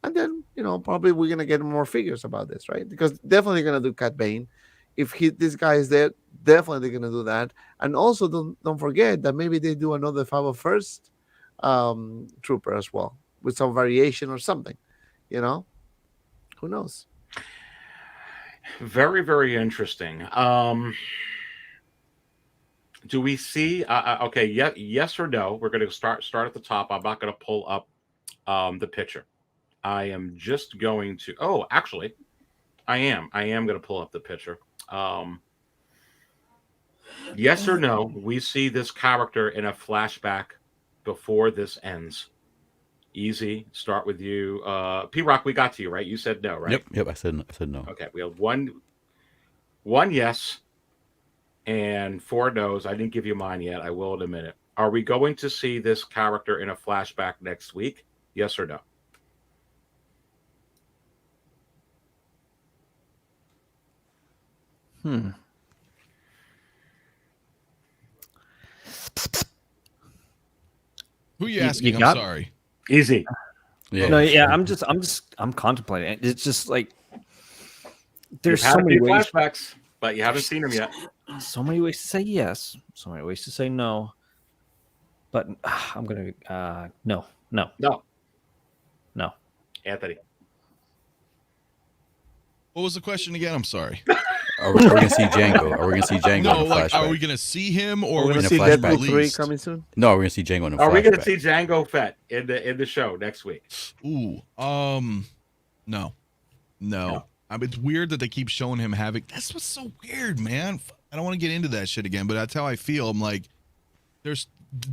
and then probably we're gonna get more figures about this, right? Because definitely gonna do Cad Bane. If this guy is there, definitely they're gonna do that. And also don't forget that maybe they do another Fabio first trooper as well with some variation or something. Who knows? Very, very interesting. Do we see? Okay, yes or no? We're going to start at the top. I'm not going to pull up the picture. I am just going to. Oh, actually, I am. I am going to pull up the picture. Yes or no? We see this character in a flashback before this ends. Easy. Start with you. P-Rock, we got to you, right? You said no, right? Yep. I said no. Okay, we have one yes and 4 no's. I didn't give you mine yet. I will in a minute. Are we going to see this character in a flashback next week? Yes or no? Who are you asking? I'm sorry. Easy. Yeah. I'm contemplating it. It's just like there's so many flashbacks, but you haven't seen them yet. So many ways to say yes, so many ways to say no. But I'm gonna no. Anthony, what was the question again? I'm sorry. Are we gonna see Django? Are we gonna see Django? No, in a flashback? are we gonna see him or We're in gonna a see flashback? Deadpool 3 coming soon. No, we're gonna see Django in a flashback. are we going to see Django Fett in the show next week? Ooh, no. I mean, it's weird that they keep showing him having. That's what's so weird, man. I don't want to get into that shit again, but that's how I feel. I'm like, there's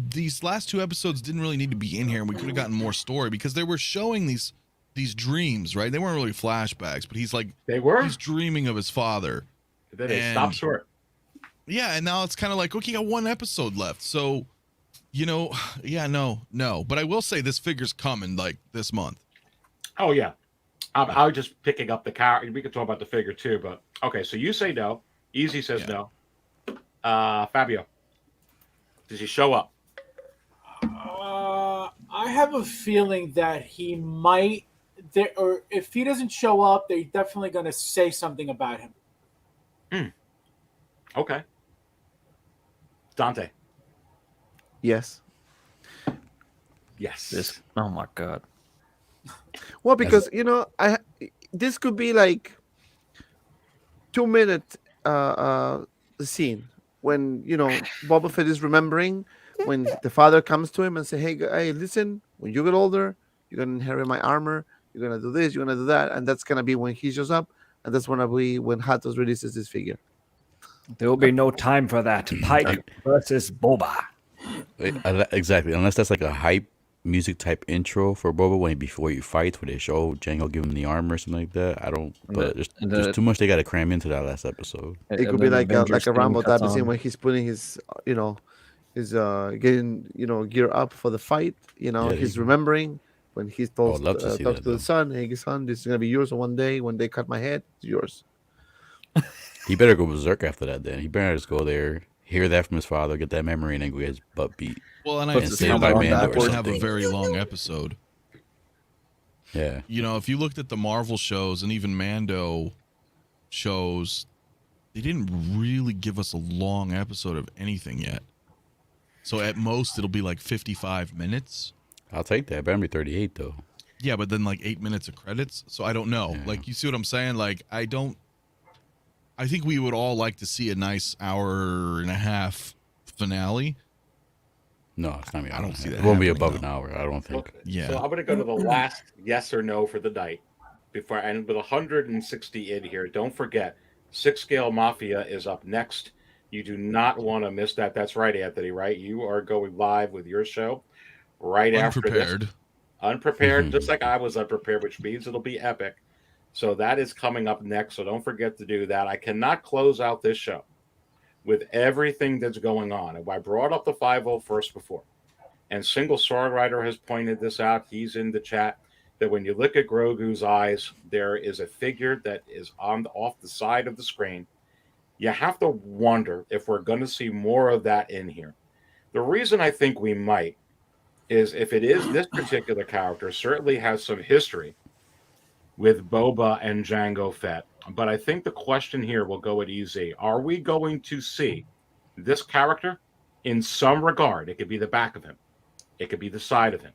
these last 2 episodes didn't really need to be in here, and we could have gotten more story because they were showing these dreams, right? They weren't really flashbacks, but he's like, he's dreaming of his father. Then they stopped short. Yeah, and now it's kind of like, okay, got 1 episode left, so no. But I will say this figure's coming like this month. Oh yeah, I was just picking up the character. We could talk about the figure too, but okay. So you say no. Easy says no. Fabio, does he show up? I have a feeling that he might. Or if he doesn't show up, they're definitely going to say something about him. Okay. Dante. Yes. Yes. Oh my god. Well, because this could be like 2-minute scene when Boba Fett is remembering when the father comes to him and say, hey, listen, when you get older, you're gonna inherit my armor. You're gonna do this. You're gonna do that, and that's gonna be when he shows up, and that's gonna be when Hatos releases this figure. There will be no time for that. Pike versus Boba. Exactly, unless that's like a hype music type intro for Boba before you fight, where they show Django give him the armor or something like that. I don't. But there's too much they got to cram into that last episode. It could be like a Rambo type of scene when he's putting his getting gear up for the fight. He's remembering when he talks to the son. Hey son, this is gonna be yours one day. When they cut my head, it's yours. He better go berserk after that. Then he better just go there, hear that from his father, get that memory, and then go get his butt beat. Well, and I understand that Mando would have a very long episode. Yeah. If you looked at the Marvel shows and even Mando shows, they didn't really give us a long episode of anything yet. So at most, it'll be like 55 minutes. I'll take that. Better be 38, though. Yeah, but then like 8 minutes of credits. So I don't know. Yeah. Like, you see what I'm saying? Like, I I think we would all like to see a nice hour and a half finale. No, it's not me. I don't see that. It won't be happening, above though. an hour. I don't think. Yeah. So I'm going to go to the last yes or no for the night before, and with 160 in here. Don't forget, Six Scale Mafia is up next. You do not want to miss that. That's right, Anthony. Right, you are going live with your show right after this. Unprepared, just like I was unprepared, which means it'll be epic. So that is coming up next. So don't forget to do that. I cannot close out this show with everything that's going on. And I brought up the 501st before, and Single Sword Rider has pointed this out. He's in the chat that when you look at Grogu's eyes, there is a figure that is off the side of the screen. You have to wonder if we're going to see more of that in here. The reason I think we might is if it is this particular character, certainly has some history with Boba and Jango Fett. But I think the question here will go at EZ. Are we going to see this character in some regard? It could be the back of him. It could be the side of him.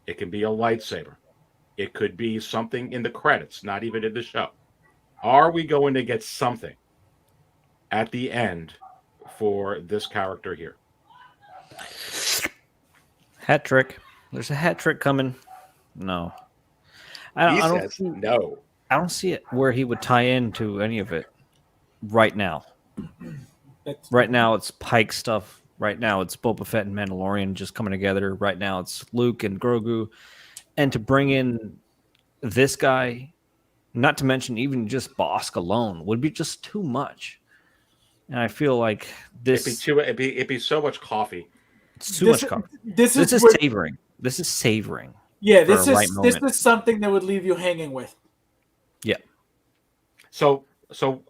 It could be a lightsaber. It could be something in the credits, not even in the show. Are we going to get something at the end for this character here? Hat trick. There's a hat trick coming. No. I don't see it where he would tie into any of it right now. Right now, it's Pike stuff. Right now, it's Boba Fett and Mandalorian just coming together. Right now, it's Luke and Grogu. And to bring in this guy, not to mention even just Bosk alone, would be just too much. And I feel like this... It'd be so much coffee. Too much coffee. This is savoring. This is savoring. Yeah, this is something that would leave you hanging with. Yeah. So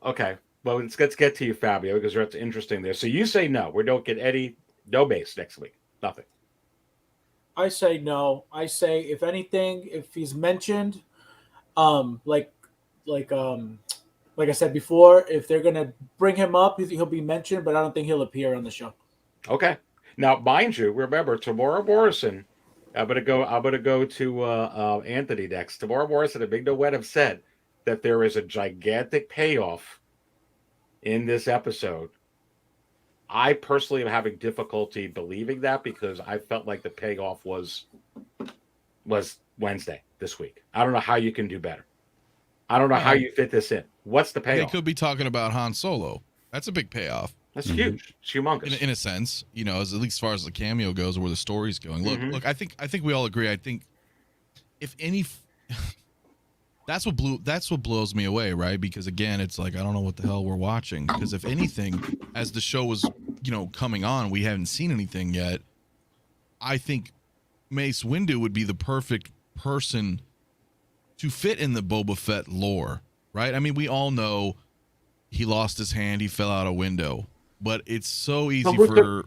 okay. Well, let's get to you, Fabio, because that's interesting there. So you say no. We don't get no base next week. Nothing. I say no. I say if anything, if he's mentioned, like I said before, if they're gonna bring him up, he'll be mentioned, but I don't think he'll appear on the show. Okay. Now, mind you, remember Tamora Morrison. I'm gonna go to Anthony next. Tamora Morrison and Big No Wet have said that there is a gigantic payoff in this episode. I personally am having difficulty believing that because I felt like the payoff was Wednesday this week. I don't know how you can do better. I don't know how you fit this in. What's the payoff? They could be talking about Han Solo. That's a big payoff. That's huge. It's humongous. In a sense, you know, at least as far as the cameo goes, or where the story's going. Look. I think we all agree. I think if any, that's what blows me away, right? Because again, it's like I don't know what the hell we're watching. Because if anything, as the show was, coming on, we haven't seen anything yet. I think Mace Windu would be the perfect person to fit in the Boba Fett lore, right? I mean, we all know he lost his hand, he fell out a window. But it's so easy who for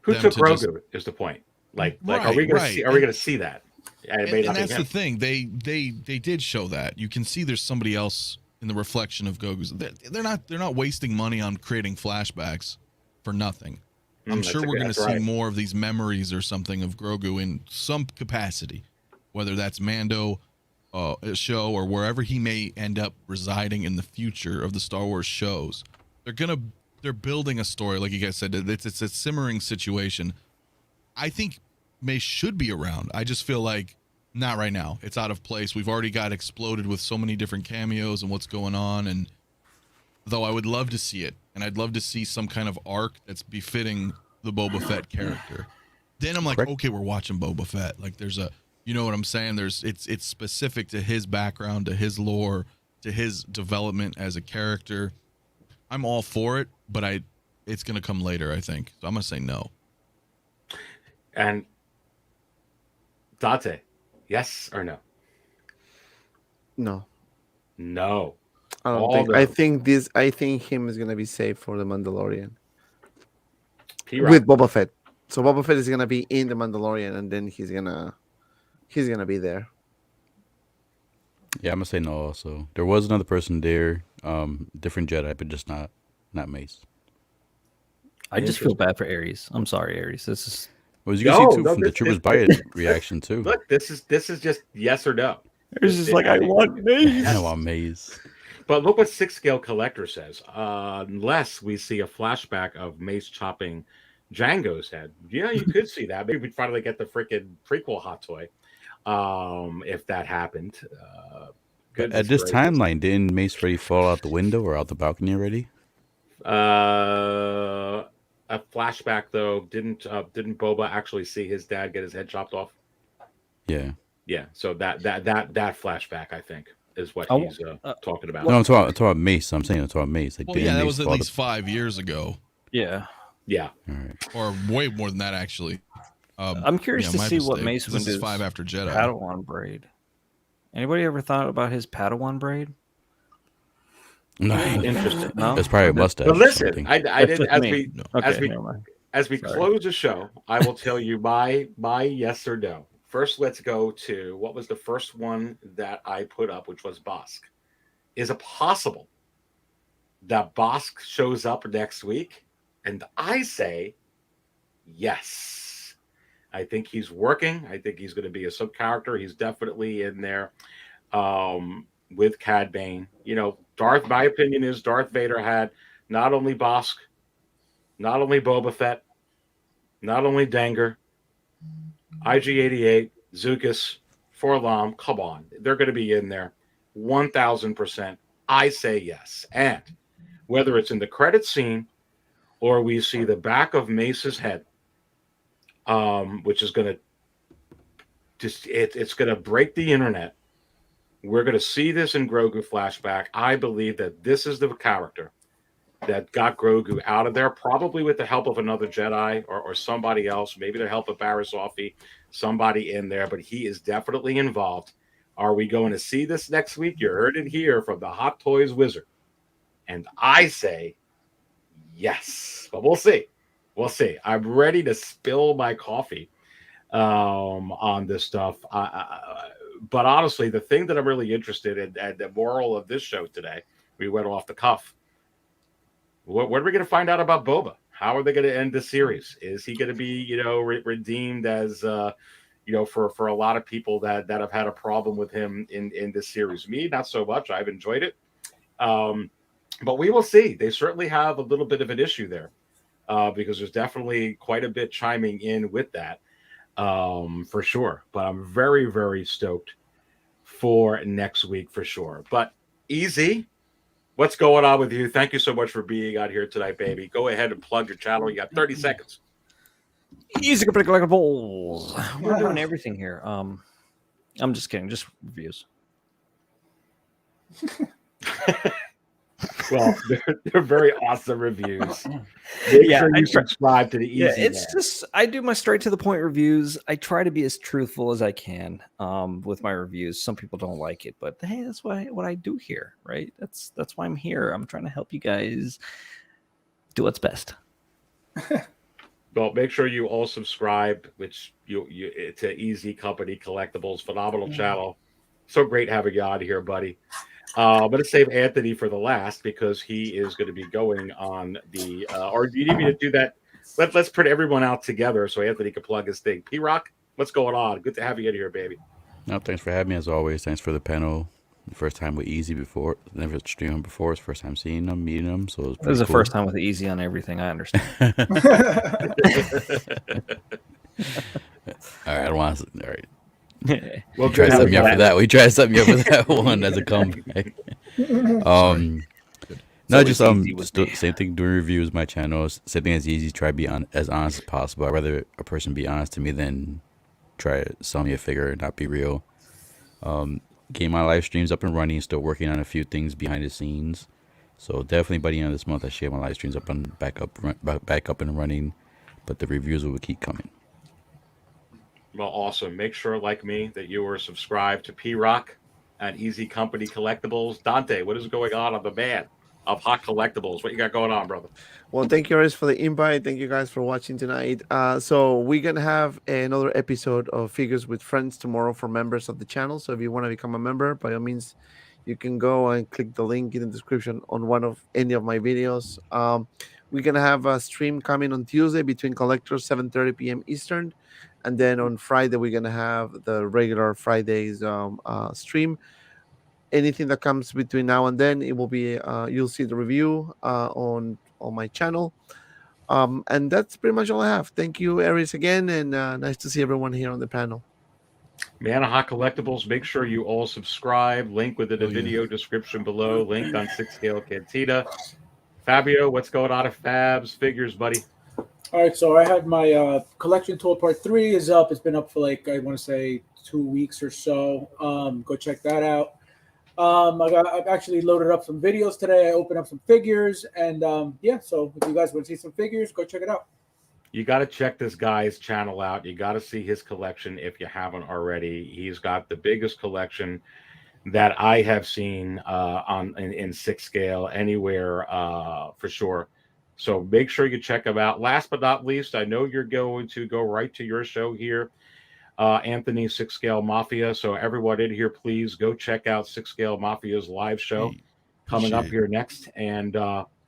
who them took to Grogu is the point. Like are we going to see that? And that's the thing. They did show that. You can see there's somebody else in the reflection of Grogu's. They're not wasting money on creating flashbacks for nothing. I'm sure we're going to see more of these memories or something of Grogu in some capacity, whether that's Mando a show or wherever he may end up residing in the future of the Star Wars shows. They're building a story, like you guys said. It's a simmering situation. I think Mace should be around. I just feel like not right now. It's out of place. We've already got exploded with so many different cameos and what's going on. And though I would love to see it, and I'd love to see some kind of arc that's befitting the Boba Fett character. Then I'm like, okay, we're watching Boba Fett. Like there's a, you know what I'm saying? It's specific to his background, to his lore, to his development as a character. I'm all for it, but it's going to come later, I think. So I'm going to say no. And Dante, yes or no? No. No. I don't think. I think him is gonna be safe for the Mandalorian with Boba Fett. So Boba Fett is gonna be in the Mandalorian, and then he's gonna be there. Yeah, I'm gonna say no. Also, there was another person there, different Jedi, but just not Mace. I just feel bad for Ares. I'm sorry, Ares. This is. Well, you can see too from the Troopers Bias reaction too. Look, this is just yes or no. It's just like I want Maze. I want Maze. But look what Six Scale Collector says. Unless we see a flashback of Mace chopping Django's head. Yeah, you could see that. Maybe we'd finally get the freaking prequel Hot Toy. If that happened. But at this timeline, didn't Mace already fall out the window or out the balcony already? A flashback though, didn't Boba actually see his dad get his head chopped off? Yeah. Yeah. So that flashback, I think, is what he's talking about. No, I'm talking about Mace. I'm saying I'm talking about Mace. Like, Well, yeah, that was at least 5 years ago. Yeah. Yeah. All right. Or way more than that, actually. I'm curious to see what Mace would do. This is 5 after Jedi. Padawan braid. Anybody ever thought about his Padawan braid? No, interesting. No? That's probably a mustache. But listen, I did Okay, as we close the show, I will tell you my yes or no. First, let's go to what was the first one that I put up, which was Bosk. Is it possible that Bosk shows up next week? And I say yes. I think he's working. I think he's going to be a sub character. He's definitely in there with Cad Bane. You know, my opinion is Darth Vader had not only Bosk, not only Boba Fett, not only Danger, IG-88, Zukas, Forlom. Come on. They're going to be in there 1,000%. I say yes. And whether it's in the credit scene or we see the back of Mace's head, which is going to it's going to break the internet. We're going to see this in Grogu flashback. I believe that this is the character that got Grogu out of there, probably with the help of another Jedi or somebody else, maybe the help of Barriss Offee, somebody in there, but he is definitely involved. Are we going to see this next week? You heard it here from the Hot Toys Wizard. And I say yes, but we'll see. We'll see. I'm ready to spill my coffee on this stuff. But honestly, the thing that I'm really interested in, and the moral of this show today, we went off the cuff. What are we going to find out about Boba? How are they going to end the series? Is he going to be, redeemed as, for a lot of people that have had a problem with him in this series? Me, not so much. I've enjoyed it. But we will see. They certainly have a little bit of an issue there because there's definitely quite a bit chiming in with that for sure. But I'm very, very stoked for next week for sure. But EZ, what's going on with you? Thank you so much for being out here tonight, baby. Go ahead and plug your channel. You got 30 seconds. EZCompany Collectibles. We're doing everything here. I'm just kidding. Just reviews. Well, they're very awesome reviews. Make sure you subscribe to the Easy. Yeah, it's just I do my straight to the point reviews. I try to be as truthful as I can with my reviews. Some people don't like it, but hey, that's what I do here, right? That's why I'm here. I'm trying to help you guys do what's best. Well, make sure you all subscribe, which you to EZCompany Collectibles, phenomenal channel. So great having you on here, buddy. I'm going to save Anthony for the last because he is going to be going on the or do you need me to do that? Let's put everyone out together so Anthony can plug his thing. PRock, what's going on? Good to have you in here, baby. No, thanks for having me as always. Thanks for the panel. First time with Easy before, never streamed him before. It's first time seeing him, meeting him. So it was this is the cool. first time with Easy on everything. I understand. All right, I don't want to. All right. Well, we tried to set me up for that. We tried to set me up for that one as a comeback. No, just same thing. Doing reviews, my channel, same thing as Easy. Try to be as honest as possible. I'd rather a person be honest to me than try to sell me a figure and not be real. Getting my live streams up and running. Still working on a few things behind the scenes. So definitely by the end of this month, I should have my live streams back up and running. But the reviews will keep coming. Well, awesome. Make sure, like me, that you are subscribed to PRock at EZCompany Collectibles. Dante, what is going on the Man of Hot Collectibles? What you got going on, brother? Well, thank you guys for the invite. Thank you guys for watching tonight. So we're going to have another episode of Figures with Friends tomorrow for members of the channel. So if you want to become a member, by all means, you can go and click the link in the description on any of my videos. We're going to have a stream coming on Tuesday between collectors, 7:30 p.m. Eastern. And then on Friday, we're going to have the regular Fridays stream. anything that comes between now and then, it will be you'll see the review on my channel. And that's pretty much all I have. Thank you, Aries, again, and nice to see everyone here on the panel. Man of Hot Collectibles, make sure you all subscribe. Link within the video description below. Link on Six Scale Cantina. Fabio, what's going on at FabsFigures, buddy? All right, so I had my collection tour part 3 is up. It's been up for like, I want to say 2 weeks or so. Go check that out. I've actually loaded up some videos today. I opened up some figures, and yeah, so if you guys want to see some figures, go check it out. You got to check this guy's channel out. You got to see his collection if you haven't already. He's got the biggest collection that I have seen in 6 scale anywhere for sure. So make sure you check him out. Last but not least, I know you're going to go right to your show here, Anthony, 6ScaleMafia. So everyone in here, please go check out 6ScaleMafia's live show coming up here next. And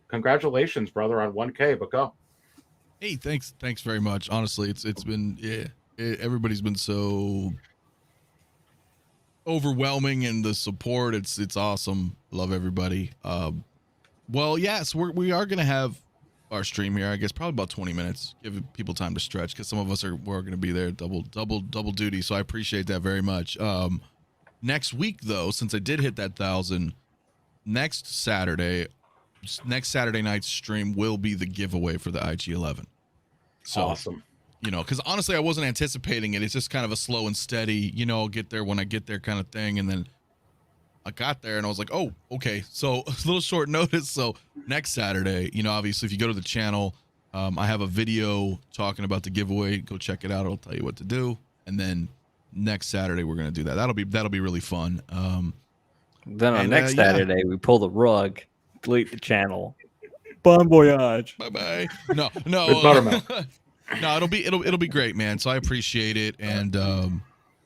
congratulations, brother, on 1K. But go. Hey, thanks very much. Honestly, it's been everybody's been so overwhelming, and the support it's awesome. Love everybody. Well, yes, we are gonna have our stream here. I guess probably about 20 minutes. Give people time to stretch because some of us we're gonna be there double duty. So I appreciate that very much. Next week though, since I did hit that 1,000, next Saturday night's stream will be the giveaway for the IG-11. So awesome. You know, because honestly, I wasn't anticipating it. It's just kind of a slow and steady, you know, get there when I get there kind of thing. And then I got there and I was like, oh, okay. So a little short notice. So next Saturday, you know, obviously, if you go to the channel, I have a video talking about the giveaway. Go check it out. I'll tell you what to do. And then next Saturday, we're going to do that. That'll be really fun. Then on next Saturday, we pull the rug, delete the channel. Bon voyage. Bye-bye. No. No, it'll be great, man. So I appreciate it. And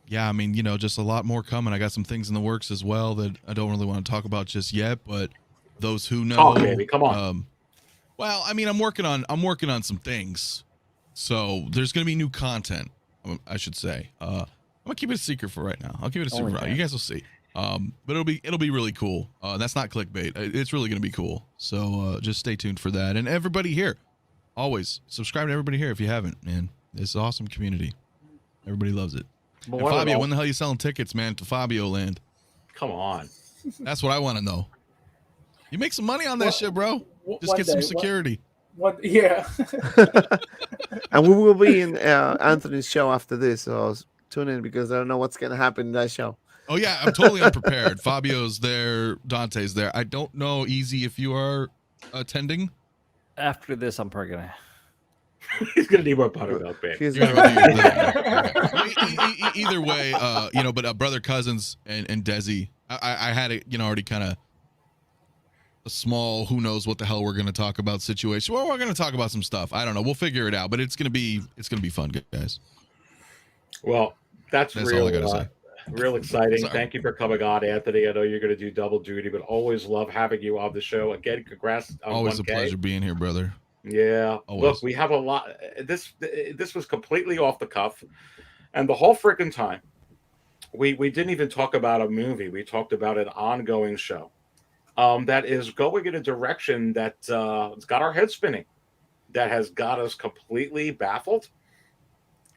yeah, I mean, you know, just a lot more coming. I got some things in the works as well that I don't really want to talk about just yet, but those who know, oh, baby, come on. Well, I mean, I'm working on some things. So there's going to be new content, I should say. I'm going to keep it a secret for right now. I'll keep it a secret for right now. You guys will see. But it'll be really cool. That's not clickbait. It's really going to be cool. So just stay tuned for that. And everybody here, always subscribe to everybody here if you haven't, man. It's an awesome community. Everybody loves it. And Fabio, when the hell are you selling tickets, man, to Fabio Land? Come on. That's what I want to know. You make some money on that shit, bro. Just get some security. Yeah. And we will be in Anthony's show after this, so tune in because I don't know what's going to happen in that show. Oh, yeah, I'm totally unprepared. Fabio's there. Dante's there. I don't know, Easy, if you are attending. After this, I'm probably going to... He's going to need more buttermilk, babe. Either way, you know, but brother Cousins and Desi, I had it, you know, already kind of a small, who knows what the hell we're going to talk about situation. Well, we're going to talk about some stuff. I don't know. We'll figure it out, but it's going to be fun, guys. Well, that's real, all I got to say. Real exciting. Sorry. Thank you for coming on, Anthony. I know you're going to do double duty, but always love having you on the show. Again, congrats on always 1K. A pleasure being here, brother. Yeah. Always. Look, we have a lot. This was completely off the cuff, and the whole freaking time, we didn't even talk about a movie. We talked about an ongoing show that is going in a direction that it's got our head spinning, that has got us completely baffled.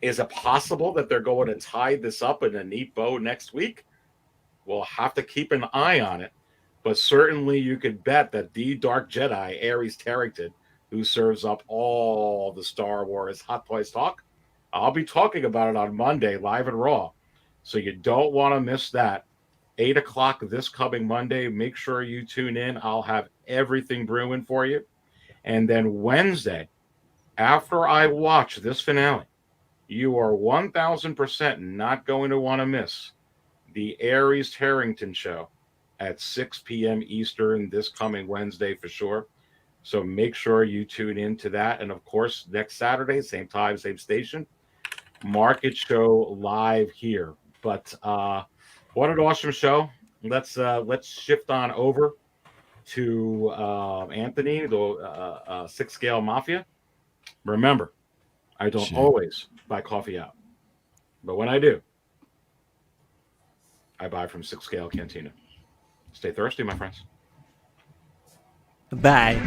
Is it possible that they're going to tie this up in a neat bow next week? We'll have to keep an eye on it. But certainly you could bet that the Dark Jedi, Aries Tarrington, who serves up all the Star Wars Hot Toys talk, I'll be talking about it on Monday, live and raw. So you don't want to miss that. 8 o'clock this coming Monday. Make sure you tune in. I'll have everything brewing for you. And then Wednesday, after I watch this finale, you are 1,000% not going to want to miss the Aries Tarrington show at 6 p.m. Eastern this coming Wednesday for sure. So make sure you tune into that. And of course, next Saturday, same time, same station, Market Show live here. But what an awesome show. Let's shift on over to Anthony, the 6ScaleMafia. Remember, I don't always buy coffee out, but when I do, I buy from 6 Scale Cantina. Stay thirsty, my friends. Bye.